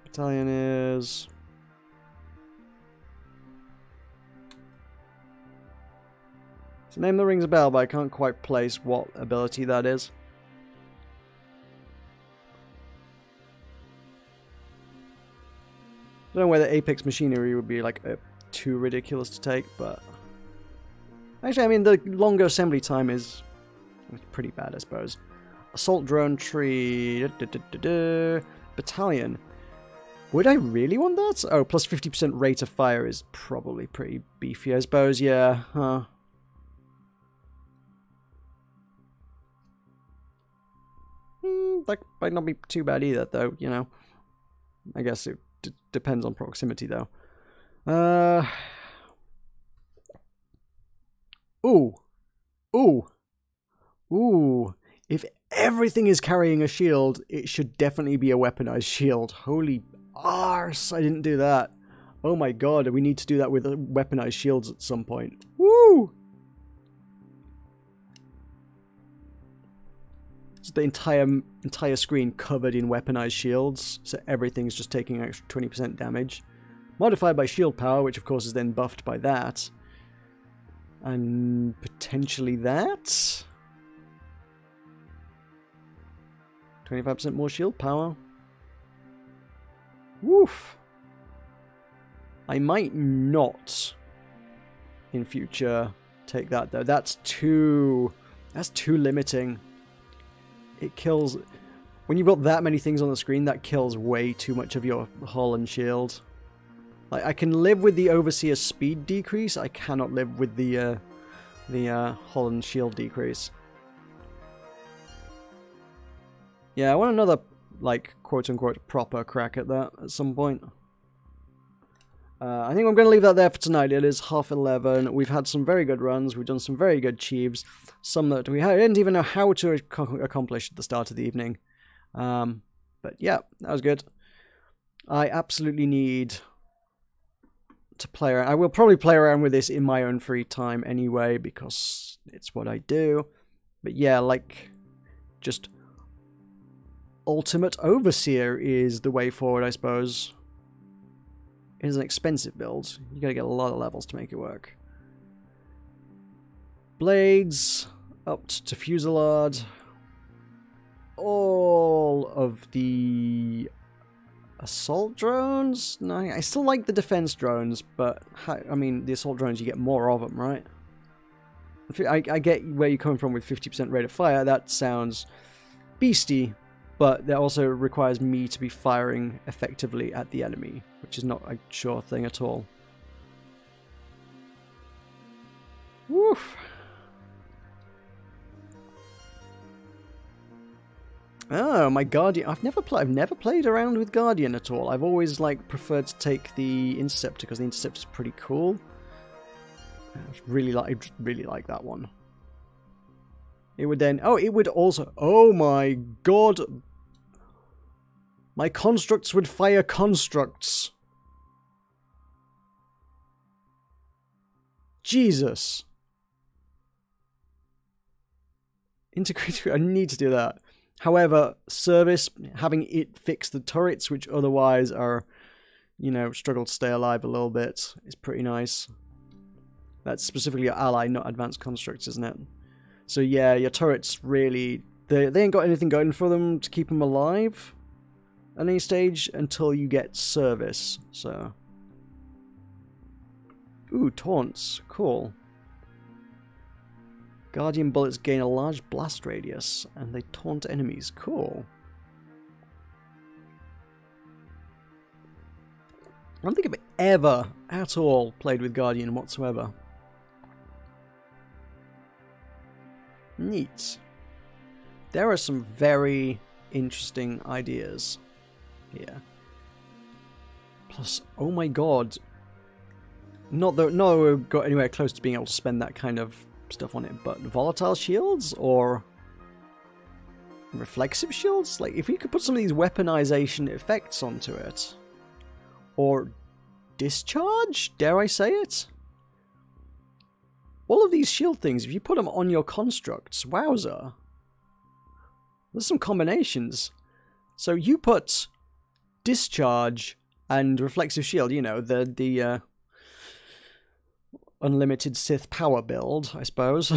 Speaker 1: Battalion is... It's a name that rings a bell, but I can't quite place what ability that is. I don't know whether Apex Machinery would be like too ridiculous to take, but... Actually, I mean, the longer assembly time is pretty bad, I suppose. Assault drone tree... Battalion. Would I really want that? Oh, plus 50% rate of fire is probably pretty beefy, I suppose. Yeah, huh. That might not be too bad either, though, you know. I guess it depends on proximity, though. Ooh. Ooh. Ooh. If everything is carrying a shield, it should definitely be a weaponized shield. Holy arse, I didn't do that. Oh my god, we need to do that with weaponized shields at some point. Woo! So the entire screen covered in weaponized shields, so everything's just taking an extra 20% damage. Modified by shield power, which of course is then buffed by that. And potentially that? 25% more shield power. Woof! I might not in future take that though. That's too limiting. It kills... When you've got that many things on the screen, that kills way too much of your hull and shield. Like, I can live with the Overseer's speed decrease, I cannot live with the hull and shield decrease. Yeah, I want another, like, quote-unquote proper crack at that at some point. I think I'm going to leave that there for tonight. It is 11:30. We've had some very good runs. We've done some very good achieves. Some that we didn't even know how to accomplish at the start of the evening. But yeah, that was good. I absolutely need to play around. I will probably play around with this in my own free time anyway, because it's what I do. But yeah, like, just Ultimate Overseer is the way forward, I suppose. It is an expensive build. You gotta get a lot of levels to make it work. Blades, upped to Fusillade. All of the assault drones? No, I still like the defense drones, but I mean, the assault drones, you get more of them, right? I get where you're coming from with 50% rate of fire. That sounds beastie, but that also requires me to be firing effectively at the enemy, which is not a sure thing at all. Woof. Oh, my Guardian. I've never played around with Guardian at all. I've always like preferred to take the Interceptor because the Interceptor is pretty cool. I really like that one. It would then... Oh, it would also... Oh my god! My constructs would fire constructs. Jesus. Integrated... I need to do that. However, service, having it fix the turrets, which otherwise are, you know, struggle to stay alive a little bit, is pretty nice. That's specifically your ally, not advanced constructs, isn't it? So yeah, your turrets really... They ain't got anything going for them to keep them alive at any stage until you get service, so... Ooh, taunts. Cool. Guardian bullets gain a large blast radius, and they taunt enemies. Cool. I don't think I've ever, at all, played with Guardian whatsoever. Neat. There are some very interesting ideas here. Plus, oh my god. Not that we've got anywhere close to being able to spend that kind of stuff on it, but volatile shields or reflexive shields? Like, if we could put some of these weaponization effects onto it. Or discharge? Dare I say it? All of these shield things, if you put them on your constructs, wowza. There's some combinations. So you put discharge and reflexive shield, you know, the unlimited Sith power build, I suppose.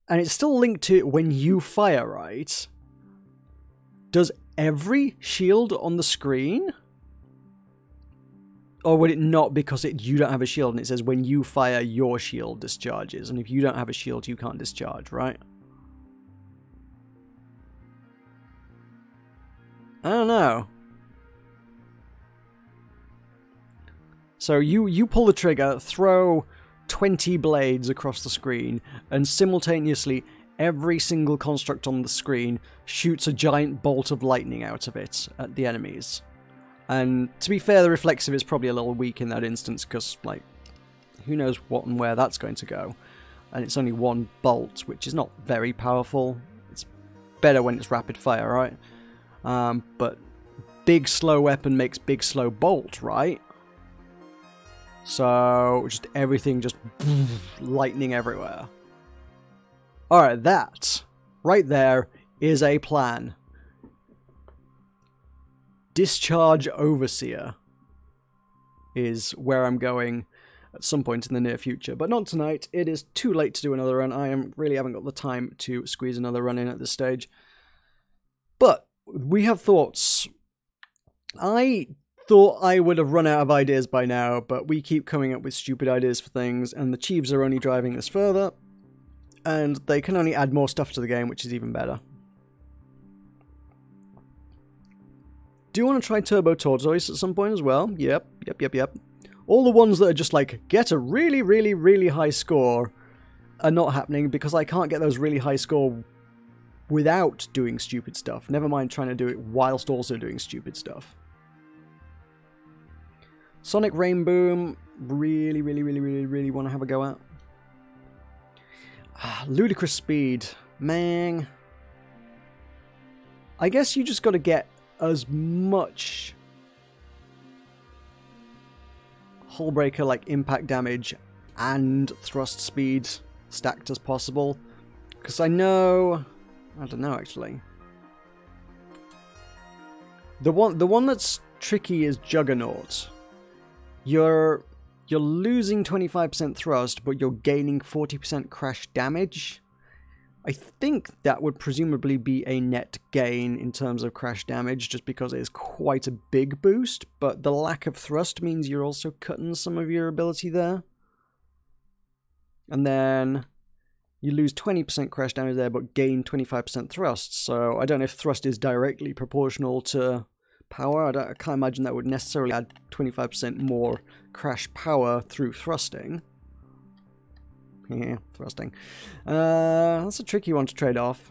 Speaker 1: And it's still linked to when you fire, right? Does every shield on the screen? Or would it not, because you don't have a shield and it says when you fire your shield discharges, and if you don't have a shield you can't discharge, right? I don't know. So you pull the trigger, throw 20 blades across the screen, and simultaneously every single construct on the screen shoots a giant bolt of lightning out of it at the enemies. And to be fair, the reflexive is probably a little weak in that instance, because, like, who knows what and where that's going to go. And it's only one bolt, which is not very powerful. It's better when it's rapid fire, right? But big slow weapon makes big slow bolt, right? So just everything just lightning everywhere. Alright, that right there is a plan. Discharge Overseer is where I'm going at some point in the near future, but not tonight. It is too late to do another run. I really haven't got the time to squeeze another run in at this stage. But we have thoughts. I thought I would have run out of ideas by now, but we keep coming up with stupid ideas for things, and the Chiefs are only driving this further, and they can only add more stuff to the game, which is even better. Do you want to try Turbo Tortoise at some point as well? Yep. All the ones that are just like, get a really, really, really high score are not happening, because I can't get those really high score without doing stupid stuff. Never mind trying to do it whilst also doing stupid stuff. Sonic Rainboom, really, really, really, really, really want to have a go at. Ludicrous Speed, man. I guess you just got to get as much Hullbreaker like impact damage and thrust speed stacked as possible, because I don't know actually. The one that's tricky is Juggernaut. You're losing 25% thrust, but you're gaining 40% crash damage. I think that would presumably be a net gain in terms of crash damage, just because it is quite a big boost, but the lack of thrust means you're also cutting some of your ability there. And then you lose 20% crash damage there, but gain 25% thrust, so I don't know if thrust is directly proportional to power. I can't imagine that would necessarily add 25% more crash power through thrusting. Yeah, thrusting. That's a tricky one to trade off.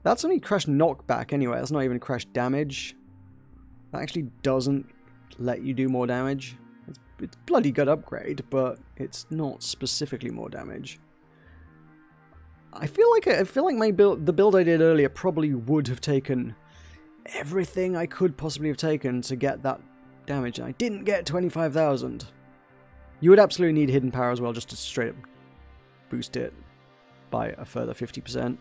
Speaker 1: That's only crash knockback anyway. That's not even crash damage. That actually doesn't let you do more damage. It's bloody good upgrade, but it's not specifically more damage. I feel like my build, the build I did earlier, probably would have taken everything I could possibly have taken to get that damage, and I didn't get 25,000. You would absolutely need hidden power as well, just to straight up boost it by a further 50%.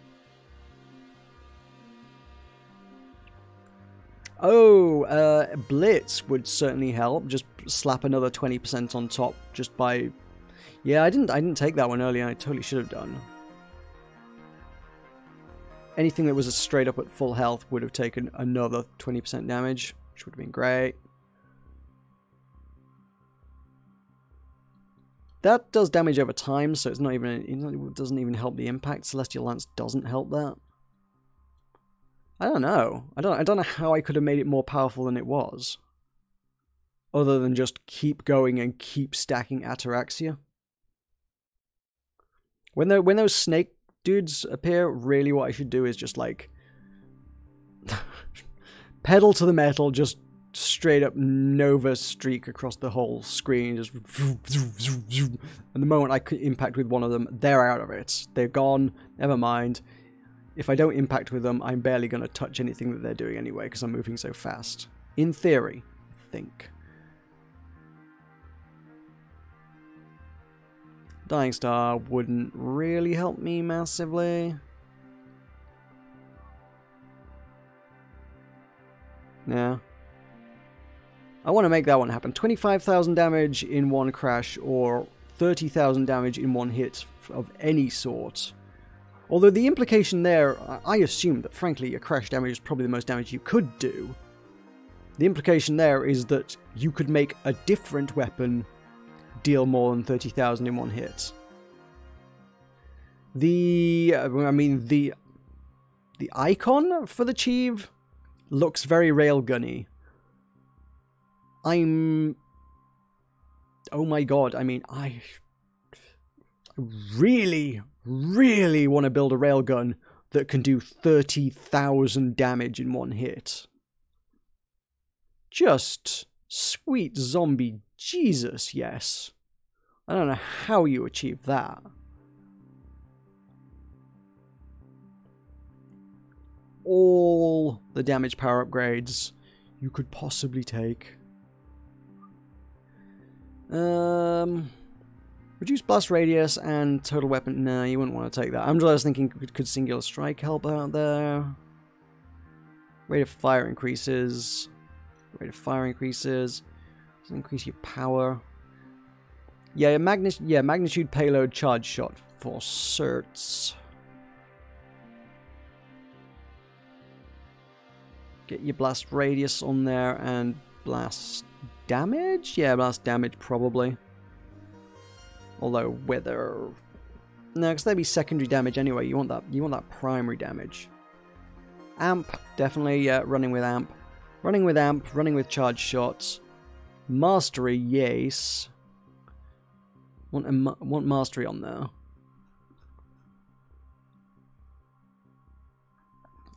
Speaker 1: Oh, Blitz would certainly help. Just slap another 20% on top just by... Yeah, I didn't take that one earlier. I totally should have done. Anything that was a straight up at full health would have taken another 20% damage, which would have been great. That does damage over time, so it's not even, it doesn't even help the impact. Celestial Lance doesn't help that. I don't know. I don't know how I could have made it more powerful than it was. Other than just keep going and keep stacking Ataraxia. When those snake dudes appear, really what I should do is just like pedal to the metal, just straight up Nova streak across the whole screen, just and the moment I impact with one of them, they're out of it. They're gone, never mind. If I don't impact with them, I'm barely going to touch anything that they're doing anyway, because I'm moving so fast. In theory, I think. Dying Star wouldn't really help me massively. Yeah. I want to make that one happen. 25,000 damage in one crash, or 30,000 damage in one hit of any sort. Although the implication there, I assume that frankly a crash damage is probably the most damage you could do. The implication there is that you could make a different weapon deal more than 30,000 in one hit. The icon for the Chieve looks very railgunny. Oh my god, I mean, I really want to build a railgun that can do 30,000 damage in one hit. Just sweet zombie Jesus, yes. I don't know how you achieve that. All the damage power upgrades you could possibly take. Reduce blast radius and total weapon. No, you wouldn't want to take that. I'm just thinking, could singular strike help out there? Rate of fire increases. Rate of fire increases. Does increase your power. Yeah, magnitude payload charge shot for certs. Get your blast radius on there and blast damage? Yeah, blast damage probably. Although whether... No, because that'd be secondary damage anyway. You want that primary damage. Amp, definitely, yeah, running with amp. Running with amp, running with charge shots. Mastery, yes. Want mastery on there.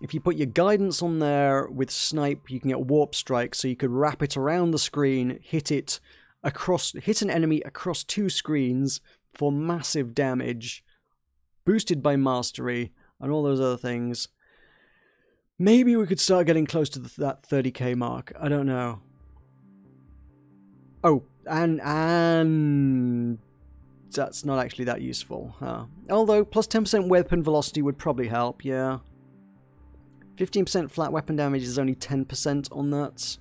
Speaker 1: If you put your guidance on there with snipe, you can get warp strike, so you could wrap it around the screen, hit an enemy across 2 screens for massive damage, boosted by mastery, and all those other things. Maybe we could start getting close to that 30k mark. I don't know. Oh, and that's not actually that useful, huh? Although, plus 10% weapon velocity would probably help, yeah. 15% flat weapon damage is only 10% on that.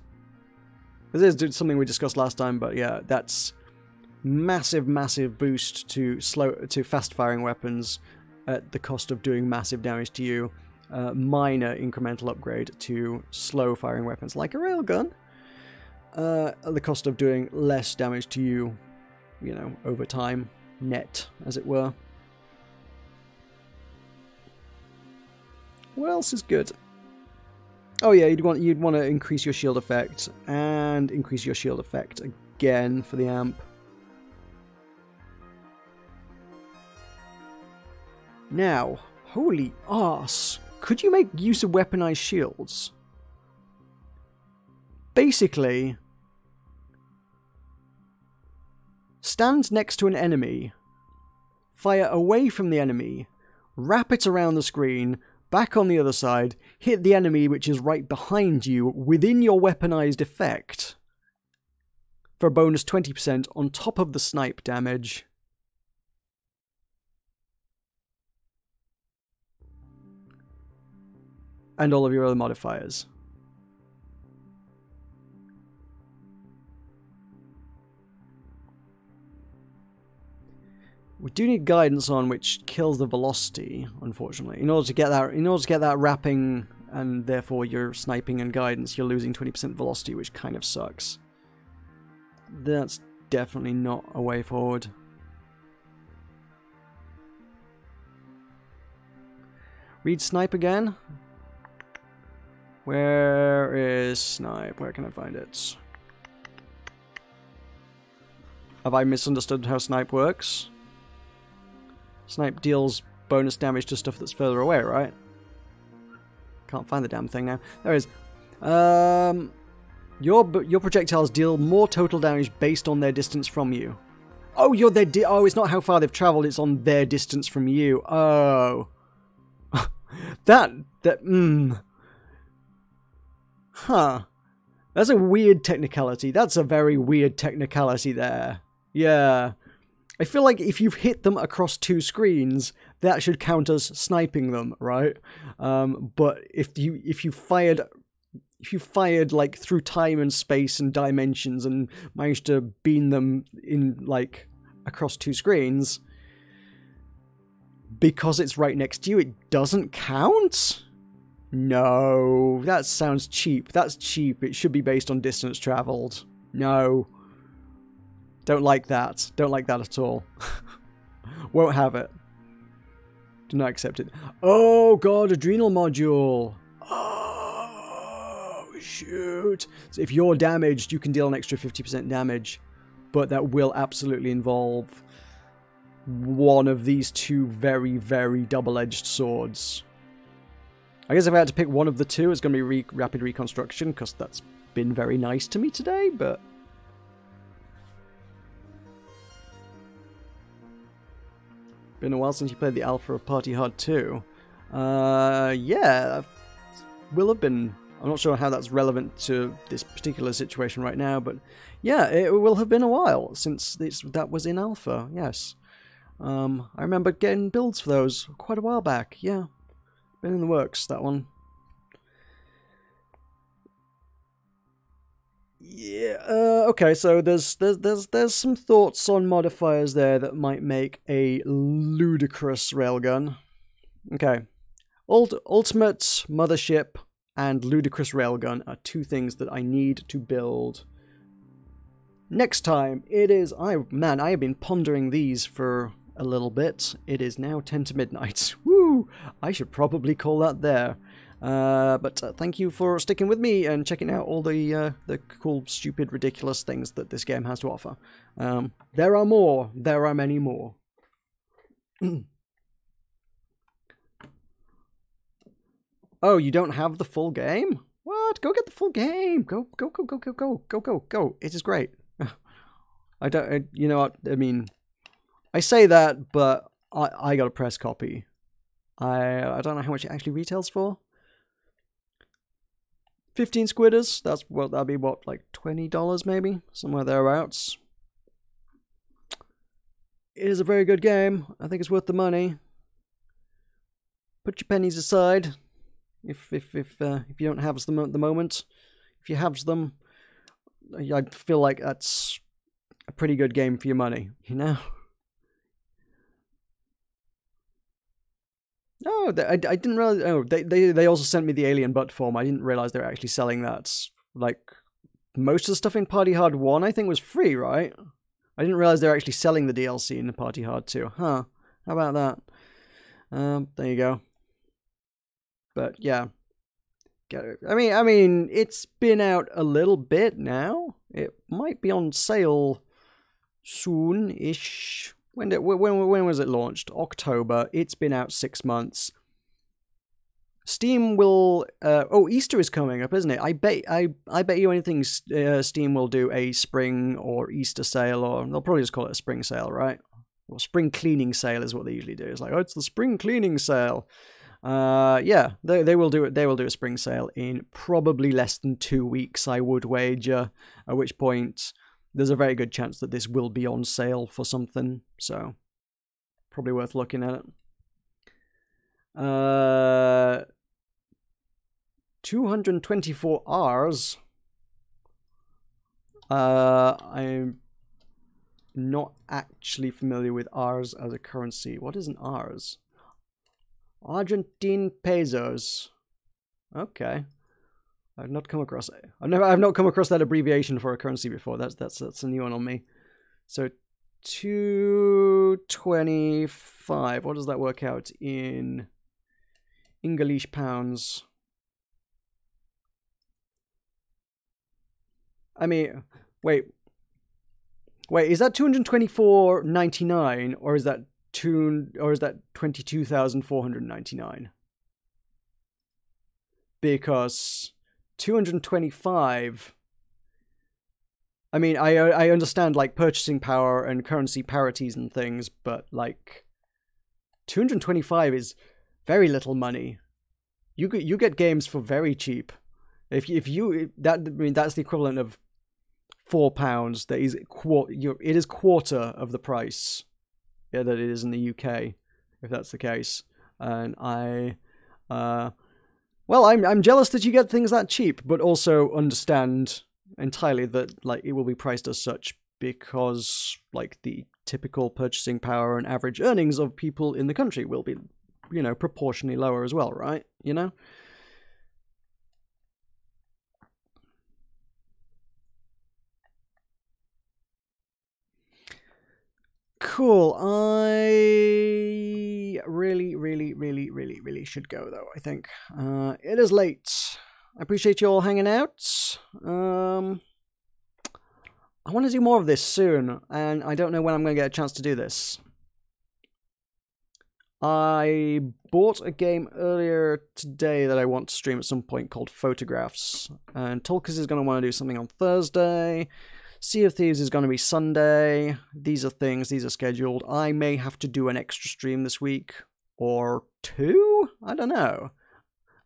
Speaker 1: This is something we discussed last time, but yeah, that's massive boost to fast-firing weapons at the cost of doing massive damage to you. Minor incremental upgrade to slow-firing weapons like a railgun, at the cost of doing less damage to you, you know, over time, net, as it were. What else is good? Oh yeah, you'd want to increase your shield effect and increase your shield effect again for the amp. Now, holy arse, could you make use of weaponized shields? Basically, stand next to an enemy, fire away from the enemy, wrap it around the screen, back on the other side, hit the enemy which is right behind you within your weaponized effect for a bonus 20% on top of the snipe damage. And all of your other modifiers. We do need guidance on which kills the velocity, unfortunately. In order to get that wrapping and therefore your sniping and guidance, you're losing 20% velocity, which kind of sucks. That's definitely not a way forward. Read snipe again. Where is snipe? Where can I find it? Have I misunderstood how snipe works? Snipe deals bonus damage to stuff that's further away, right? Can't find the damn thing now. There it is. Your projectiles deal more total damage based on their distance from you. Oh, it's not how far they've traveled, it's on their distance from you. Oh. Huh. That's a weird technicality. That's a very weird technicality there. Yeah. I feel like if you've hit them across 2 screens, that should count as sniping them, right? But if you fired like through time and space and dimensions and managed to beam them in like across 2 screens, because it's right next to you, it doesn't count? No, that sounds cheap. That's cheap. It should be based on distance traveled. No. Don't like that. Don't like that at all. Won't have it. Do not accept it. Oh god, adrenal module. Oh, shoot. So if you're damaged, you can deal an extra 50% damage. But that will absolutely involve one of these 2 very, very double-edged swords. I guess if I had to pick one of the 2, it's going to be rapid reconstruction, because that's been very nice to me today, but... Been a while since you played the alpha of Party Hard 2. Yeah, will have been. I'm not sure how that's relevant to this particular situation right now, but yeah, it will have been a while since that was in alpha, yes. I remember getting builds for those quite a while back, yeah. Been in the works, that one. Yeah, okay, so there's some thoughts on modifiers there that might make a ludicrous railgun. Okay. Ultimate Mothership and ludicrous railgun are 2 things that I need to build. Next time, it is... Man, I have been pondering these for a little bit. It is now 10 to midnight. Woo! I should probably call that there. But thank you for sticking with me and checking out all the cool, stupid, ridiculous things that this game has to offer. There are more. There are many more. Oh, you don't have the full game? What? Go get the full game. Go. It is great. You know what? I mean, I say that, but I got a press copy. I don't know how much it actually retails for. 15 squidders, that'd be what, like $20 maybe? Somewhere thereabouts. It is a very good game. I think it's worth the money. Put your pennies aside. If you don't have them at the moment. If you have them, I feel like that's a pretty good game for your money, you know? Oh, I didn't realize. Oh, they also sent me the alien butt form. I didn't realize they were actually selling that. Like, most of the stuff in Party Hard 1, I think, was free, right? I didn't realize they were actually selling the DLC in Party Hard 2. Huh? How about that? There you go. But yeah, get it. I mean, it's been out a little bit now. It might be on sale soon-ish. When was it launched? October. It's been out 6 months. Steam will... oh, Easter is coming up, isn't it? I bet you anything Steam will do a spring or Easter sale, or they'll probably just call it a spring sale, right? Well, spring cleaning sale is what they usually do. It's like, oh, it's the spring cleaning sale. Yeah, they will do it. They will do a spring sale in probably less than 2 weeks, I would wager. At which point, there's a very good chance that this will be on sale for something. So, probably worth looking at it. 224 Rs. I'm not actually familiar with Rs as a currency. What is an Rs? Argentine pesos. Okay. I've not come across it. I've not come across that abbreviation for a currency before. That's a new one on me. So 225. What does that work out in English pounds. I mean, wait, is that 224.99 or is that 22,499? Because 225. I mean, I understand like purchasing power and currency parities and things, but like 225 is very little money. You get games for very cheap. If you that, I mean, that's the equivalent of £4. That is it is quarter of the price, yeah, that it is in the UK, if that's the case. And well, I'm jealous that you get things that cheap, but also understand entirely that like it will be priced as such because like the typical purchasing power and average earnings of people in the country will be, you know, proportionally lower as well, right? You know? Cool. I really should go though, I think. It is late. I appreciate you all hanging out. I want to do more of this soon, and I don't know when I'm going to get a chance to do this. I bought a game earlier today that I want to stream at some point called Photographs, and Tulkas is going to want to do something on Thursday. Sea of Thieves is going to be Sunday. These are scheduled. I may have to do an extra stream this week, or two? I don't know.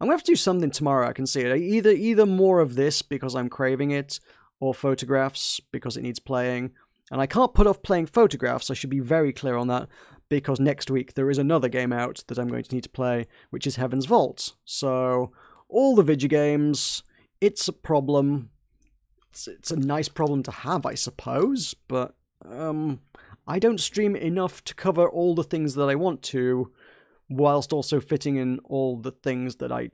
Speaker 1: I'm going to have to do something tomorrow, I can see it. Either more of this because I'm craving it, or Photographs because it needs playing. And I can't put off playing Photographs, I should be very clear on that, because next week there is another game out that I'm going to need to play, which is Heaven's Vault. So, all the video games, it's a problem. It's a nice problem to have, I suppose, but I don't stream enough to cover all the things that I want to, whilst also fitting in all the things that I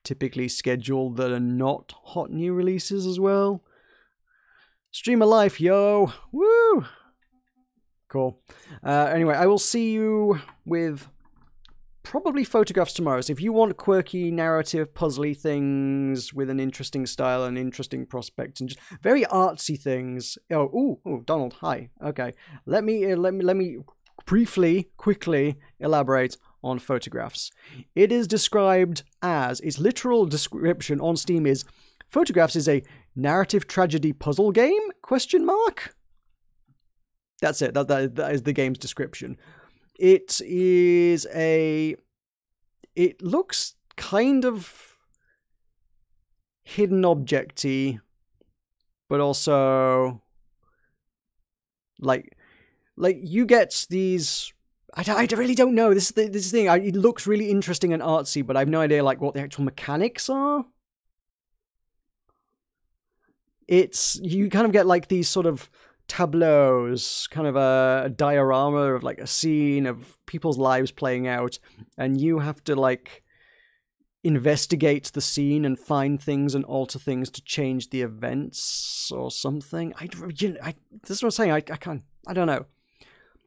Speaker 1: typically schedule that are not hot new releases as well. Stream of life, yo! Woo! Cool. Anyway, I will see you with probably Photographs tomorrow. So if you want quirky, narrative, puzzly things with an interesting style and interesting prospects and just very artsy things. Oh, Donald, hi. Okay, let me quickly elaborate on Photographs. It is described as, its literal description on Steam is, Photographs is a narrative tragedy puzzle game? ? That's it. That is the game's description. It looks kind of hidden object-y, but also like you get these. I really don't know. This thing. It looks really interesting and artsy, but I have no idea like what the actual mechanics are. You kind of get like these sort of tableaus, kind of a diorama of like a scene of people's lives playing out, and you have to like investigate the scene and find things and alter things to change the events or something. This is what I'm saying. I don't know.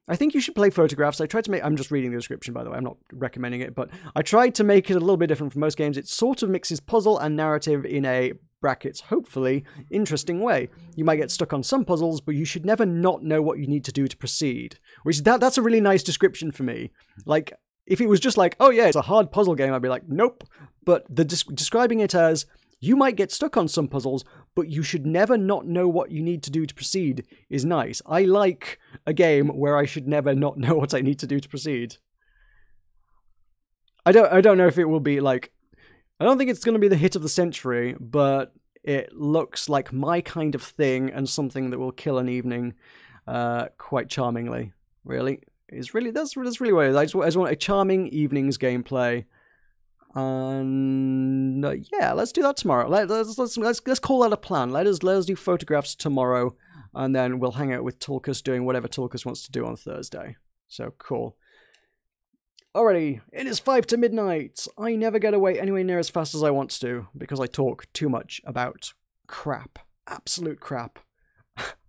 Speaker 1: I think you should play Photographs. I tried to make... I'm just reading the description, by the way. I'm not recommending it, but I tried to make it a little bit different from most games. It sort of mixes puzzle and narrative in a, brackets, hopefully, interesting way. You might get stuck on some puzzles, but you should never not know what you need to do to proceed. That's a really nice description for me. Like, if it was just like, oh yeah, it's a hard puzzle game, I'd be like, nope. But describing it as, you might get stuck on some puzzles, but you should never not know what you need to do to proceed is nice. I like a game where I should never not know what I need to do to proceed. I don't know if it will be like... I don't think it's going to be the hit of the century, but it looks like my kind of thing and something that will kill an evening quite charmingly. Really. That's really what it is. I just want a charming evening's gameplay. And yeah, let's do that tomorrow. Let's call that a plan. Let us do Photographs tomorrow, and then we'll hang out with Tulkas doing whatever Tulkas wants to do on Thursday. So cool. Alrighty, it is 5 to midnight. I never get away anywhere near as fast as I want to because I talk too much about crap. Absolute crap.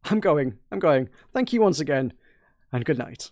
Speaker 1: I'm going. Thank you once again, and good night.